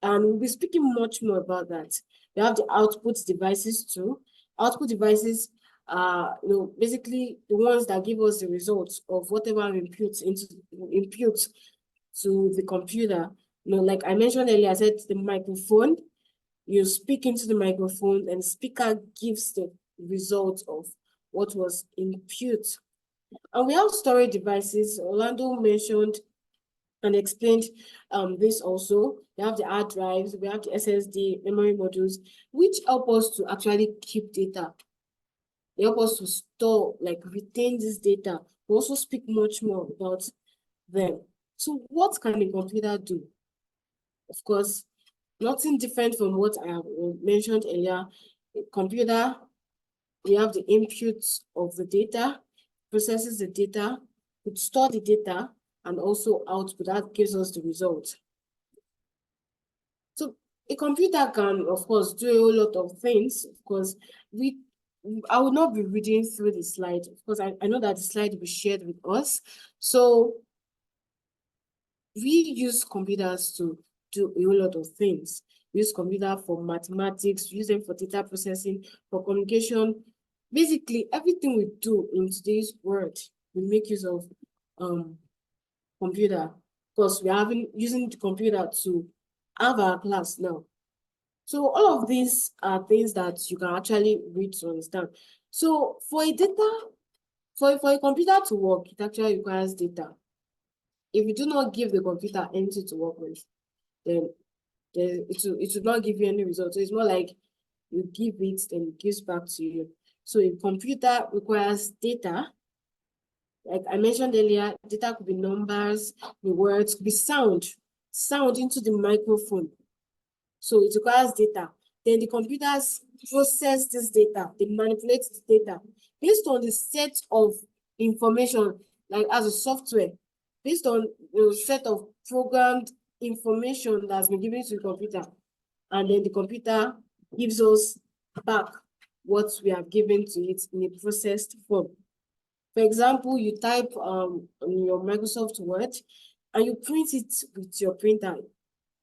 and we'll be speaking much more about that. We have the output devices too. Output devices are, basically the ones that give us the results of whatever we input to the computer. Like I mentioned earlier, I said the microphone, you speak into the microphone and the speaker gives the result of what was input. And we have storage devices. Orlando mentioned and explained this also. We have the hard drives, we have the SSD memory modules, which help us to actually keep data. They help us to store, like retain this data. We also speak much more about them. So what can a computer do? Of course, nothing different from what I have mentioned earlier. A computer, we have the input of the data, processes the data, it store the data, and also output. That gives us the result. So a computer can, of course, do a whole lot of things. Of course, I will not be reading through the slide because I know that the slide will be shared with us. So we use computers to do a whole lot of things. We use computer for mathematics, we use them for data processing, for communication. Basically, everything we do in today's world, we make use of computer, because we are using the computer to have our class now. So all of these are things that you can actually read to understand. So for a computer to work, it actually requires data. If you do not give the computer anything to work with, then it will not give you any result. So it's more like you give it, then it gives back to you. So a computer requires data. Like I mentioned earlier, data could be numbers, the words, could be sound into the microphone. So it requires data. Then the computers process this data, they manipulate the data based on the set of information, like as a software, based on the set of programmed information that's been given to the computer. And then the computer gives us back what we have given to it in a processed form. For example, you type on your Microsoft Word and you print it with your printer.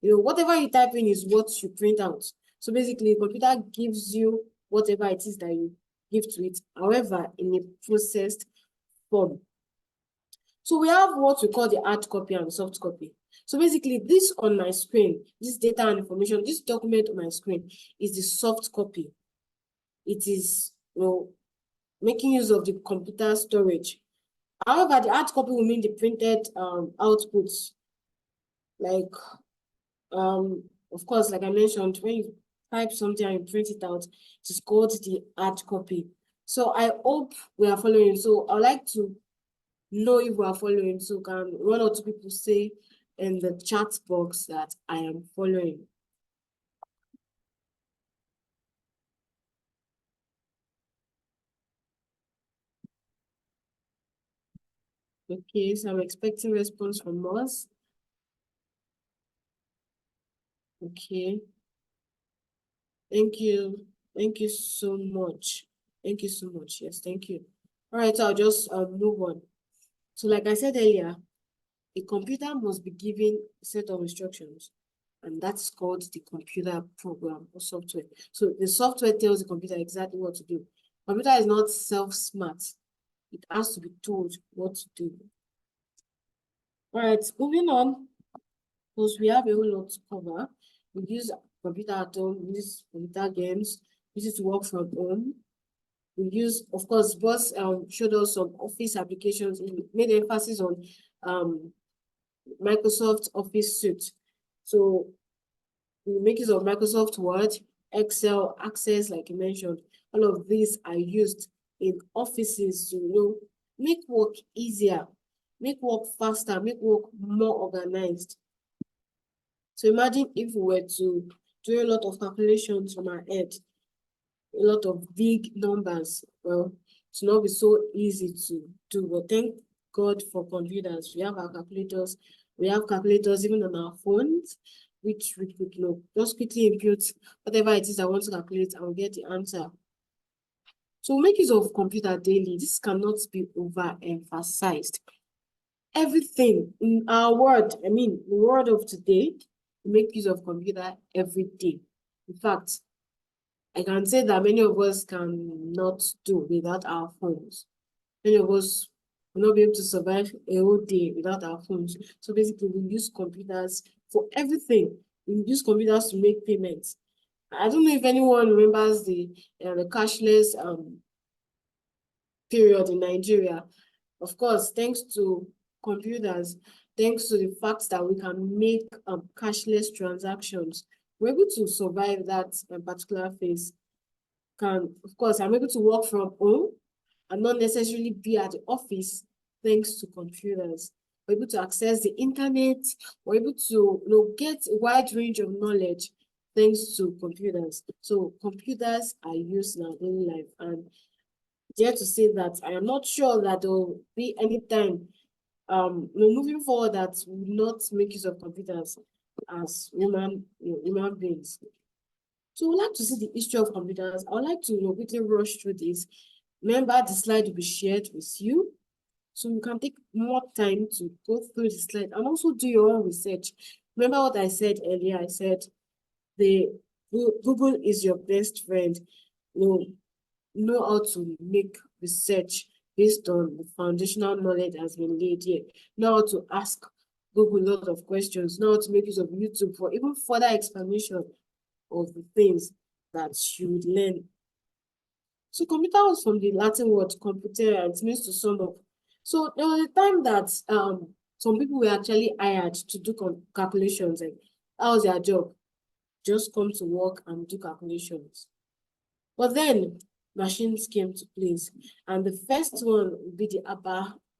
Whatever you type in is what you print out. So basically, the computer gives you whatever it is that you give to it, however, in a processed form. So we have what we call the hard copy and soft copy. So basically, this on my screen, this data and information, this document on my screen is the soft copy. It is, making use of the computer storage. However, the hard copy will mean the printed outputs. Like, of course, like I mentioned, when you type something and you print it out, it is called the hard copy. So I hope we are following. So I'd like to know if we are following. So can one or two people say in the chat box that I am following? Okay, so I'm expecting response from us. Okay. Thank you. Thank you so much. Thank you so much. Yes, thank you. All right, so I'll just move on. So like I said earlier, a computer must be given a set of instructions, and that's called the computer program or software. So the software tells the computer exactly what to do. Computer is not self-smart. It has to be told what to do. All right, moving on, because we have a whole lot to cover. We use computer at home, we use computer games, we use it to work from home. We use, of course, boss showed us some office applications. He made emphasis on Microsoft Office Suite. So we make use of Microsoft Word, Excel, Access, like you mentioned. All of these are used in offices to make work easier, make work faster, make work more organized. So imagine if we were to do a lot of calculations from our head, a lot of big numbers. Well, it's not be so easy to do. But God for computers. We have our calculators. We have calculators even on our phones, which we could just quickly input whatever it is I want to calculate and we'll get the answer. So make use of computer daily. This cannot be overemphasized. Everything in our world, the world of today, we make use of computer every day. In fact, I can say that many of us cannot do without our phones. Many of us will not be able to survive a whole day without our phones. So basically, we use computers for everything. We use computers to make payments. I don't know if anyone remembers the cashless period in Nigeria. Of course, thanks to computers, thanks to the fact that we can make cashless transactions, we're able to survive that particular phase. Of course, I'm able to work from home and not necessarily be at the office thanks to computers. We're able to access the internet. We're able to get a wide range of knowledge thanks to computers. So computers are used in our daily life, and dare to say that I am not sure that there will be any time moving forward that we will not make use of computers as human beings. So we'd like to see the history of computers. I would like to quickly rush through this. Remember, the slide will be shared with you, so you can take more time to go through the slide and also do your own research. Remember what I said earlier? I said Google is your best friend. Know how to make research based on the foundational knowledge that has been laid here. Know how to ask Google a lot of questions. Know how to make use of YouTube for even further explanation of the things that you would learn. So computer was from the Latin word computere, and it means to sum up. So there was a time that some people were actually hired to do calculations. Like, that was their job. Just come to work and do calculations. But then machines came to place, and the first one would be the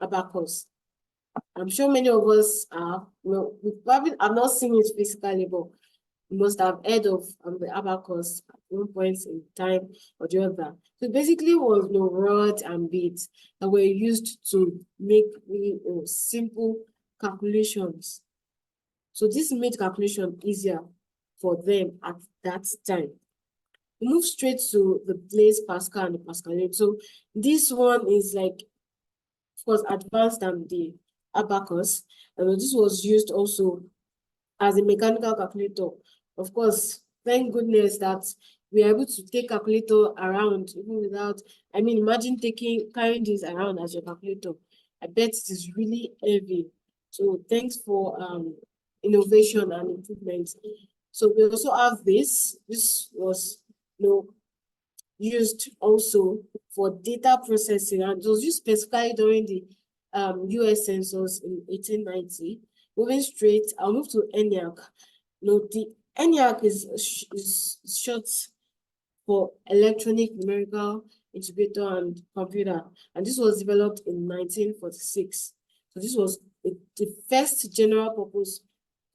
abacus. I'm sure many of us we probably have not seen it physically, but you must have heard of the abacus at one point in time or the other. So basically, it was rods and beads that were used to make really simple calculations. So this made calculation easier for them at that time. We move straight to the Blaise Pascal and the Pascalate. So this one is like, of course, advanced than the abacus. And this was used also as a mechanical calculator. Of course, thank goodness that we are able to take calculator around even without, imagine carrying this around as your calculator. I bet it is really heavy. So thanks for innovation and improvements. So we also have this. This was used also for data processing, and it was used specifically during the US census in 1890. Moving straight, I'll move to ENIAC. The ENIAC is short for electronic numerical integrator and computer, and this was developed in 1946. So this was the first general purpose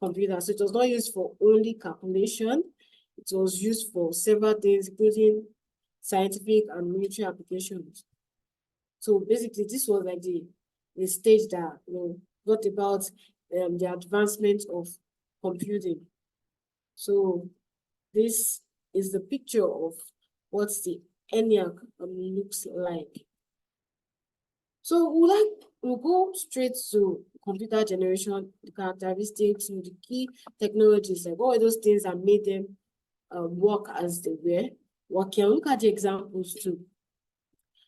computer. So it was not used for only calculation. It was used for several things, including scientific and military applications. So basically, this was like the stage that brought about the advancement of computing. So this is the picture of what the ENIAC looks like. So we'll go straight to computer generation, the characteristics, the key technologies, like all those things that made them work as they were working. Look at the examples too.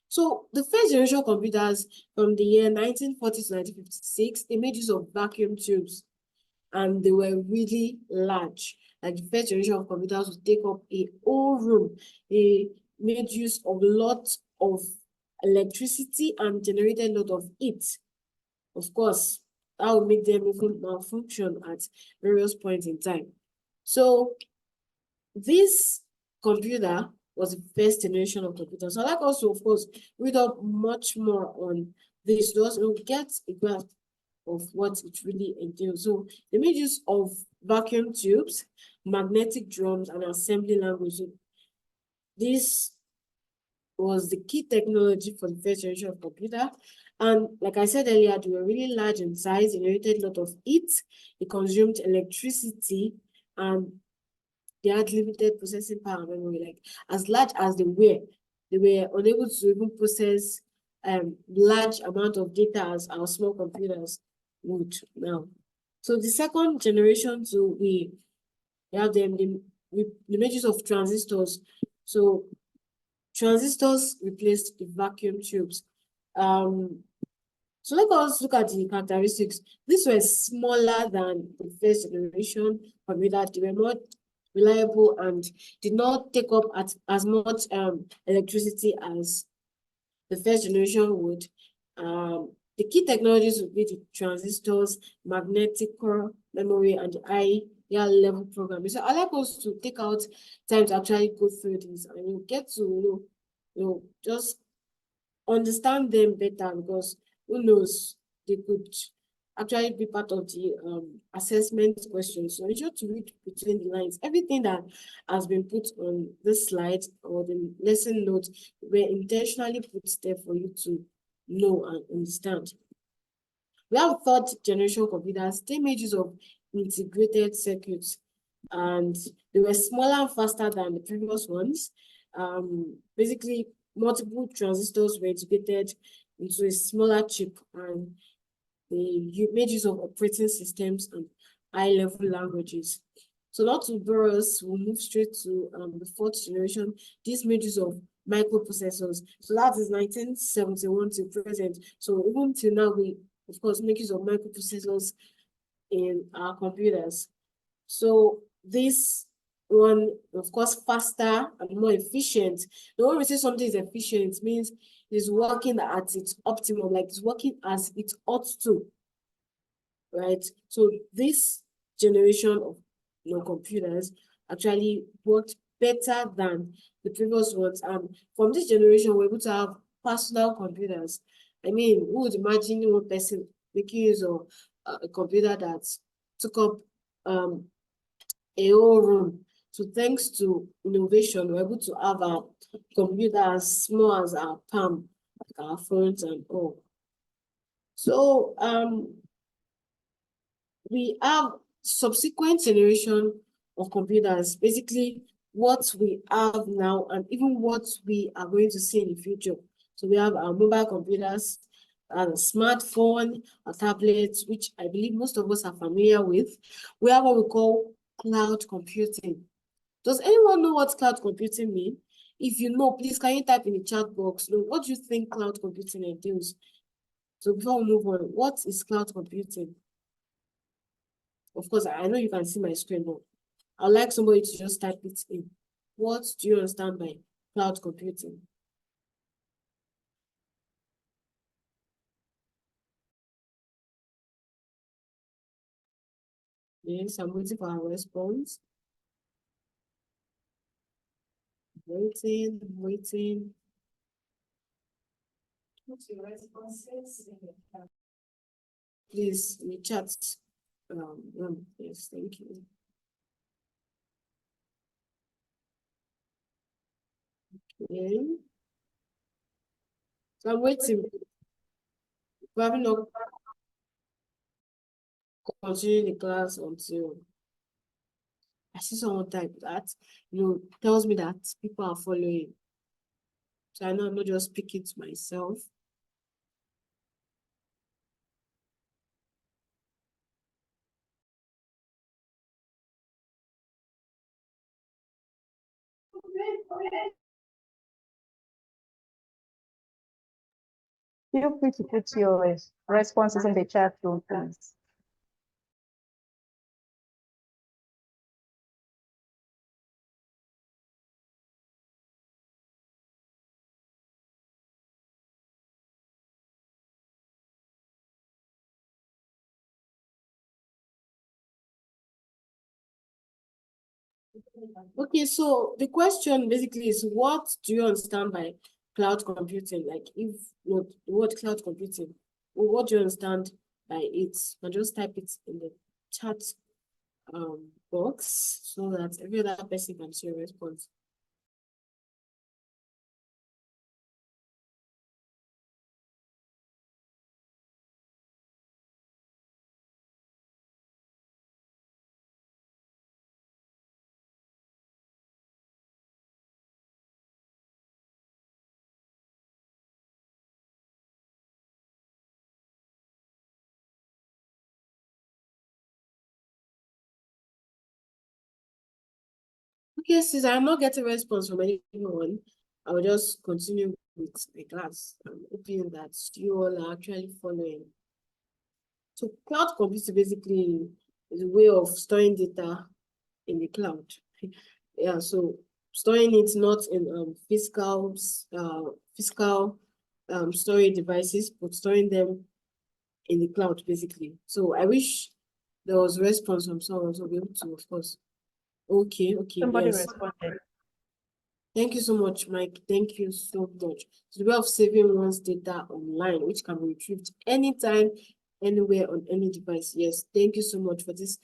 So the first generation computers from the year 1940 to 1956, they made use of vacuum tubes, and they were really large. Like the first generation of computers would take up a whole room. They made use of a lot of electricity and generated a lot of heat. Of course, that would make them even malfunction at various points in time. So this computer was the first generation of computers. So I'd like also, of course, read up much more on this, just get a grasp of what it really entails. So they made use of vacuum tubes, magnetic drums, and assembly language. This was the key technology for the first generation of computer. And like I said earlier, they were really large in size, generated a lot of heat, it consumed electricity, and they had limited processing power and memory. Like as large as they were unable to even process large amount of data as our small computers would now. So the second generation, so we have the images of transistors. So transistors replaced the vacuum tubes. So let us look at the characteristics. These were smaller than the first generation computer. They were more reliable and did not take up as much electricity as the first generation would. The key technologies would be the transistors, magnetic core memory, and the higher level programming. So I'd like us to take out time to actually go through these and you get to just understand them better, because who knows, they could actually be part of the assessment questions. So ensure to read between the lines. Everything that has been put on this slide or the lesson notes were intentionally put there for you to know and understand. We have third generation computers, the images of integrated circuits, and they were smaller and faster than the previous ones. Basically, multiple transistors were integrated into a smaller chip, and the images of operating systems and high-level languages. So not to bore us, we'll move straight to the fourth generation, these images of microprocessors. So that is 1971 to present. So even till now, we, of course, make use of microprocessors in our computers. So this one, of course, faster and more efficient. The when we say something is efficient, it means it's working at its optimum, like it's working as it ought to, right? So this generation of computers actually worked better than the previous ones. And from this generation, we're able to have personal computers. I mean, who would imagine one person making use of a computer that took up a whole room? So thanks to innovation, we're able to have a computer as small as our palm, like our phones and all. So we have subsequent generation of computers, basically what we have now and even what we are going to see in the future. So we have our mobile computers, a smartphone, a tablet, which I believe most of us are familiar with. We have what we call cloud computing. Does anyone know what cloud computing means? If you know, please can you type in the chat box? What do you think cloud computing entails? So before we move on, what is cloud computing? Of course, I know you can see my screen, but I'd like somebody to just type it in. What do you understand by cloud computing? Yes, I'm waiting for our response. Waiting. What's your responses? Please, in the chat. Yes, thank you. Okay. So I'm waiting. Probably not continue the class until I see someone type that, tells me that people are following. So I know I'm not just speaking to myself. Feel free to put your responses in the chat room, please. Okay, so the question basically is, what do you understand by cloud computing? Like, if the word cloud computing, what do you understand by it? And just type it in the chat box so that every other person can see your response. Okay, since I'm not getting response from anyone, I will just continue with the class. I'm hoping that you all are actually following. So cloud computing basically is a way of storing data in the cloud. Yeah, so storing it not in physical storage devices, but storing them in the cloud basically. So I wish there was response from someone to be able to, of course. Okay, Somebody yes. responded. Thank you so much, Mike. Thank you so much. It's the way of saving one's data online, which can be retrieved anytime, anywhere on any device. Yes, thank you so much for this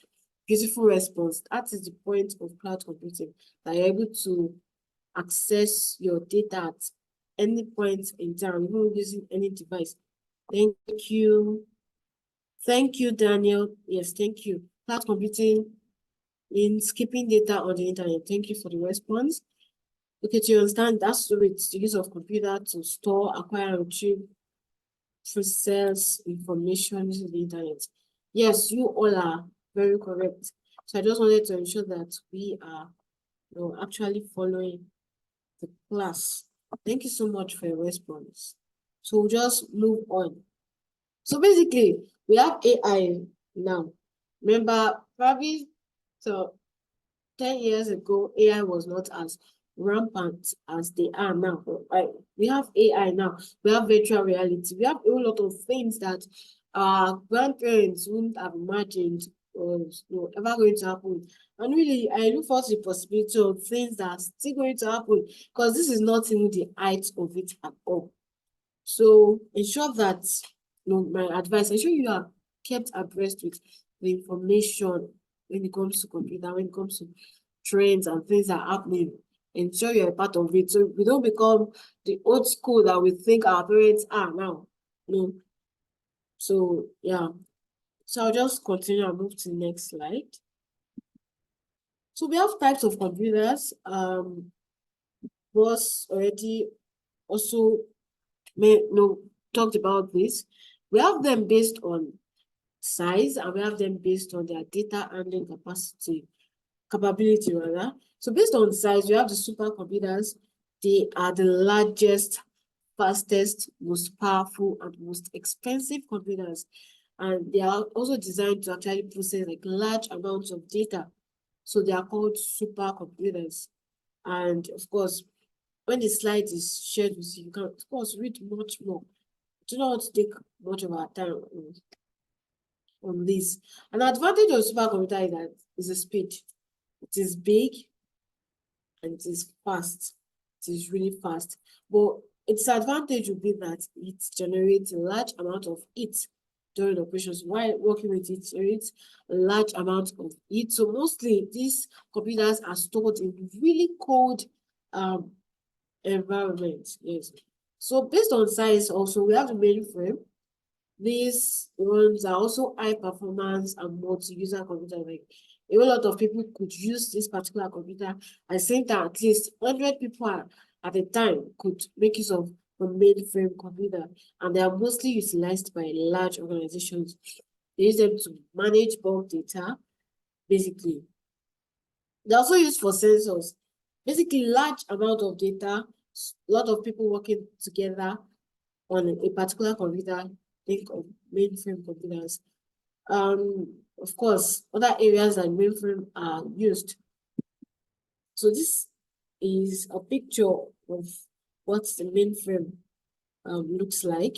beautiful response. That is the point of cloud computing, that you're able to access your data at any point in time, even using any device. Thank you. Thank you, Daniel. Yes, thank you. Cloud computing in skipping data on the internet. Thank you for the response. Okay, to understand, that's with the use of computer to store, acquire, retrieve, process information using the internet. Yes, you all are very correct. So I just wanted to ensure that we are actually following the class. Thank you so much for your response. So we'll just move on. So basically, we have AI now. Remember, probably so 10 years ago, AI was not as rampant as they are now. Right? We have AI now. We have virtual reality. We have a whole lot of things that our grandparents wouldn't have imagined was ever going to happen. And really, I look forward to the possibility of things that are still going to happen, because this is not even the height of it at all. So ensure that, my advice, ensure you are kept abreast with the information when it comes to computer, when it comes to trends and things that are happening. Ensure you're a part of it, so we don't become the old school that we think our parents are now. No. So yeah. So I'll just continue and move to the next slide. So we have types of computers. Was already also talked about this. We have them based on size, and we have them based on their data handling capability rather. So based on size, we have the supercomputers. They are the largest, fastest, most powerful, and most expensive computers. And they are also designed to actually process like large amounts of data. So they are called supercomputers. And of course, when the slide is shared with you, you can of course read much more. Do not take much of our time on this. An advantage of supercomputer is that it's the speed. It is big and it is fast. It is really fast. But its advantage would be that it generates a large amount of heat during operations. While working with it, generates a large amount of heat. So mostly these computers are stored in really cold environment. Yes. So based on size, also we have the mainframe. These ones are also high performance and multi-user computer. Like a lot of people could use this particular computer. At the same time, at least 100 people at a time could make use of a mainframe computer, and they are mostly utilized by large organizations. They use them to manage bulk data, basically. They're also used for sensors. Basically, large amount of data, a lot of people working together on a particular computer. Think of mainframe computers. Of course, other areas that mainframe are used. So this is a picture of what the mainframe looks like.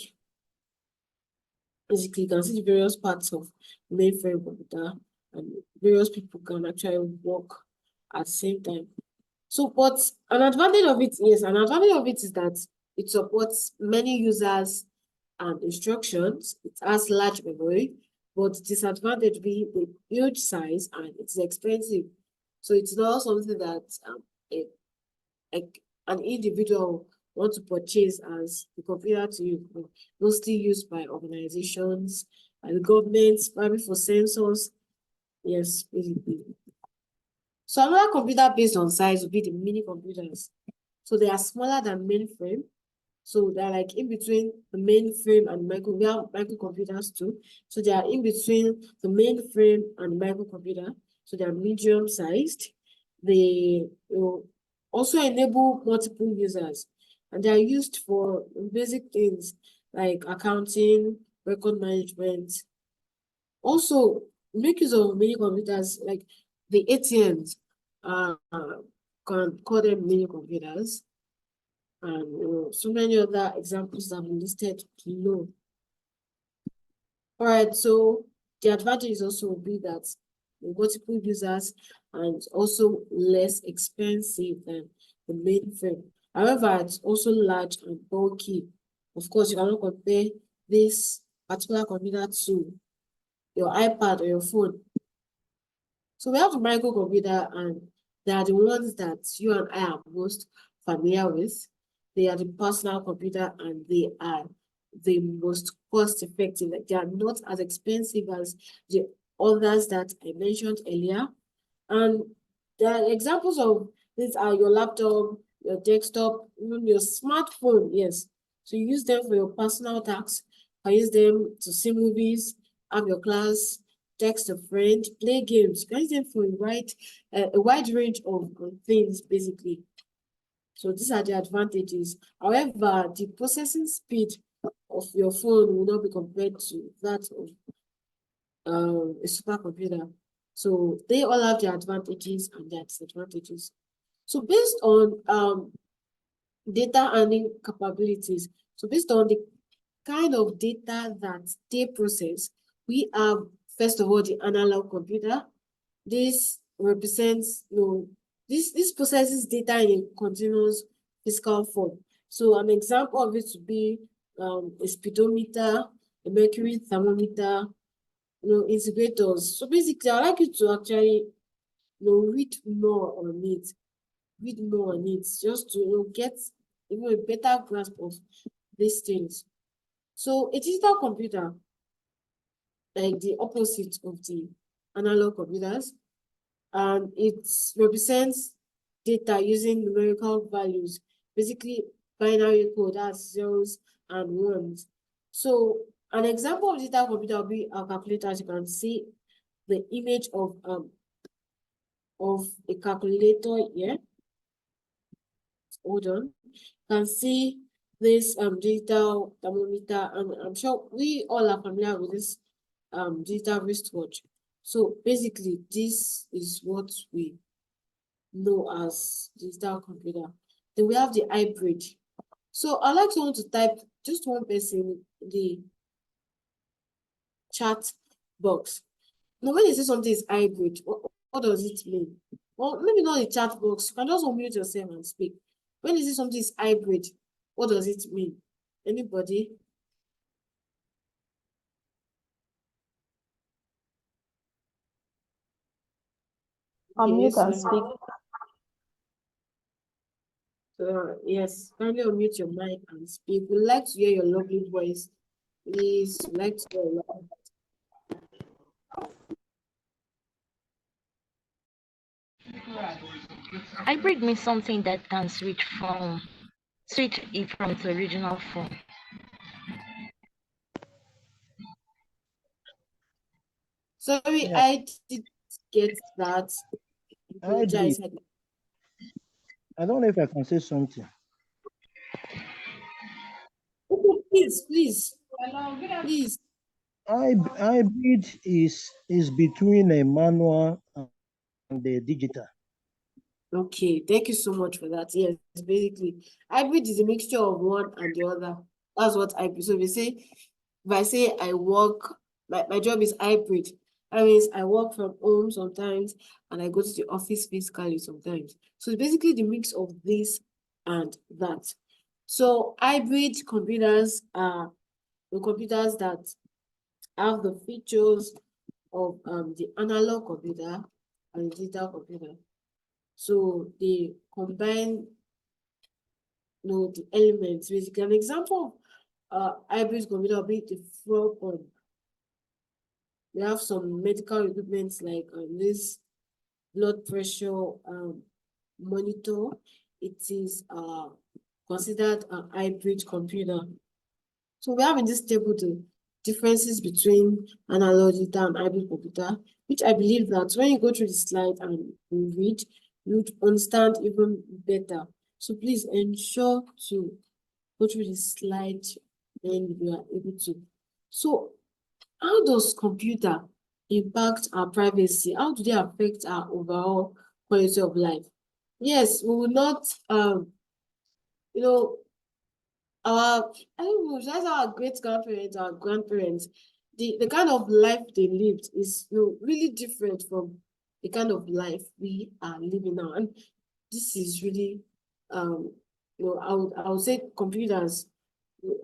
Basically, you can see the various parts of mainframe computer, and various people can actually work at the same time. So, but an advantage of it is that it supports many users and instructions. It has large memory, but disadvantage being the huge size and it's expensive. So it's not something that an individual want to purchase as the computer to use. Mostly used by organizations, by the government, probably for sensors. Yes, basically. So another computer based on size would be the mini computers. So they are smaller than mainframe. So they're like in between the mainframe and we have microcomputers too. So they are in between the mainframe and the microcomputer. So they are medium sized. They also enable multiple users, and they are used for basic things like accounting, record management. Also, make use of mini computers like the ATMs, can call them mini computers, and so many other examples that we listed below. All right, so the advantage also will be that multiple users and also less expensive than the mainframe. However, it's also large and bulky. Of course, you cannot compare this particular computer to your iPad or your phone. So we have the microcomputer, and they are the ones that you and I are most familiar with. They are the personal computer, and they are the most cost effective. They are not as expensive as the others that I mentioned earlier. And the examples of these are your laptop, your desktop, even your smartphone. Yes. So you use them for your personal tasks. I use them to see movies, have your class, text a friend, play games. You can use them for a wide range of things, basically. So these are the advantages. However, the processing speed of your phone will not be compared to that of a supercomputer. So they all have their advantages and their disadvantages. So based on data handling capabilities, so based on the kind of data that they process, we have, first of all, the analog computer. This represents, this processes data in a continuous physical form. So an example of it would be a speedometer, a mercury thermometer, integrators. So basically, I'd like you to actually, read more on it, just to get even a better grasp of these things. So a digital computer, like the opposite of the analog computers, and it represents data using numerical values, basically binary code, that's zeros and ones. So an example of digital computer will be a calculator. As you can see the image of a calculator here. Hold on. You can see this digital thermometer, and I'm sure we all are familiar with this digital wristwatch. So basically, this is what we know as digital computer. Then we have the hybrid. So I'd like someone to type, just one person, the chat box. Now, when you say something is hybrid, what does it mean? Well, maybe not the chat box. You can just unmute yourself and speak. When you say something is hybrid, what does it mean? Anybody? Unmute and speak. Yes, kindly unmute your mic and speak. We'd like to hear your lovely voice. Please, we'd like to hear your lovely Hybrid means something that can switch it from its original form. Sorry, Yeah. I did get that. Hybrid. I don't know if I can say something. Okay, please. Hybrid is between a manual and a digital. Okay, thank you so much for that. Yes, basically, hybrid is a mixture of one and the other. That's what hybrid. So if I say I work, my job is hybrid. That means I work from home sometimes and I go to the office physically sometimes. So it's basically the mix of this and that. So hybrid computers are the computers that have the features of the analog computer and the digital computer. So they combine, the elements. Basically, an example of hybrid computer will be the floor pump. We have some medical equipment like this blood pressure monitor. It is considered a hybrid computer. So we have in this table the differences between analog digital and hybrid computer, which I believe that when you go through the slide and you read, you would understand even better. So please ensure to go through the slide and you are able to. So how does computer impact our privacy? How do they affect our overall quality of life? Yes, we will not, you know, I don't know, that's our great-grandparents, our grandparents, the kind of life they lived is, really different from the kind of life we are living now. And this is really, I would say computers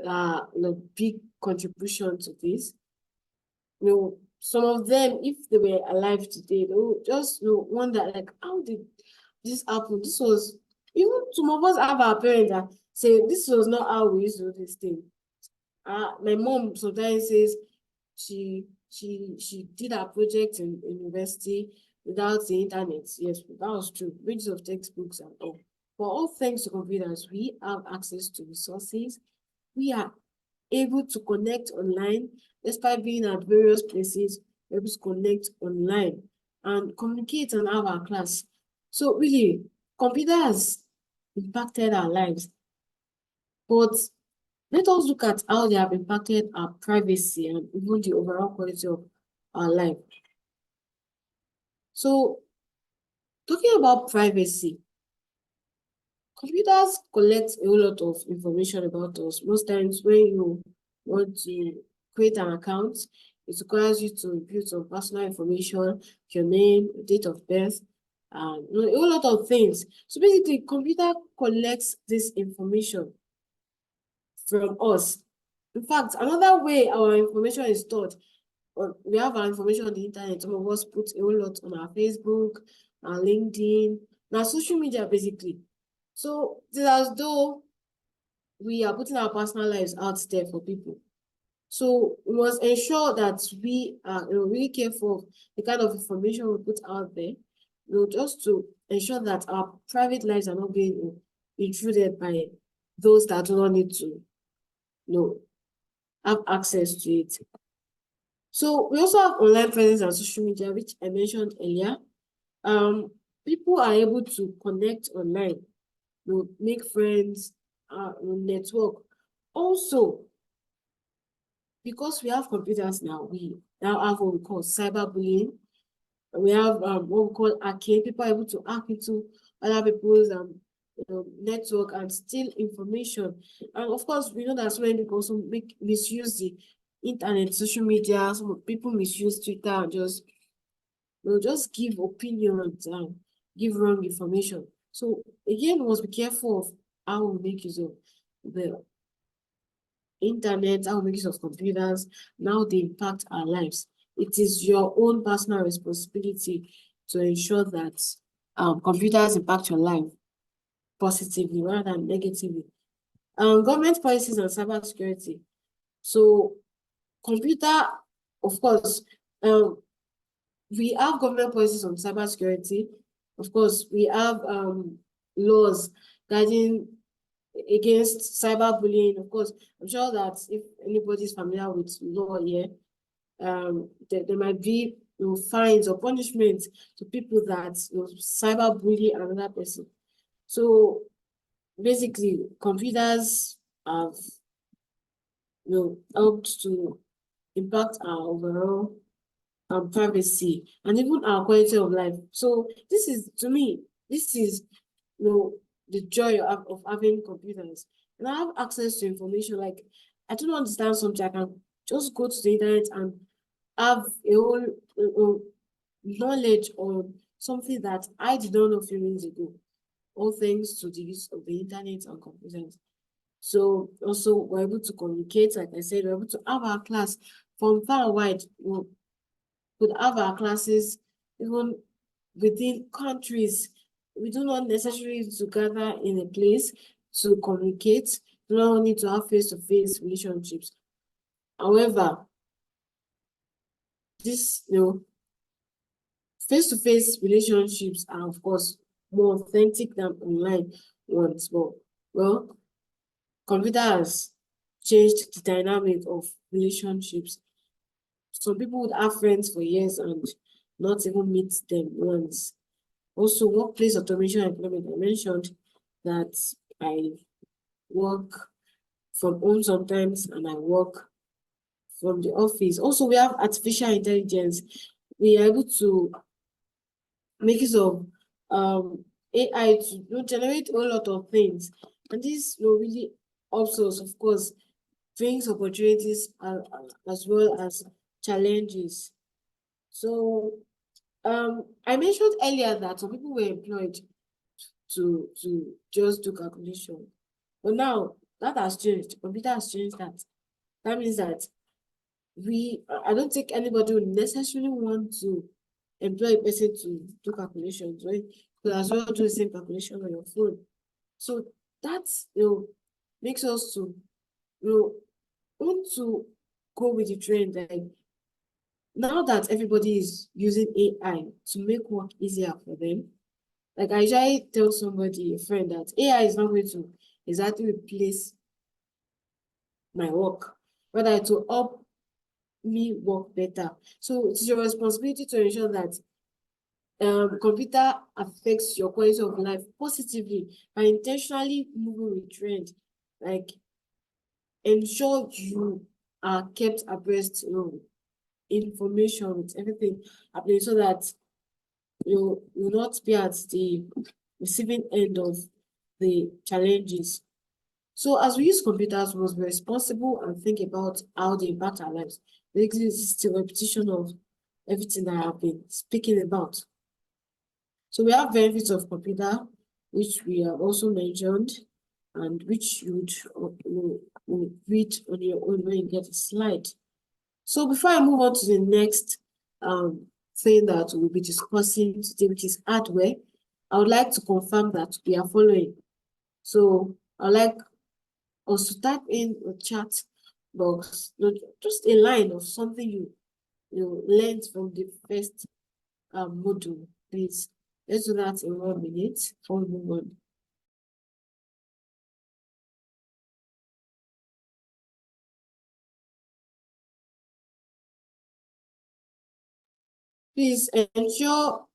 are a big contribution to this. Some of them, if they were alive today, they would just wonder, like, how did this happen? This was, even some of us have our parents that say this was not how we used to do this thing. My mom sometimes says she did her project in university without the internet. Yes, that was true. Pages of textbooks and all. But all thanks to computers, we have access to resources. We are able to connect online, despite being at various places, we're able to connect online and communicate and have our class. So really, computers impacted our lives. But let us look at how they have impacted our privacy and even the overall quality of our life. So, talking about privacy, computers collect a whole lot of information about us. Most times when you want to create an account, it requires you to input some personal information, your name, date of birth, and a whole lot of things. So basically, computer collects this information from us. In fact, another way our information is stored, we have our information on the internet. Some of us put a whole lot on our Facebook, our LinkedIn, our social media, basically. So it's as though we are putting our personal lives out there for people. So we must ensure that we are really careful of the kind of information we put out there, just to ensure that our private lives are not being intruded by those that do not need to have access to it. So we also have online presence and social media, which I mentioned earlier. People are able to connect online, make friends, network. Also, because we have computers now, we now have what we call cyberbullying. We have what we call hacking. People are able to hack into other people's network and steal information. And of course, we know that so many people also misuse the internet, social media. Some people misuse Twitter and just give opinions and give wrong information. So again, we must be careful of how we make use of the internet, how we make use of computers, and how they impact our lives. It is your own personal responsibility to ensure that computers impact your life positively rather than negatively. Government policies and cybersecurity. So computer, of course, we have government policies on cybersecurity. Of course, we have laws guiding against cyberbullying. Of course, I'm sure that if anybody is familiar with law here, there might be fines or punishments to people that cyberbully another person. So basically, computers have helped to impact our overall privacy and even our quality of life. So this is, to me, this is the joy of having computers. And I have access to information. Like, I don't understand something, I can just go to the internet and have a whole knowledge on something that I did not know a few minutes ago, all thanks to the use of the internet and computers. So also we're able to communicate, like I said, we're able to have our class from far and wide. We could have our classes even within countries. We do not necessarily need to gather in a place to communicate. We don't need to have face-to-face relationships. However, this face-to-face relationships are, of course, more authentic than online ones. But well, computer has changed the dynamic of relationships. Some people would have friends for years and not even meet them once. Also, workplace automation and employment. I mentioned that I work from home sometimes and I work from the office. Also, we have artificial intelligence. We are able to make use of AI to generate a lot of things. And this really also, of course, brings opportunities as well as challenges. So I mentioned earlier that some people were employed to just do calculation. But now that has changed. Computer has changed that. That means that I don't think anybody would necessarily want to employ a person to do calculations, right? You could as well do the same calculation on your phone. So that's makes us to want to go with the trend. Like now that everybody is using AI to make work easier for them, like I usually tell somebody, a friend, that AI is not going to exactly replace my work, rather to help me work better. So it's your responsibility to ensure that computer affects your quality of life positively by intentionally moving with trend. Like ensure you are kept abreast, information with everything happening so that you will not be at the receiving end of the challenges. So as we use computers, we must be responsible and think about how they impact our lives. Basically, this is the repetition of everything that I have been speaking about. So we have benefits of computer, which we have also mentioned, and which you would read on your own when you get a slide. So before I move on to the next thing that we'll be discussing today, which is hardware, I would like to confirm that we are following. So I'd like us to type in a chat box, just a line of something you learned from the first module, please. Let's do that in 1 minute before we move on. Please ensure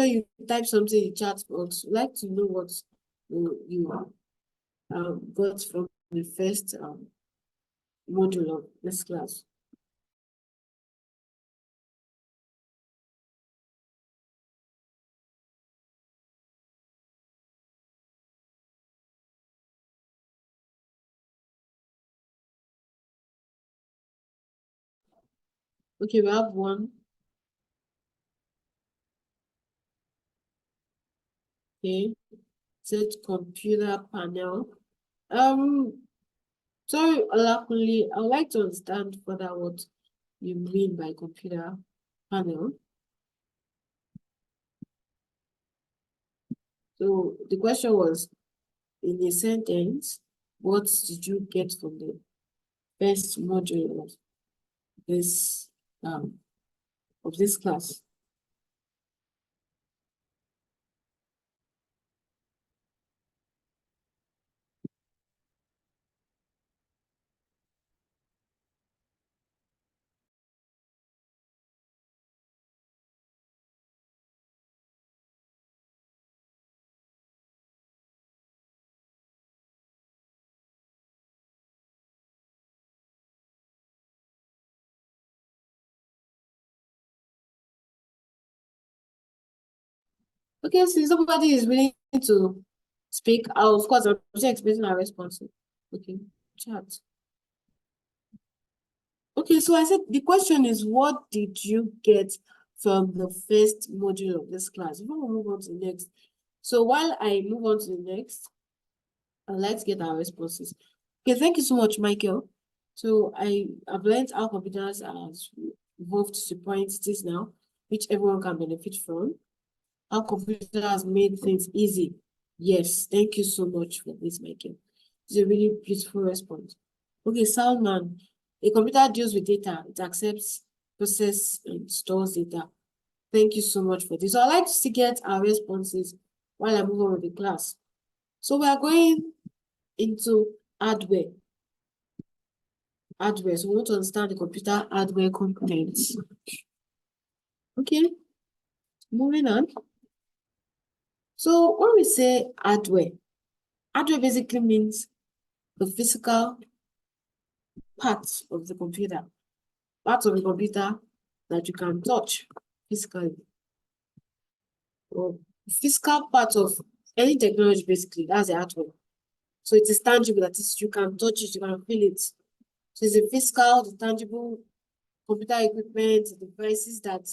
you type something in chat box. I'd like to know what you got from the first module of this class. Okay, we have one. Okay, set computer panel. Sorry, Olakunle, I would like to understand further what you mean by computer panel. So the question was, in a sentence, what did you get from the first module of this class? Okay, since somebody is willing to speak, of course, I'm just explaining our response. Okay, chat. Okay, so I said the question is, what did you get from the first module of this class? Before we move on to the next. So while I move on to the next, I'd like to get our responses. Okay, thank you so much, Michael. So I've learned how computers are evolved to the point it is now, which everyone can benefit from. How computer has made things easy. Yes, thank you so much for this, Michael. It's a really beautiful response. Okay, Salman, a computer deals with data. It accepts, processes, and stores data. Thank you so much for this. So I'd like to still get our responses while I move on with the class. So we are going into hardware. So we want to understand the computer hardware components. Okay. moving on. So when we say hardware basically means the physical parts of the computer, parts of the computer that you can touch physically. Or physical part of any technology, basically, that's the hardware. So it is tangible, that is, you can touch it, you can feel it. So it's the physical, the tangible computer equipment, devices that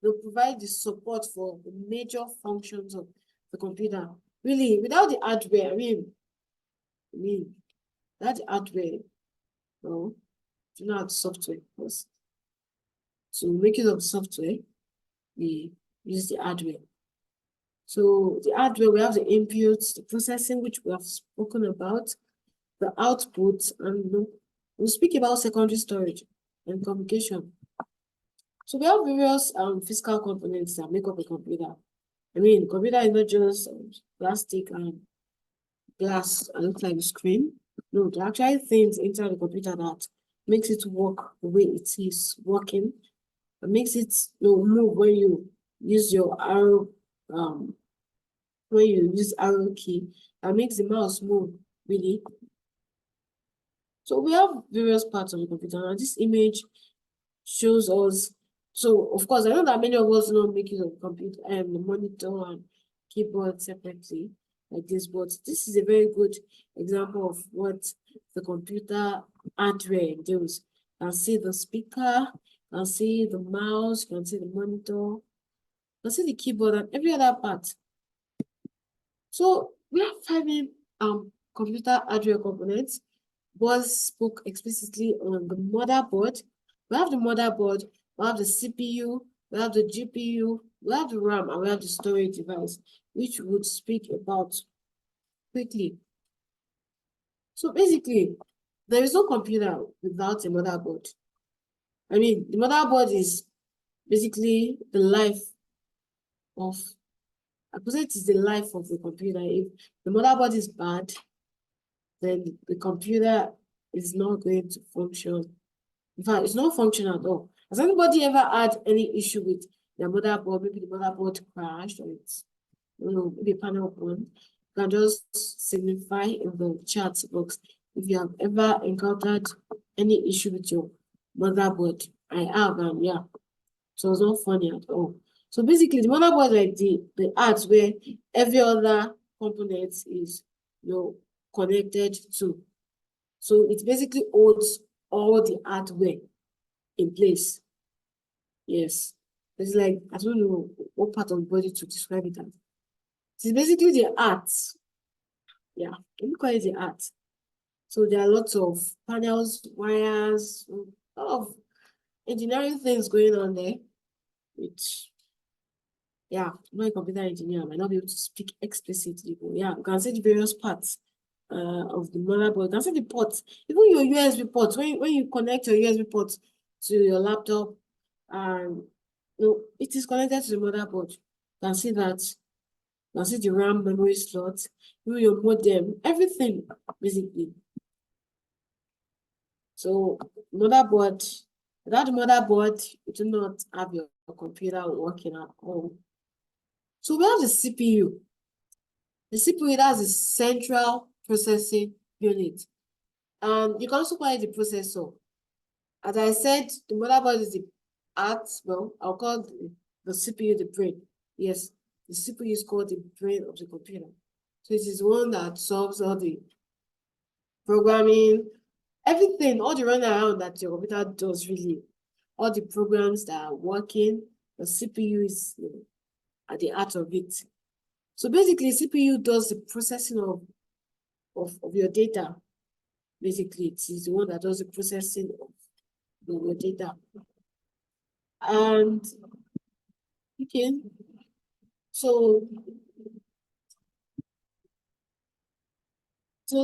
will provide the support for the major functions of the computer. Really, without the hardware, I mean, without the hardware, no, you know how the software was. So make use of the software, we use the hardware. So the hardware, we have the inputs, the processing, which we have spoken about, the output, and we'll speak about secondary storage and communication. So we have various physical components that make up a computer. I mean, the computer is not just plastic and glass and looks like a screen. No, there are actually things inside the computer that makes it work the way it is working. It makes it move when you use your arrow, when you use arrow key, that makes the mouse move, really. So we have various parts of the computer, and this image shows us. So of course, I know that many of us don't make use of computer and the monitor and keyboard separately like this, but this is a very good example of what the computer hardware entails. You can see the speaker, you can see the mouse, you can see the monitor, you can see the keyboard and every other part. So we have 5 computer hardware components. Boss spoke explicitly on the motherboard. We have the motherboard, we have the CPU, we have the GPU, we have the RAM, and we have the storage device, which we would speak about quickly. So basically, there is no computer without a motherboard. I mean, the motherboard is basically the life of, I could say it is the life of the computer. If the motherboard is bad, then the computer is not going to function. In fact, it's not functional at all. Has anybody ever had any issue with their motherboard? Maybe the motherboard crashed or it's, maybe a panel burned. You can just signify in the chat box if you have ever encountered any issue with your motherboard. I have, and yeah, so it's not funny at all. So basically, the motherboard like the parts where every other component is connected to. So it basically holds all the hardware in place. Yes. It's like, I don't know what part of the body to describe it as. It's basically the heart. Yeah, let me call it the heart. So there are lots of panels, wires, a lot of engineering things going on there, which, yeah, I'm not a computer engineer, I might not be able to speak explicitly, but yeah, you can see the various parts of the motherboard. You can see the ports, even your USB ports. When you connect your USB port to your laptop, and it is connected to the motherboard. You can see that. You can see the RAM memory slot, even your modem, everything basically. So motherboard, without the motherboard, you do not have your computer working at all. So we have the CPU. The CPU has a central processing unit. And you can also call it the processor. As I said, the motherboard is the heart. Well, I'll call the CPU the brain. Yes, the CPU is called the brain of the computer. So it is one that solves all the programming, everything, all the runaround that your computer does really. All the programs that are working, the CPU is at the heart of it. So basically, CPU does the processing of your data. Basically, it is the one that does the processing of your data. And okay, so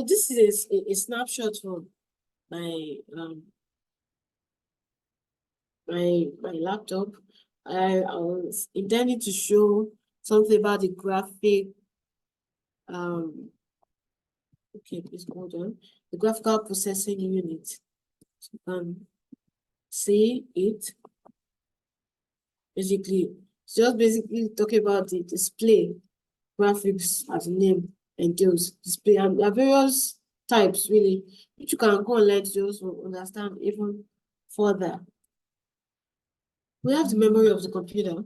this is a snapshot from my my laptop. I was intending to show something about the graphic. Okay, please hold on. The graphical processing unit. So you can see it. Basically, It's just basically talking about the display graphics as the name entails. Display, and there are various types really, which you can go online to just understand even further. We have the memory of the computer.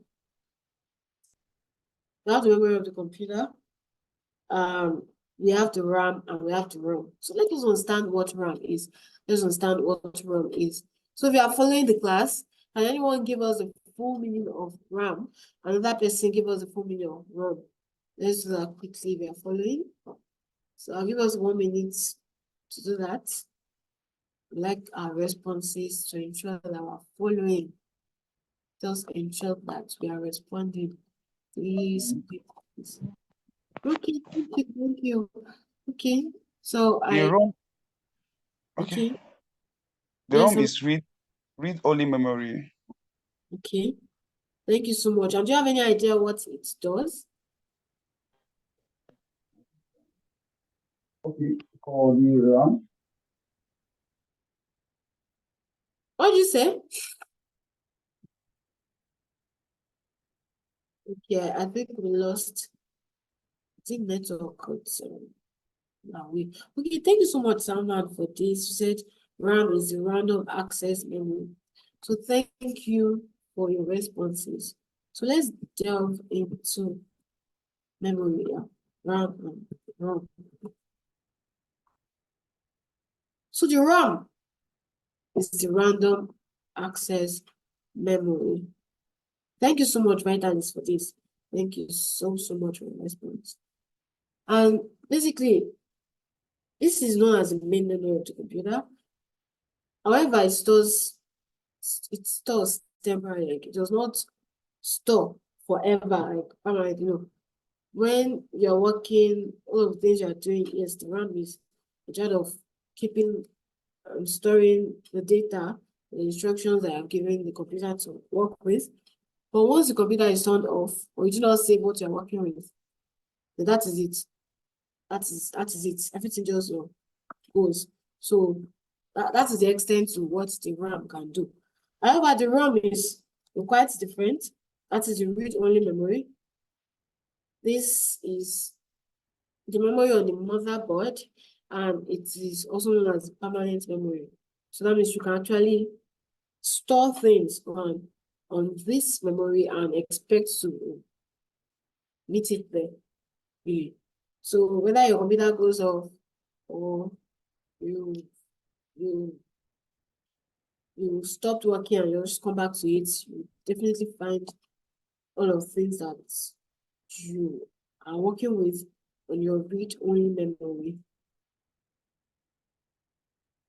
We have the memory of the computer. We have the RAM and we have the ROM. So let us understand what RAM is. Let's understand what ROM is. So if you are following the class, and anyone give us the full meaning of RAM, another person give us the full meaning of ROM. Let's do that quickly if you are following. So I'll give us 1 minute to do that. We like our responses to ensure that we're following. Just ensure that we are responding. Please. Okay, thank you. Okay, so The ROM, okay. the Yes, ROM is read-only memory. okay. Thank you so much. And do you have any idea what it does? Okay, for the RAM. What did you say? Okay, I think we lost. I think network could okay, thank you so much, Salman, for this. You said RAM is the random access memory. So thank you for your responses. So let's delve into memory. RAM and ROM. So the RAM is the random access memory. Thank you so much, Vitalis, for this. Thank you so much for your response. And basically, this is known as the main memory of the computer. However, it stores temporarily. Like, it does not store forever, like permanent, When you're working, all of the things you're doing, yes, the RAM is in charge of keeping storing the data, the instructions that I've given the computer to work with. But once the computer is turned off, or you do not save what you're working with, then that is it. That is it. Everything just goes. So that is the extent to what the RAM can do. However, the RAM is quite different. That is the read-only memory. This is the memory on the motherboard, and it is also known as permanent memory. So that means you can actually store things on this memory and expect to meet it there. Really. So whether your computer goes off or you stopped working and you just come back to it, you definitely find all of the things that you are working with on your read-only memory.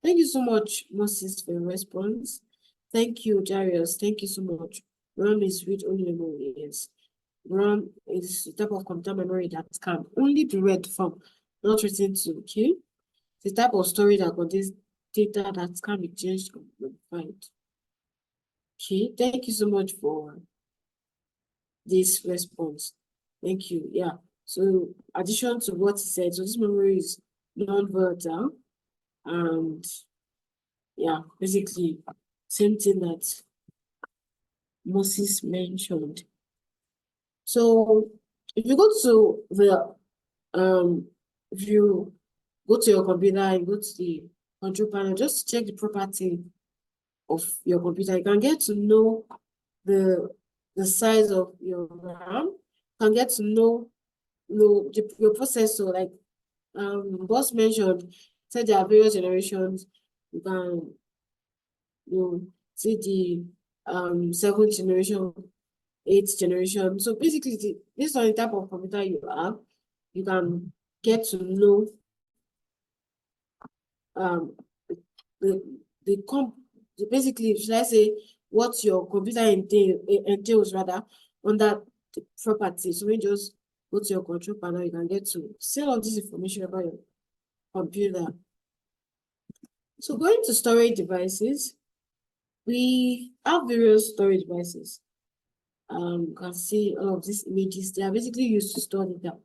Thank you so much, Moses, for your response. Thank you, Darius. Thank you so much. RAM is read-only memory, yes. RAM is the type of computer memory that can only be read from, not written to, okay? The type of storage that contains data that can be changed or modified. Okay, thank you so much for this response. Thank you. Yeah. So, addition to what he said, so this memory is non-volatile, and yeah, basically same thing that Moses mentioned. So, if you go to the if you go to your computer and go to the control panel, just check the property of your computer. You can get to know the size of your RAM. You can get to know your processor. Like boss mentioned, said there are various generations. You can see the 7th generation, 8th generation. So basically, based on the type of computer you have, you can get to know basically, should I say, what your computer entails rather under the property. So when you just go to your control panel, you can get to see all this information about your computer. So going to storage devices, we have various storage devices. You can see all of these images. They are basically used to store data.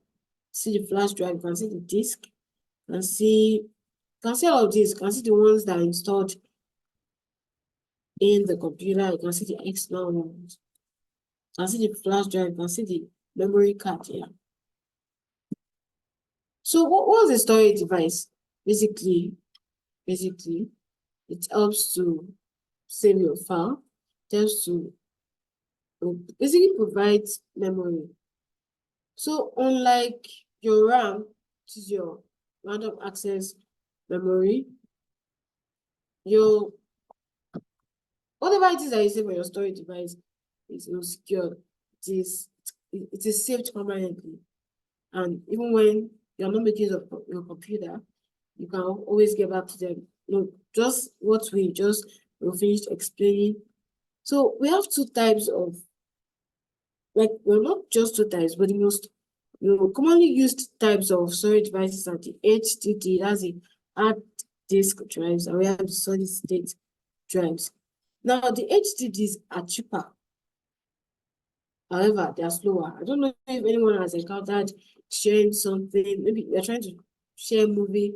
See the flash drive, you can see the disk, you can see all of these, you can see the ones that are installed in the computer, you can see the external ones. can see the flash drive, can see the memory card here. So what's a storage device? Basically, it helps to save your file. It helps to basically provide memory. So unlike your RAM, which is your random access memory, your whatever it is that you save on your storage device is secure. It is saved permanently. And even when you're not making use of your computer, you can always get back to them. Just what we just finished explaining. So we have two types of, well, not just two types, but the most commonly used types of storage devices are the HDD, that's the hard disk drives, and we have the solid state drives. Now, the HDDs are cheaper. However, they are slower. I don't know if anyone has encountered sharing something. Maybe you're trying to share a movie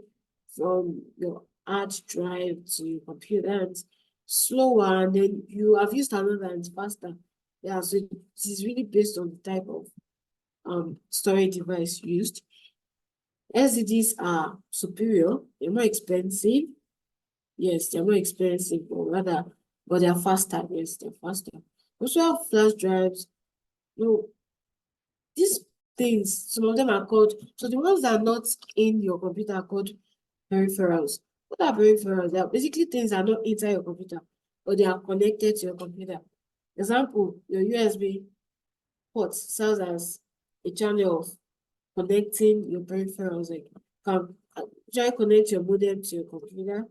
from your hard drive to your computer, and it's slower, and then you have used another and it's faster. Yeah, so it is really based on the type of storage device used. SSDs are superior, they're more expensive. Yes, they're more expensive, but they're faster. Yes, they're faster. Also have flash drives. These things, some of them are called, so the ones that are not in your computer are called peripherals. What are peripherals? They are basically things that are not inside your computer, but they are connected to your computer. Example, your USB port serves as a channel of connecting your peripherals. Like, can try connect your modem to your computer.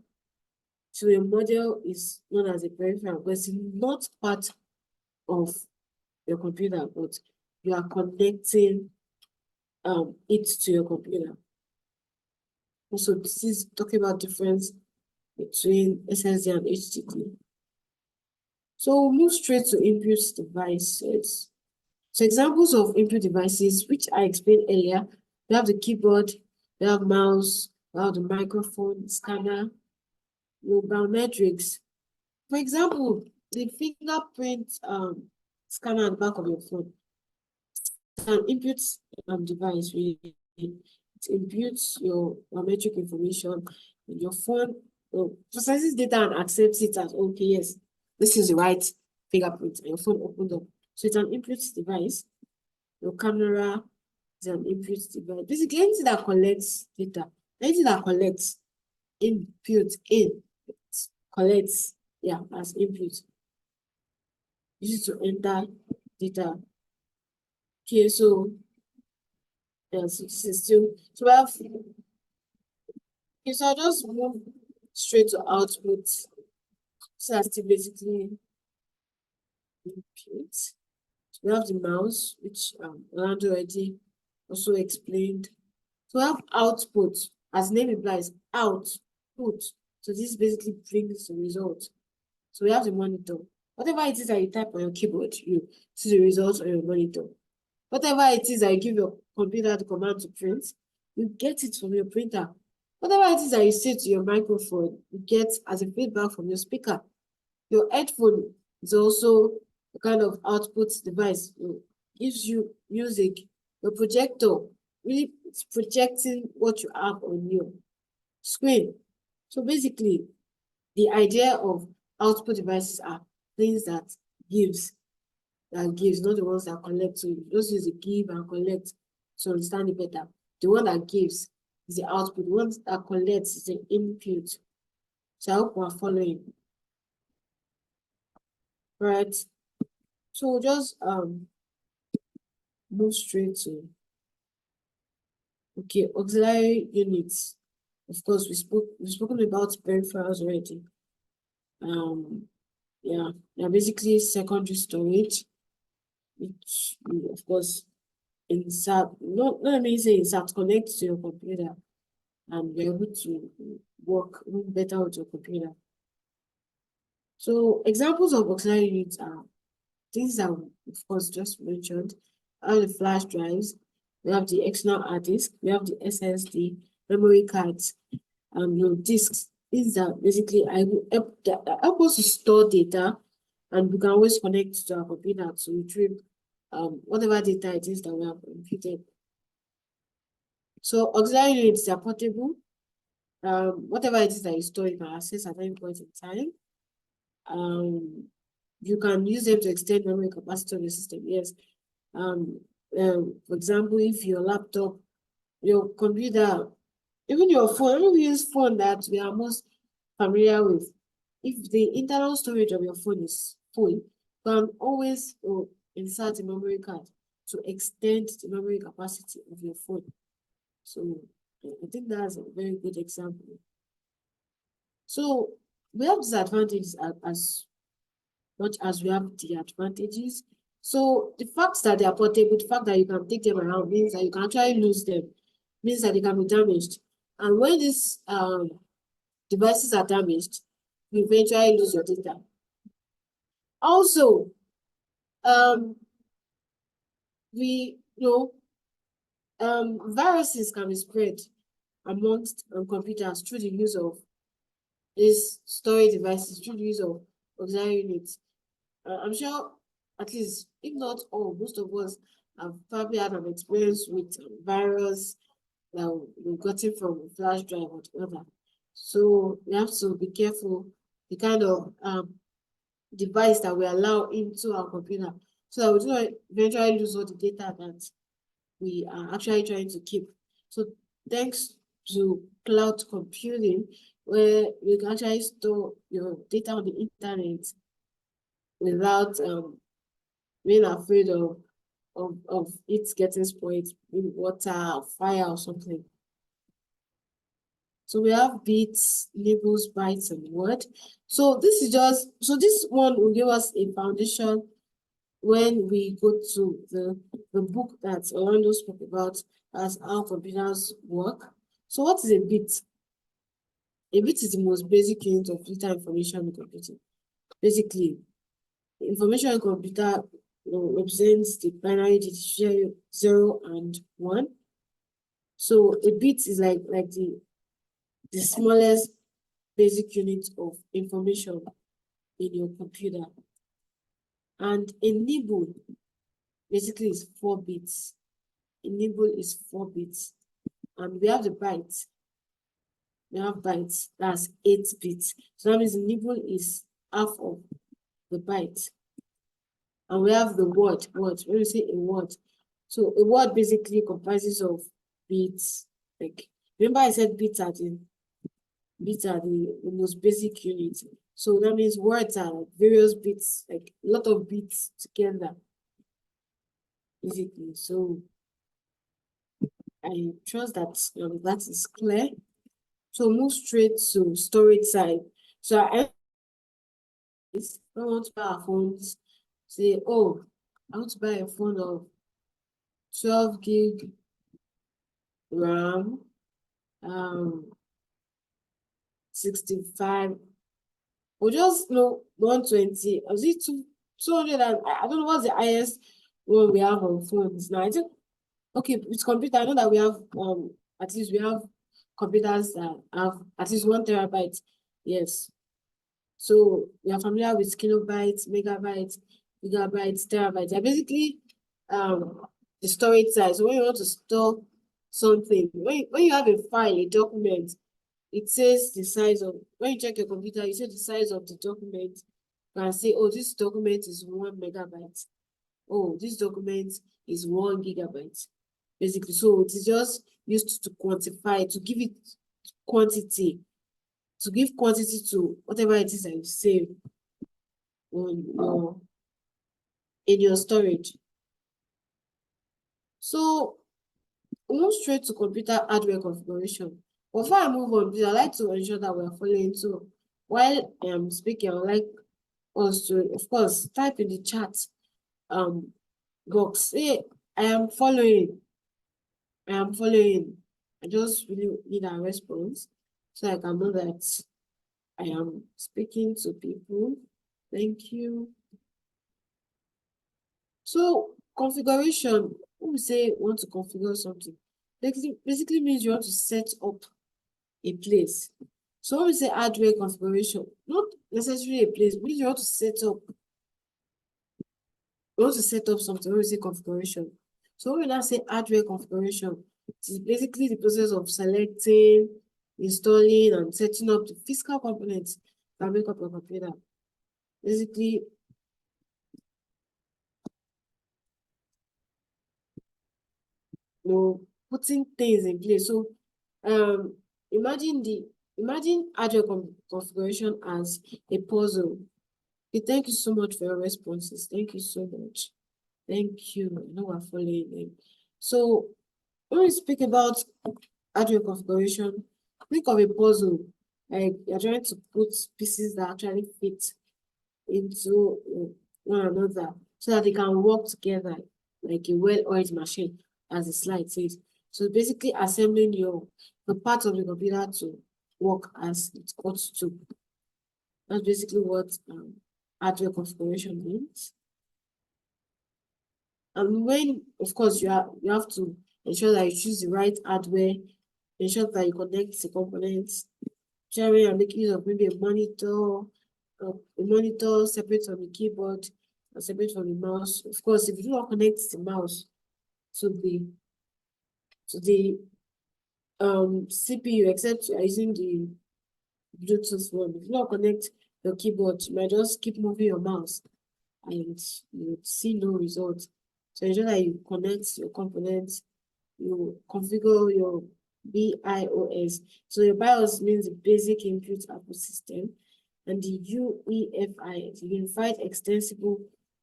So your model is known as a peripheral, but it's not part of your computer, but you are connecting it to your computer. Also, this is talking about difference between SSD and HDD. So we'll move straight to input devices. So examples of input devices, which I explained earlier, we have the keyboard, we have mouse, we have the microphone, scanner, biometrics. For example, the fingerprint scanner at the back of your phone. It's an input device, really. It inputs your biometric information in your phone, processes data and accepts it as, okay, yes, this is the right fingerprint, and your phone opened up. So it's an input device. Your camera is an input device. Basically, anything that collects data, anything that collects input collects, as input. Use it to enter data. Okay, so yes, this is still 12. Okay, so I'll just move straight to output. So that's still basically input. So we have the mouse, which Orlando already also explained. So we have output, as the name implies, output. So this basically brings the result. So we have the monitor. Whatever it is that you type on your keyboard, you see the results on your monitor. Whatever it is that you give your computer the command to print, you get it from your printer. Whatever it is that you say to your microphone, you get as a feedback from your speaker. Your headphone is also a kind of output device. It gives you music. Your projector, really, it's projecting what you have on your screen. So basically, the idea of output devices are things that gives, not the ones that collect. So you just use the give and collect to understand it better. The one that gives is the output. The one that collects is the input. So I hope we're following. Right. So we'll just move straight to auxiliary units. Of course, we've spoken about peripherals already. They're basically secondary storage, which of course insert, not let me say insert, connect to your computer, and you're able to work better with your computer. So examples of auxiliary units are things that we, of course, just mentioned. We have the flash drives, we have the external hard disk, we have the SSD, memory cards, disks. These are basically help us to store data, and we can always connect to our computer to retrieve whatever data it is that we have computed. So auxiliary units are portable. Whatever it is that you store, you can access at any point in time. You can use them to extend memory capacity of your system. Yes. For example, if your laptop, your computer, even your phone, we use phone that we are most familiar with. If the internal storage of your phone is full, you can always insert a memory card to extend the memory capacity of your phone. So I think that's a very good example. So we have disadvantages as much as we have the advantages. So the fact that they are portable, the fact that you can take them around means that you can actually lose them, means that they can be damaged. And when these devices are damaged, you eventually lose your data. Also, viruses can be spread amongst computers through the use of these storage devices, through the use of auxiliary units. I'm sure, at least, if not all, most of us have probably had an experience with virus that we've gotten from a flash drive or whatever. So we have to be careful the kind of device that we allow into our computer, so that we do not eventually lose all the data that we are actually trying to keep. So thanks to cloud computing, where you can actually store your data on the internet without being afraid of it getting spoiled in water, fire, or something. So we have bits, labels, bytes, and word. So this is just, so this one will give us a foundation when we go to the book that Orlando spoke about as how computers work. So what is a bit? A bit is the most basic unit of data information in computing. Basically, information in computer represents the binary digit 0 and 1. So a bit is like the smallest basic unit of information in your computer. And a nibble basically is 4 bits. A nibble is 4 bits. And we have the bytes. We have bytes, that's 8 bits. So that means the nibble is half of the byte. And we have the word. When we say a word, so a word basically comprises of bits. Like, remember I said bits are the most basic unit. So that means words are like various bits, like a lot of bits together, basically. So I trust that that is clear. So move straight to storage side. So I want to buy our phones. Say, oh, I want to buy a phone of 12 gig RAM, 65, or just 120. Is it 200? And I don't know what's the highest one we have on phones now. I think, okay, with computer, I know that we have at least we have computers that have at least 1 terabyte. Yes. So we are familiar with kilobytes, megabytes, gigabytes, terabytes. They're basically the storage size. So when you want to store something, when you have a file, a document, it says the size of, when you check your computer, you see the size of the document. You can say, oh, this document is 1 megabyte. Oh, this document is 1 gigabyte. Basically, so it is just used to quantify, to give it quantity, to give quantity to whatever it is that you save on in your storage. So we move straight to computer hardware configuration. Before I move on, please, I'd like to ensure that we are following. So while I'm speaking, I would like us to, of course, type in the chat box. Hey, I am following. I am following. I just really need a response so I can know that I am speaking to people. Thank you. So configuration, when we say want to configure something, basically means you want to set up a place. So when we say hardware configuration, not necessarily a place, means you want to set up we want to set up something when we say configuration. So when we now say hardware configuration, it is basically the process of selecting, installing, and setting up the physical components that make up your computer. Basically, putting things in place. So imagine hardware configuration as a puzzle. Okay, thank you so much for your responses. Thank you so much. Thank you. I know we're following them. So when we speak about hardware configuration, think of a puzzle. Like you're trying to put pieces that actually fit into one another so that they can work together like a well-oiled machine, as the slide says. So basically assembling the parts of the computer to work as it ought to. That's basically what hardware configuration means. And when, of course, you have to ensure that you choose the right hardware, ensure that you connect the components, sharing and making use of maybe a monitor separate from the keyboard and separate from the mouse. Of course, if you do not connect the mouse to the CPU, except you are using the Bluetooth one, if you do not connect your keyboard, you might just keep moving your mouse and you would see no result. So ensure that you connect your components, you configure your BIOS. So your BIOS means the basic input output system, and the UEFI, the Unified Extensible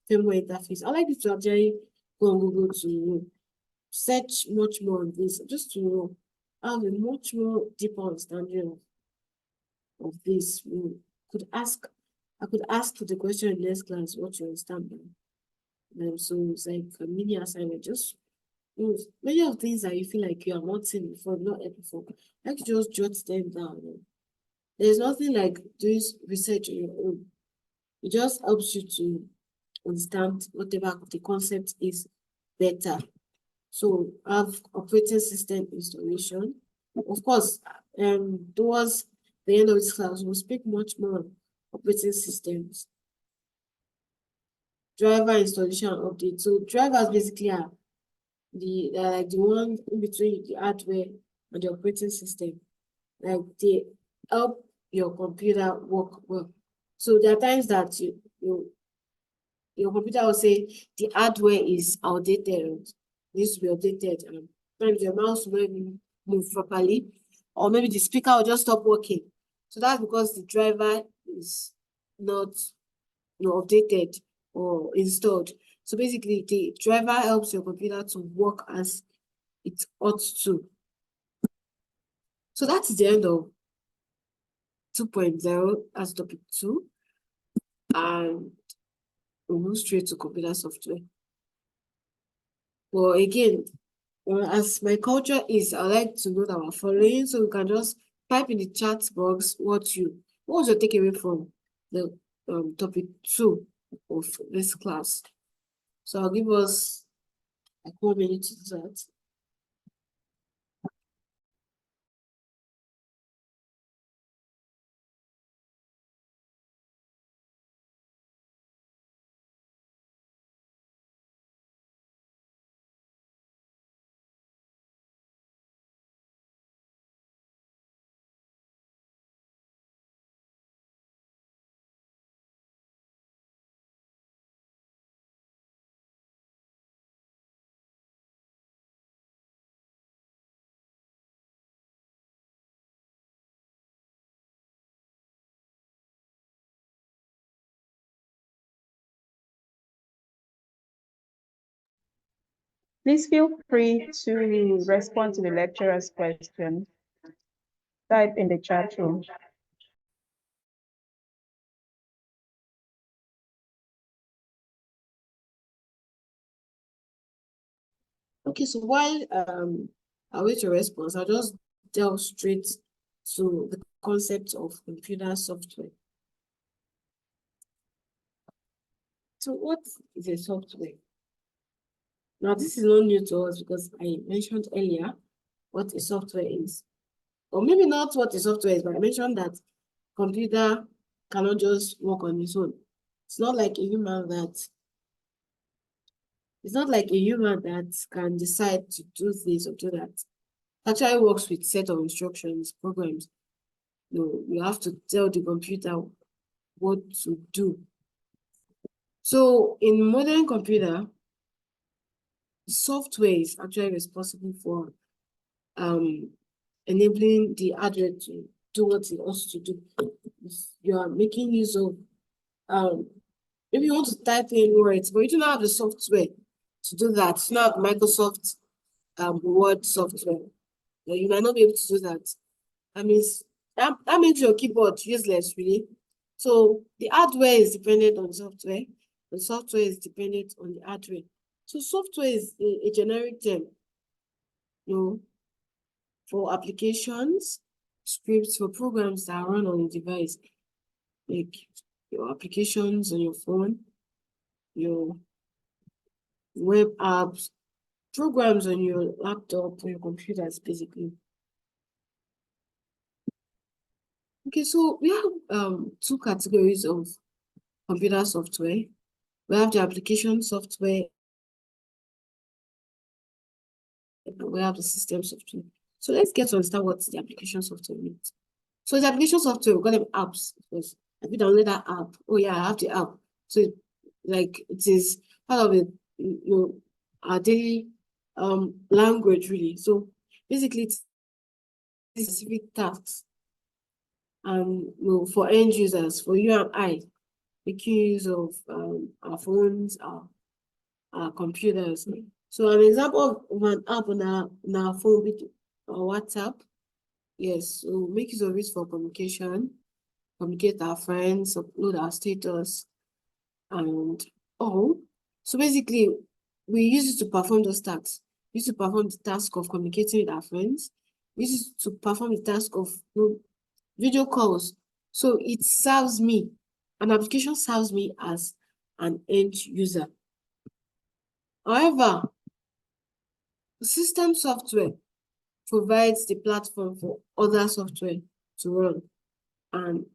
Firmware Interface. I'd like you to actually go on Google to search much more on this, just to have a much more deeper understanding of this. I could ask the question in next class what you understand. So it's like a mini assignment, just many of things that you feel like you have not seen before, not heard before, like just jot them down. There's nothing like doing research on your own. It just helps you to understand whatever the concept is better. So have operating system installation. Of course, towards the end of this class, we'll speak much more on operating systems. Driver installation and update. So drivers basically are the one in between the hardware and the operating system. Like they help your computer work well. So there are times that your computer will say the hardware is outdated, needs to be updated, and maybe your mouse will move properly, or maybe the speaker will just stop working. So that's because the driver is not updated or installed. So basically, the driver helps your computer to work as it ought to. So that's the end of 2.0 as topic 2. And we'll move straight to computer software. Well, again, as my culture is, I like to know that we're following, so we can just type in the chat box what was your takeaway from the topic 2 of this class. So I'll give us like 1 minute to do that. Please feel free to respond to the lecturer's question. Type in the chat room. Okay, so while I wait your response, I'll just delve straight to the concept of computer software. So what is a software? Now, this is not new to us because I mentioned earlier what a software is. Or maybe not what a software is, but I mentioned that computer cannot just work on its own. It's not like a human that It's not like a human that can decide to do this or do that. It actually works with set of instructions, programs. You have to tell the computer what to do. So in modern computer, software is actually responsible for enabling the hardware to do what it wants to do. You are making use of maybe you want to type in words, but you do not have the software to do that. You don't have Microsoft Word software. You might not be able to do that. That means that makes your keyboard useless, really. So the hardware is dependent on software. The software is dependent on the hardware. So software is a generic term, for applications, scripts, for programs that run on a device, like your applications on your phone, your web apps, programs on your laptop or your computers, basically. Okay, so we have two categories of computer software. We have the application software, and we have the system software. So let's get to understand what the application software means. So the application software, we call them apps, because if you download that app, oh yeah, I have the app. So it is part of it, our daily language, really. So basically it's specific tasks. And for end users, for you and I, making use of our phones, our computers. So an example of an app on our phone with WhatsApp. Yes, so make use of it for communication, communicate our friends, upload our status, and all. So basically, we use it to perform those tasks. We use it to perform the task of communicating with our friends. We use it to perform the task of video calls. So it serves me. An application serves me as an end user. However, system software provides the platform for other software to run and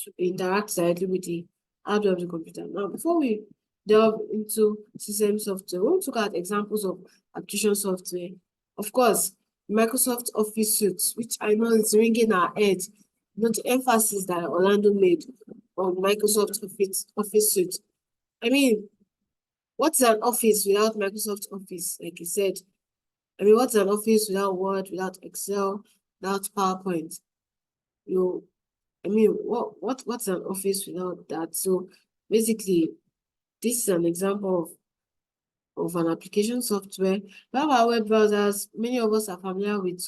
to interact directly with the hardware of the computer. Now, before we delve into system software, we want to look at examples of application software. Of course, Microsoft Office Suite, which I know is ringing our head. The emphasis that Orlando made on Microsoft Office Suite. I mean, what's an office without Microsoft Office? Like you said, I mean, what's an office without Word, without Excel, without PowerPoint? I mean, what's an office without that? So basically, this is an example of an application software. We have our web browsers. Many of us are familiar with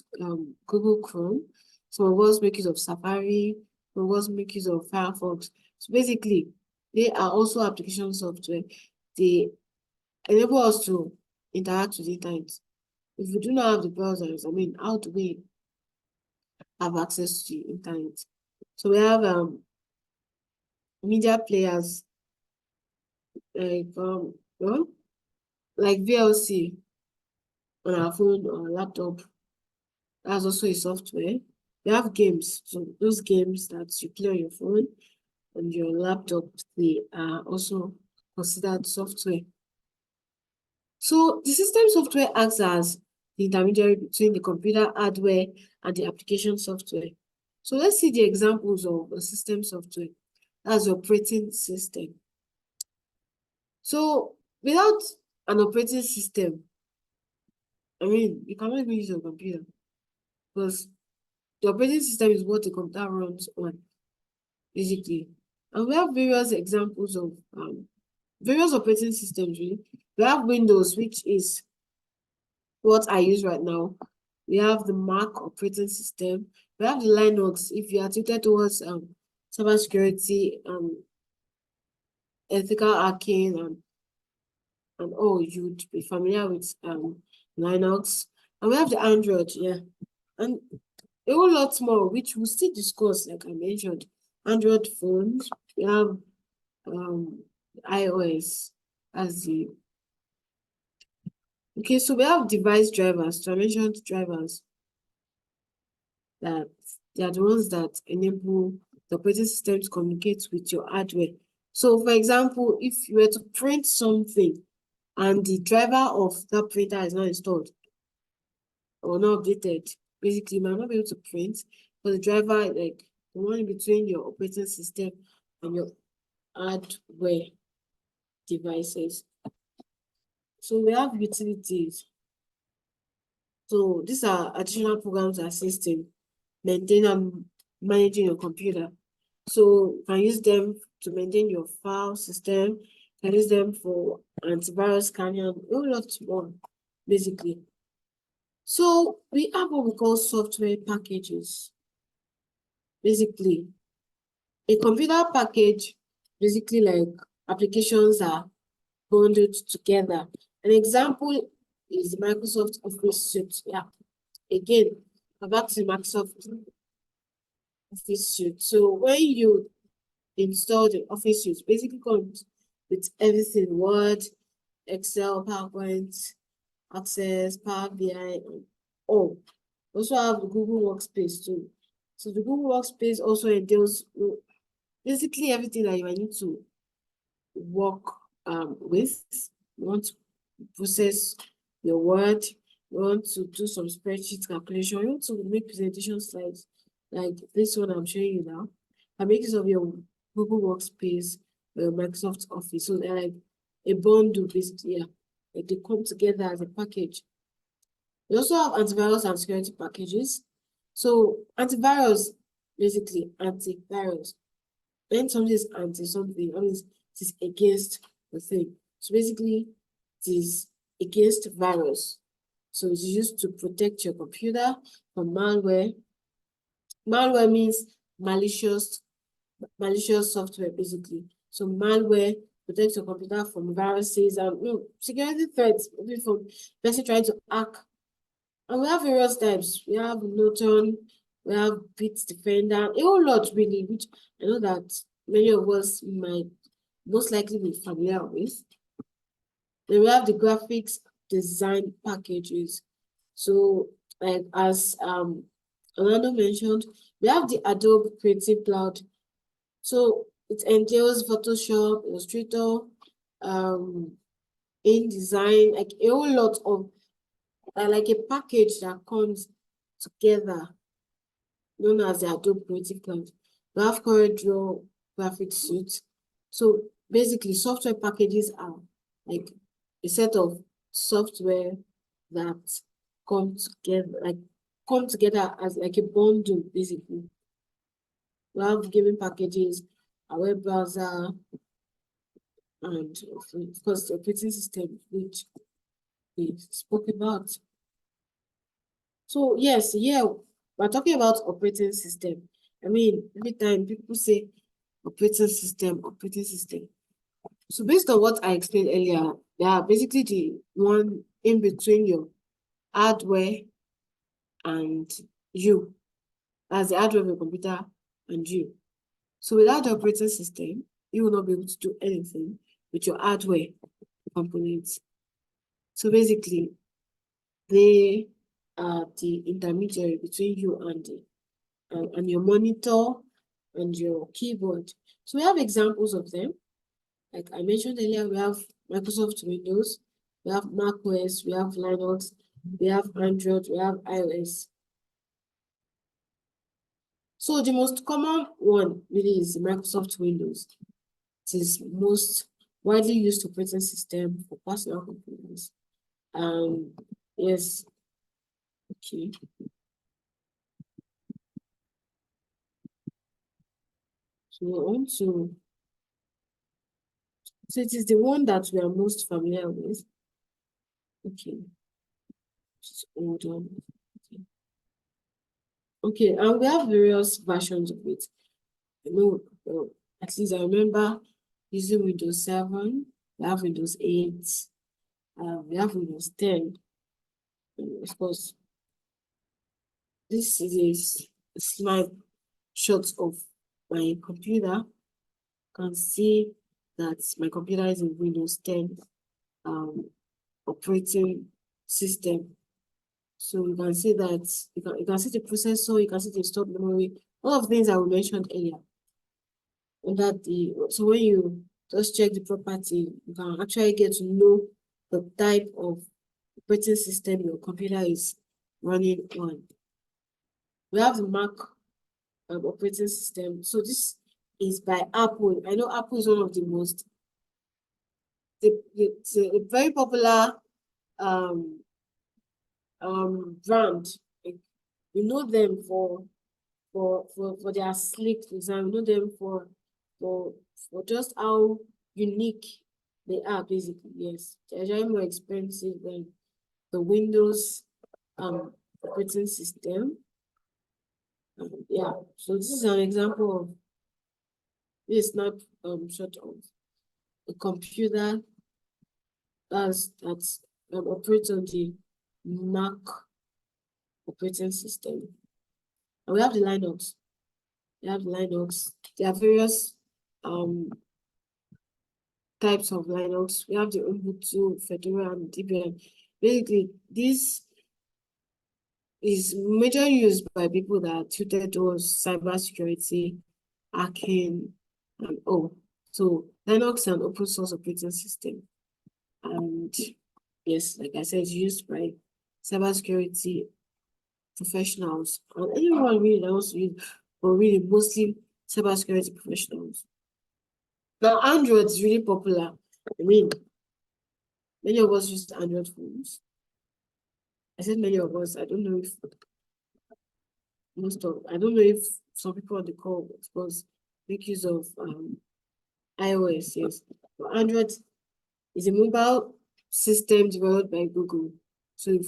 Google Chrome. Some of us make use of Safari. Some of us make use of Firefox. So basically, they are also application software. They enable us to interact with the internet. If we do not have the browsers, I mean, how do we have access to the internet? So we have media players like VLC on our phone or laptop. That's also a software. We have games. So those games that you play on your phone and your laptop, they are also considered software. So the system software acts as the intermediary between the computer hardware and the application software. So let's see the examples of a system software. That's the operating system. So without an operating system, I mean, you cannot even use your computer because the operating system is what the computer runs on, basically. And we have various examples of various operating systems, really. We have Windows, which is what I use right now. We have the Mac operating system. We have the Linux. If you are tilted towards cybersecurity, ethical hacking, and you'd be familiar with Linux. And we have the Android, yeah. And a whole lot more, which we'll still discuss, like I mentioned. Android phones, we have iOS as the okay, so we have device drivers, dimension drivers that they are the ones that enable the operating system to communicate with your hardware. So for example, if you were to print something and the driver of that printer is not installed or not updated, basically you might not be able to print, but the driver, like the one in between your operating system and your hardware devices. So we have utilities. So these are additional programs that assist in maintaining and managing your computer. So you can use them to maintain your file system, you can use them for antivirus scanning, and a whole lot more, basically. So we have what we call software packages. Basically, a computer package, basically like applications are bundled together. An example is Microsoft Office Suite. Yeah, again, back to Microsoft Office Suite. So when you install the Office Suite, basically comes with everything: Word, Excel, PowerPoint, Access, Power BI, and all. Also have the Google Workspace too. So the Google Workspace also entails basically everything that you might need to work with. You want to process your Word, you want to do some spreadsheet calculation, you want to make presentation slides like this one I'm showing you now. And make use of your Google Workspace, Microsoft Office. So they're like a bundle, basically. Yeah, like they come together as a package. We also have antivirus and security packages. So antivirus, basically antivirus. When something is anti something, that means it is against the thing. So basically, it is against virus. So it's used to protect your computer from malware. Malware means malicious software, basically. So malware protects your computer from viruses and security threats, maybe from person trying to hack. And we have various types. We have Norton, we have Bitdefender, a whole lot really, which I know that many of us might most likely be familiar with. Then we have the graphics design packages. So like as Orlando mentioned, we have the Adobe Creative Cloud. So it entails Photoshop, Illustrator, InDesign, like a whole lot of like a package that comes together, known as the Adobe Creative Cloud. We have CorelDRAW graphics suite. So basically, software packages are like a set of software that come together as like a bundle, basically. We have gaming packages, a web browser, and of course the operating system, which we spoke about. So yes, yeah, we're talking about operating system. I mean, every time people say operating system. So based on what I explained earlier, they are basically the one in between your hardware and you, as the hardware of your computer and you. So without the operating system, you will not be able to do anything with your hardware components. So basically, they are the intermediary between you and your monitor and your keyboard. So we have examples of them. Like I mentioned earlier, we have Microsoft Windows, we have Mac OS, we have Linux, we have Android, we have iOS. So the most common one really is Microsoft Windows. It is most widely used operating system for personal computers. Yes. Okay. So we want to. So it is the one that we are most familiar with. Okay. Just hold on. Okay, and we have various versions of it. At least I remember using Windows 7, we have Windows 8, we have Windows 10. And of course, this is a slide shot of my computer. You can see that my computer is in Windows 10 operating system. So you can see that you can see the processor, you can see the stored memory, all of the things I mentioned earlier. And so when you just check the property, you can actually get to know the type of operating system your computer is running on. We have the Mac operating system. So this is by Apple. I know Apple is one of the most, it's a very popular brand. Like, you know them for their sleek design. You know them for just how unique they are, basically. Yes, they're very more expensive than the Windows operating system. Yeah, so this is an example of this, not short of a computer that operates on the Mac operating system. And we have the Linux. There are various types of Linux. We have the Ubuntu, Fedora, and Debian. Basically, this is majorly used by people that are tutored towards cybersecurity, hacking, and so Linux is an open source operating system. And yes, like I said, it's used by cybersecurity professionals and anyone really that wants to use, but really mostly cybersecurity professionals. Now, Android is really popular. I mean, many of us use Android phones. I said many of us. I don't know if I don't know if some people on the call, because make use of iOS, yes. But Android is a mobile system developed by Google. So if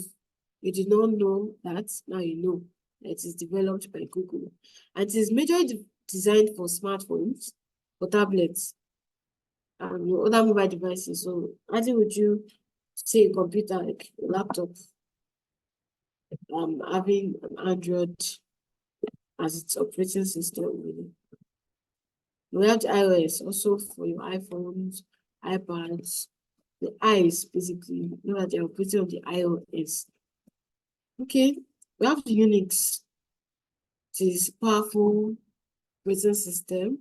you did not know that, now you know that it is developed by Google. And it is majorly designed for smartphones, for tablets, and other mobile devices. So how would you say a computer, like a laptop, having an Android as its operating system, really? We have the iOS also for your iPhones, iPads. The i's basically, you know that they're operating on the iOS. Okay, we have the Unix. It is powerful operating system.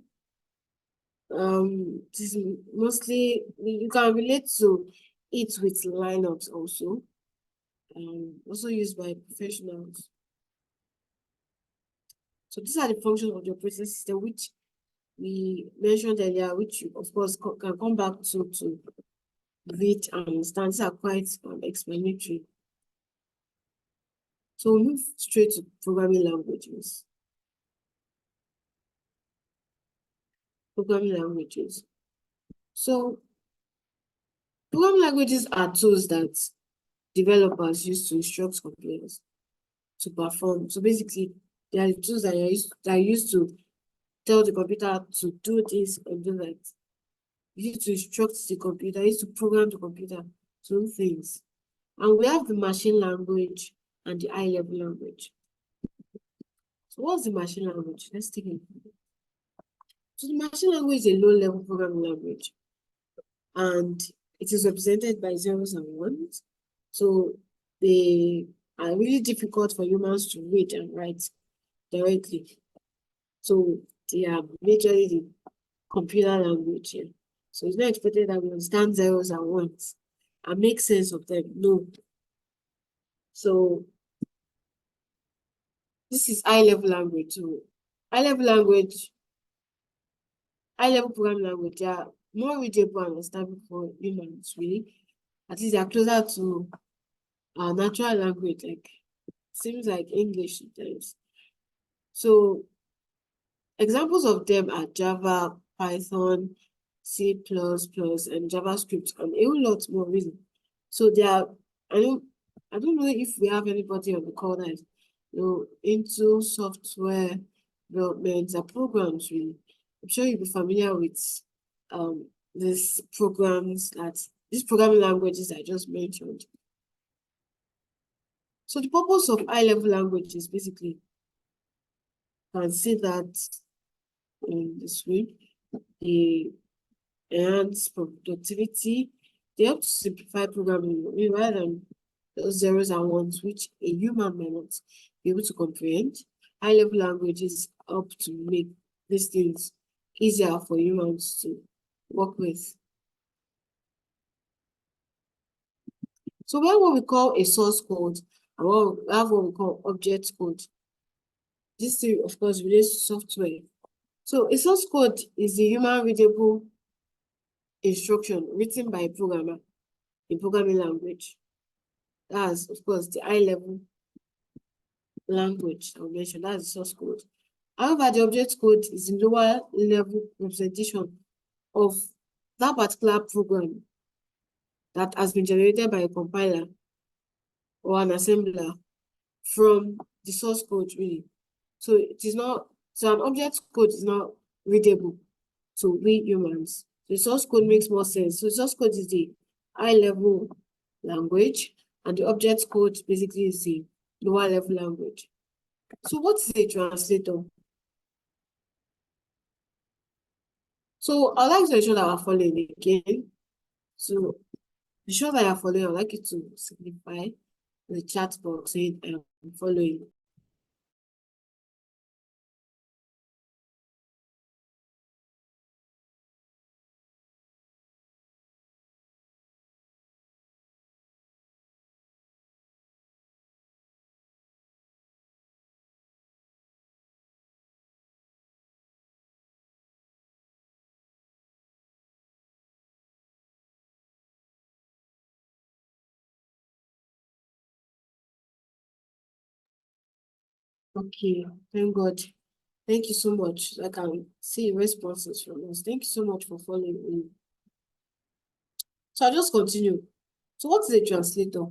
It is mostly, you can relate to it with Linux also. Also used by professionals. So these are the functions of the operating system which we mentioned earlier, which you, of course, can come back to read and understand. These are quite explanatory. So we'll move straight to programming languages. So programming languages are tools that developers use to instruct computers to perform. So basically, they are the tools that are used to tell the computer to do this and do that. You need to instruct the computer, you need to program the computer to do things. And we have the machine language and the high-level language. So what's the machine language? Let's take a look. So the machine language is a low-level programming language, and it is represented by zeros and ones. So they are really difficult for humans to read and write directly. So they are majorly the computer language here. So it's not expected that we understand zeros and ones and make sense of them. No. So this is high-level language. So high-level programming language, they are more readable and understandable for humans, really. At least they are closer to our natural language, like seems like English sometimes. So examples of them are Java, Python, C++, and JavaScript, and a whole lot more, really. So they are, I don't know if we have anybody on the call that is, into software development or programs, really. I'm sure you'll be familiar with these programming languages I just mentioned. So the purpose of high-level languages, basically, you can see that in the screen, they enhance productivity. They help to simplify programming rather than those zeros and ones, which a human may not be able to comprehend. High-level languages help to make these things easier for humans to work with. So we have what we call a source code, and we have what we call object code. This thing, of course, relates to software. So a source code is a human readable instruction written by a programmer in programming language. That's, of course, the high-level language I mentioned. That's the source code. However, the object code is the lower level representation of that particular program that has been generated by a compiler or an assembler from the source code, really. So it is not, so an object code is not readable to we humans. The source code makes more sense. So the source code is the high-level language, and the object code basically is the lower level language. So what is a translator? So I'd like to ensure that we're following again. So be sure that you're following. I'd like you to signify the chat box saying I'm following. Okay, thank God. Thank you so much. I can see responses from us. Thank you so much for following me. So I'll just continue. So what is a translator?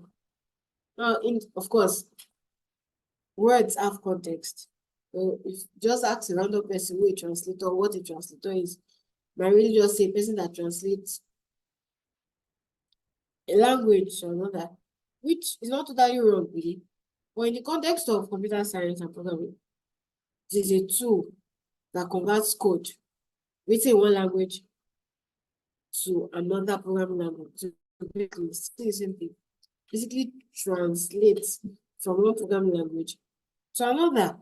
Now, of course, words have context. So if just ask a random person who a translator, what a translator is, might really just say a person that translates a language to another, which is not totally wrong, really. But in the context of computer science and programming, it is a tool that converts code written in one language to another programming language. So basically, it's the same thing. Basically translates from one programming language to another.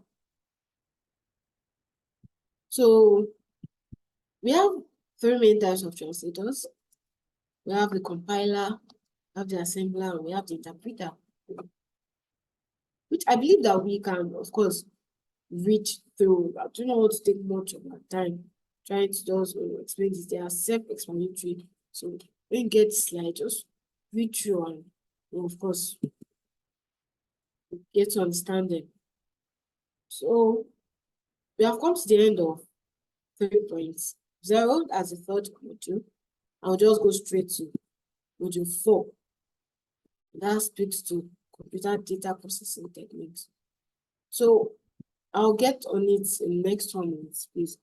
So we have three main types of translators. We have the compiler, we have the assembler, and we have the interpreter, which I believe that we can, of course, read through. I do not want to take much of my time trying to just explain this. They are self-explanatory. So when you get the slide, just read through and, of course, get to understand them. So we have come to the end of 3.0 as the third module. I'll just go straight to module 4. That speaks to computer data processing techniques. So I'll get on it in the next 1 minute, please.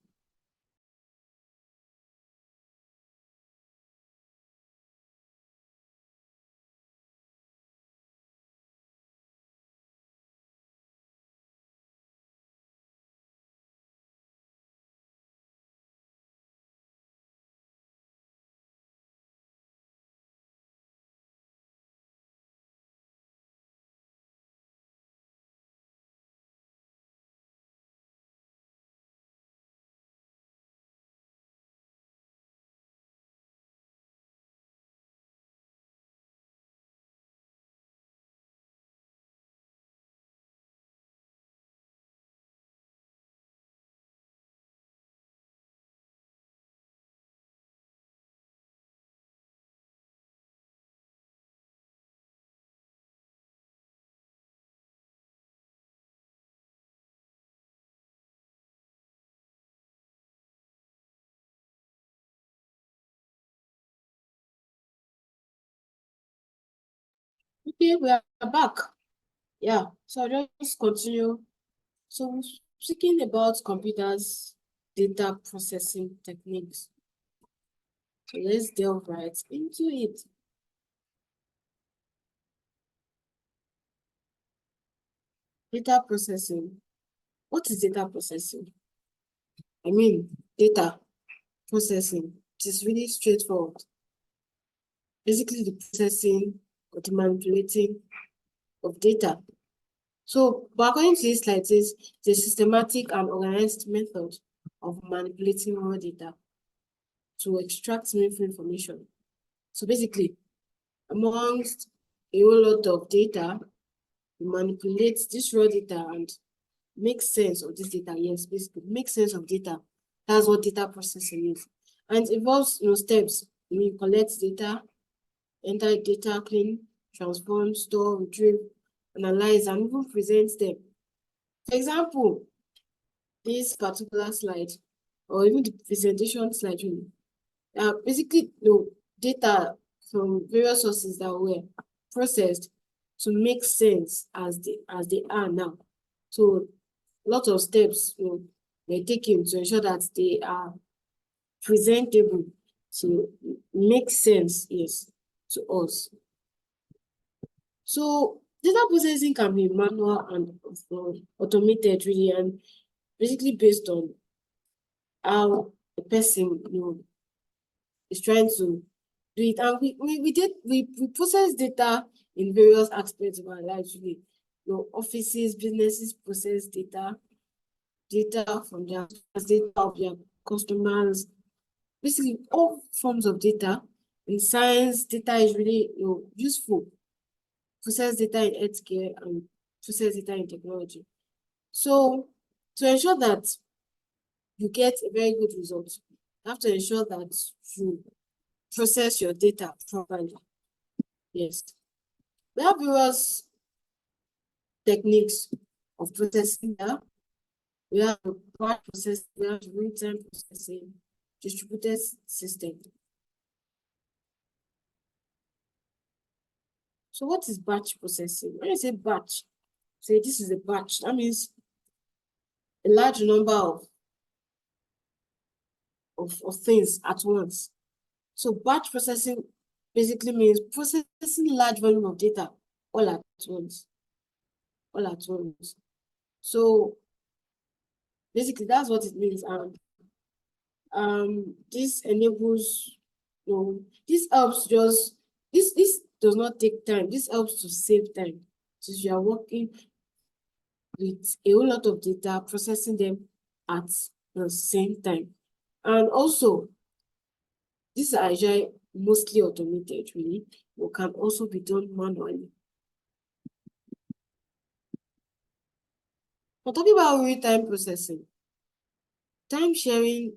Okay, we are back. Yeah, so I'll just continue. So speaking about computers, data processing techniques. So let's delve right into it. Data processing. What is data processing? I mean, data processing. It is really straightforward. Basically, the processing or the manipulating of data. So, but according to this slide, it's a systematic and organized method of manipulating raw data to extract meaningful information. So basically, amongst a whole lot of data, you manipulate this raw data and make sense of this data. Yes, basically make sense of data. That's what data processing is. And it involves steps. You collect data, enter data, clean, transform, store, retrieve, analyze, and even present them. For example, this particular slide, or even the presentation slide, basically data from various sources that were processed to make sense as they are now. So a lot of steps were taken to ensure that they are presentable to make sense, yes, to us. So data processing can be manual and automated, really, and basically based on how a person is trying to do it. And we process data in various aspects of our lives, really. Offices, businesses process data from their data of their customers, basically all forms of data. In science, data is really useful. Process data in healthcare and process data in technology. So to ensure that you get a very good result, you have to ensure that you process your data properly. Yes. We have various techniques of processing data. We have batch processing, we have real-time processing, distributed system. So what is batch processing? When you say batch, say this is a batch, that means a large number of things at once. So batch processing basically means processing large volume of data all at once. All at once. So basically that's what it means. This enables, this helps this does not take time. This helps to save time. So you are working with a whole lot of data, processing them at the same time. And also, these are actually mostly automated, really, but can also be done manually. We're talking about real-time processing. Time sharing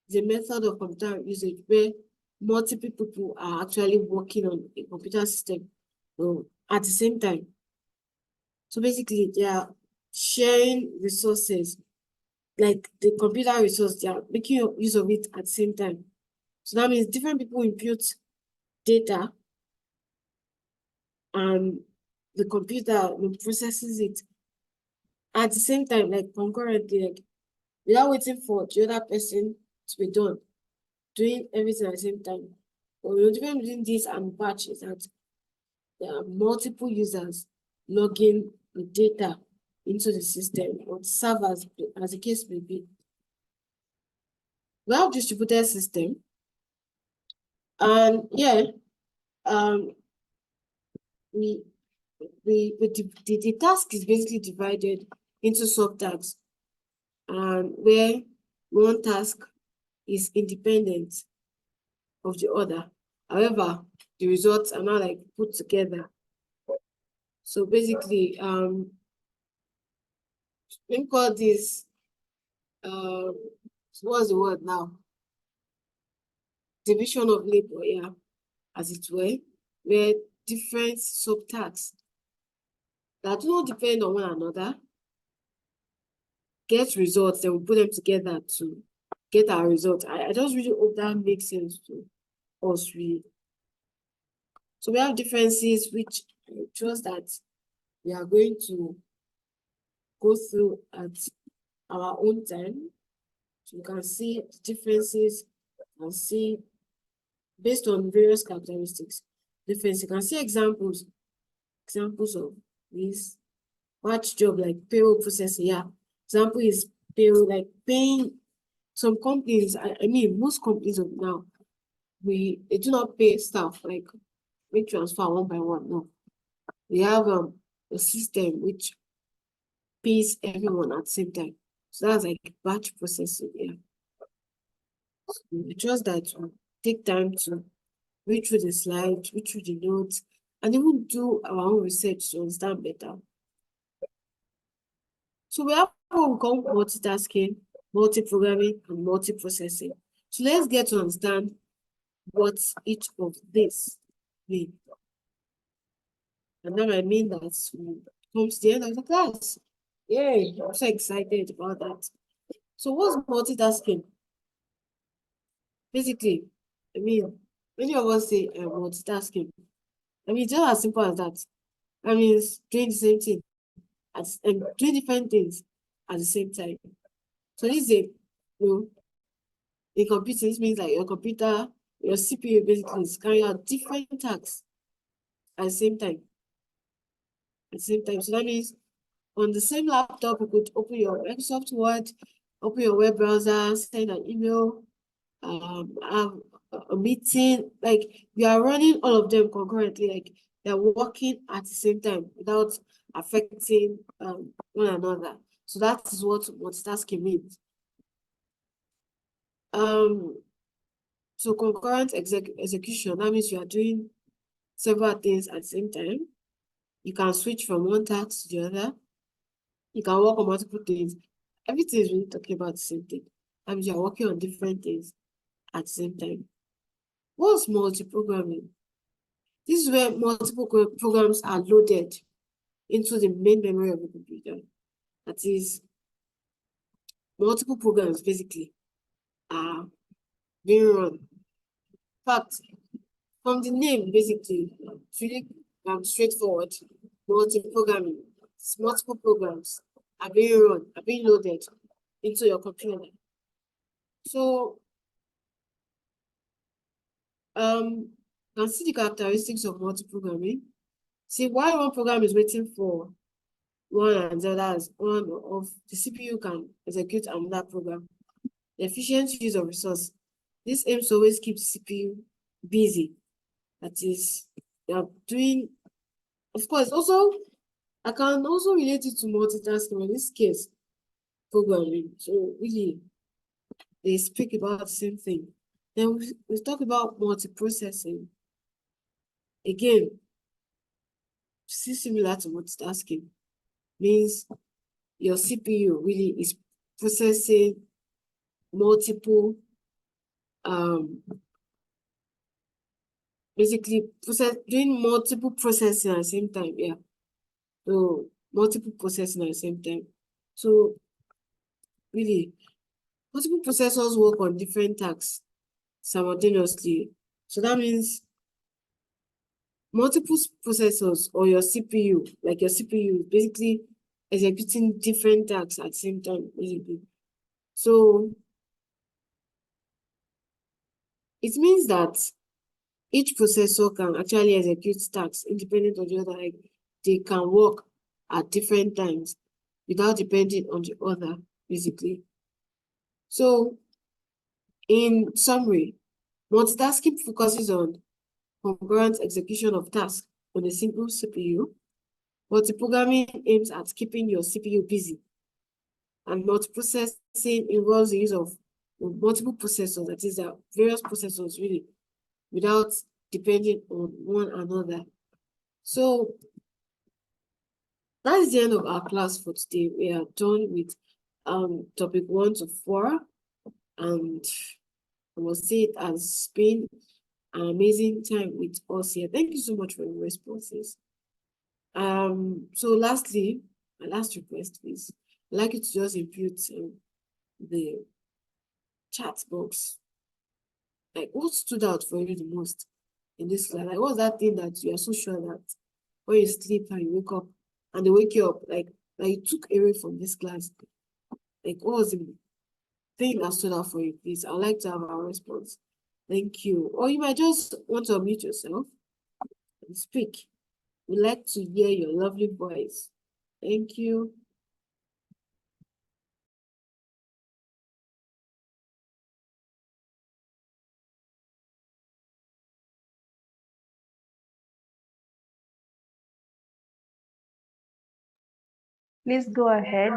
is a method of computer usage where multiple people are actually working on a computer system at the same time. So basically, they are sharing resources, like the computer resource, they are making use of it at the same time. So that means different people input data and the computer processes it at the same time, like concurrently, like without waiting for the other person to be done, doing everything at the same time. But the difference between this and batch is that there are multiple users logging the data into the system or servers, as the case may be. We have distributed system, and the task is basically divided into subtasks, and where one task is independent of the other. However, the results are now like put together. So basically, we call this what's the word now? Division of labor, yeah, as it were, where different subtasks that do not depend on one another get results, then we put them together to get our results. I just really hope that makes sense to us, really. So we have differences which I trust that we are going to go through at our own time. So you can see the differences and see based on various characteristics. Difference. You can see examples of this batch job like payroll processing. Yeah, example is payroll, like paying some companies. I mean, most companies of now, they do not pay staff like make transfer one by one. No, we have a system which pays everyone at the same time. So that's like batch processing. Yeah, we trust that will take time to read through the slides, read through the notes, and even do our own research to understand better. So we have what we call multitasking, multi-programming, and multi-processing. So let's get to understand what each of this mean. And that might mean that we come to the end of the class. Yay, I'm so excited about that. So what's multitasking? Basically, I mean, many of us say multitasking. I mean, just as simple as that. I mean, it's doing the same thing and doing different things at the same time. So this is a, in computing, this means that your computer, your CPU basically is carrying out different tasks at the same time. So that means on the same laptop, you could open your Microsoft Word, open your web browser, send an email, have a meeting. Like, you are running all of them concurrently, like they're working at the same time without affecting one another. So that is what multitasking means. So concurrent execution, that means you are doing several things at the same time. You can switch from one task to the other. You can work on multiple things. Everything is really talking about the same thing. That means you are working on different things at the same time. What's multi-programming? This is where multiple programs are loaded into the main memory of the computer. That is, multiple programs basically are being run. In fact, from the name, basically, it's really straightforward. Multi-programming. Multiple programs are being run, are being loaded into your computer. So, you can see the characteristics of multi-programming. See, while one program is waiting for one and the other, as one of the CPU can execute another program. The efficient use of resource. This aims to always keep the CPU busy. That is, they are doing, of course, also, I can also relate it to multitasking in this case, programming. So really, they speak about the same thing. Then we talk about multiprocessing. Again, similar to multitasking, means your CPU really is processing multiple, basically doing multiple processing at the same time. Yeah. So multiple processing at the same time. So really, multiple processors work on different tasks simultaneously. So that means multiple processors or your CPU, like your CPU, basically executing different tasks at the same time, basically. So it means that each processor can actually execute tasks independent of the other. Like, they can work at different times without depending on the other, basically. So, in summary, multitasking focuses on concurrent execution of tasks on a single CPU. Multiprogramming aims at keeping your CPU busy. And multiprocessing involves the use of multiple processors, that is, various processors really, without depending on one another. So that is the end of our class for today. We are done with topic 1 to 4, and I must say it has been an amazing time with us here. Thank you so much for your responses. So lastly, my last request, please, I'd like you to just input the chat box. Like, what stood out for you the most in this class? Like, what's that thing that you are so sure that when you sleep and you wake up and they wake you up, like you took away from this class? Like, what was the thing that stood out for you, please? I'd like to have a response. Thank you. Or you might just want to unmute yourself and speak. We'd like to hear your lovely voice. Thank you. Please go ahead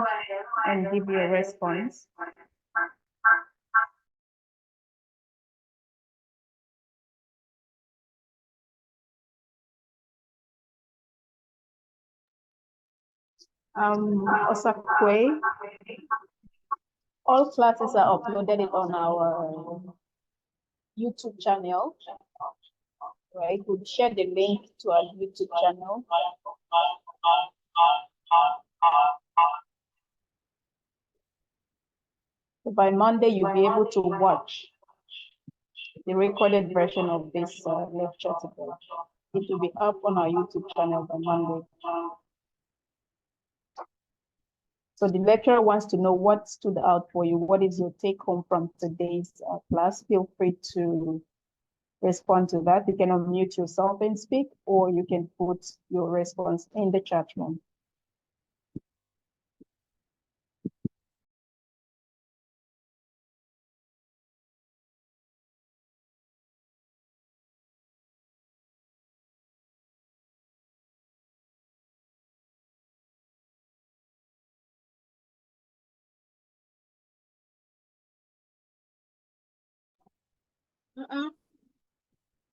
and give your response. Osakwe. All classes are uploaded on our YouTube channel, right? We'll share the link to our YouTube channel. So by Monday, you'll be able to watch the recorded version of this lecture today. It will be up on our YouTube channel by Monday. So the lecturer wants to know what stood out for you. What is your take home from today's class? Feel free to respond to that. You can unmute yourself and speak, or you can put your response in the chat room.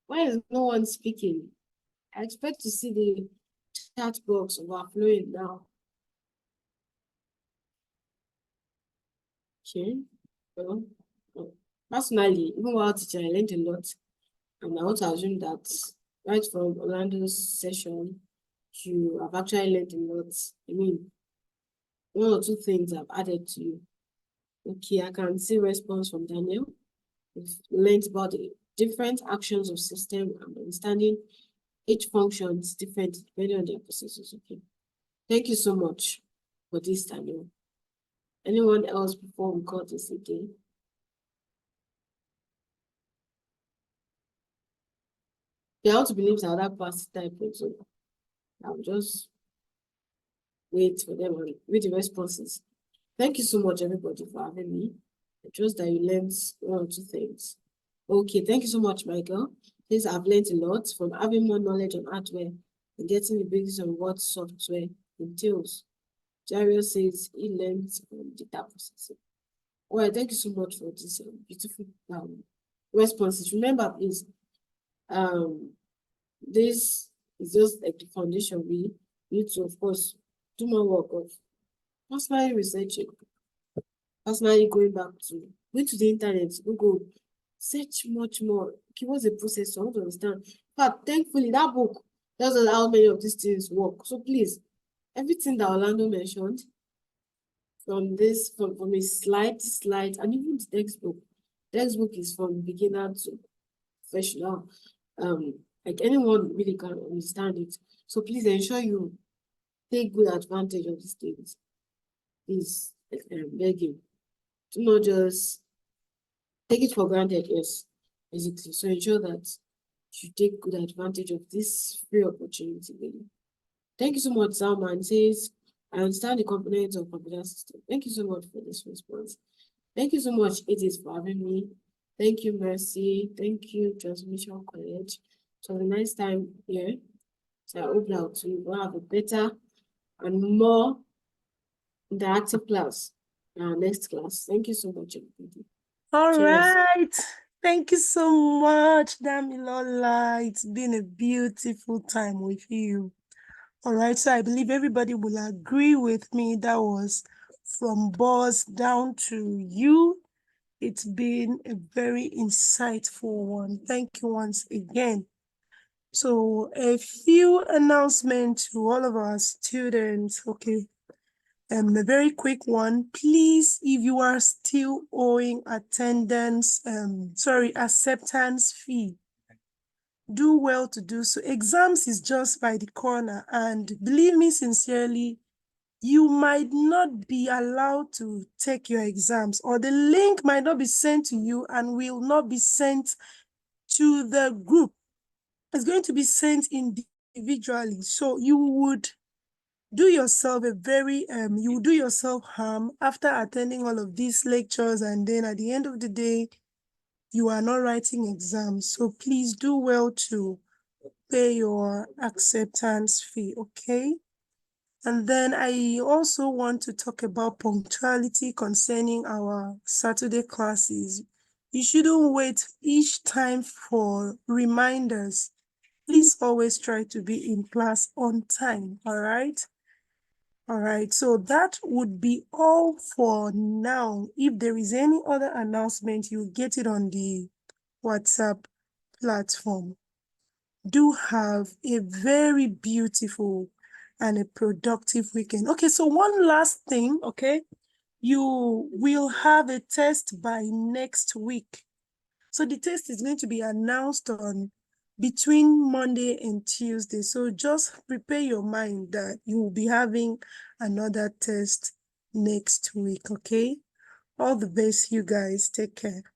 Why is no one speaking? I expect to see the chat box overflowing now. Okay. Well, personally, even while teaching, I learned a lot. And I want to assume that right from Orlando's session, you have actually learned a lot. I mean, one or two things I've added to you. Okay, I can see response from Daniel. We've learned about the different actions of system and understanding each function is different depending on their processes. Okay. Thank you so much for this, Daniel. Anyone else before we call this a day? Yeah, I want to believe that that pass type, so I'll just wait for them and read the responses. Thank you so much, everybody, for having me. I trust that you learned one or two things. Okay, thank you so much, Michael. Please, I've learned a lot from having more knowledge on hardware and getting the basics on what software entails. Dario says he learned from data processing. Well, thank you so much for this beautiful responses. Remember, please, this is just like the foundation. We need to, of course, do more work of personally researching, personally going to the internet, Google, search much more. Okay, what's the process? I want to understand. But thankfully, that book tells us how many of these things work. So please, everything that Orlando mentioned from this, from his slide, and even the textbook. Textbook is from beginner to professional. Like anyone really can understand it. So please ensure you take good advantage of these things. Please, begging. Do not just take it for granted, yes, basically. So ensure that you take good advantage of this free opportunity, really. Thank you so much, Salman says, I understand the components of computer system. Thank you so much for this response. Thank you so much, Edith, for having me. Thank you, Mercy. Thank you, Transmission College. So a nice time here. So I hope that we will have a better and more interactive class in our next class. Thank you so much, everybody. All Cheers. right. Thank you so much, Damilola. It's been a beautiful time with you. All right, so I believe everybody will agree with me. That was from boss down to you. It's been a very insightful one. Thank you once again. So a few announcements to all of our students. Okay. A very quick one. Please, if you are still owing acceptance fee, do well to do so. Exams is just by the corner, and believe me sincerely, you might not be allowed to take your exams, or the link might not be sent to you and will not be sent to the group. It's going to be sent individually. So you would do yourself you do yourself harm after attending all of these lectures, and then at the end of the day, you are not writing exams. So please do well to pay your acceptance fee, okay? And then I also want to talk about punctuality concerning our Saturday classes. You shouldn't wait each time for reminders. Please always try to be in class on time, all right? All right, so that would be all for now. If there is any other announcement, you get it on the WhatsApp platform. Do have a very beautiful and a productive weekend. Okay, so one last thing, okay? You will have a test by next week. So the test is going to be announced on between Monday and Tuesday. So just prepare your mind that you will be having another test next week, okay? All the best, you guys. Take care.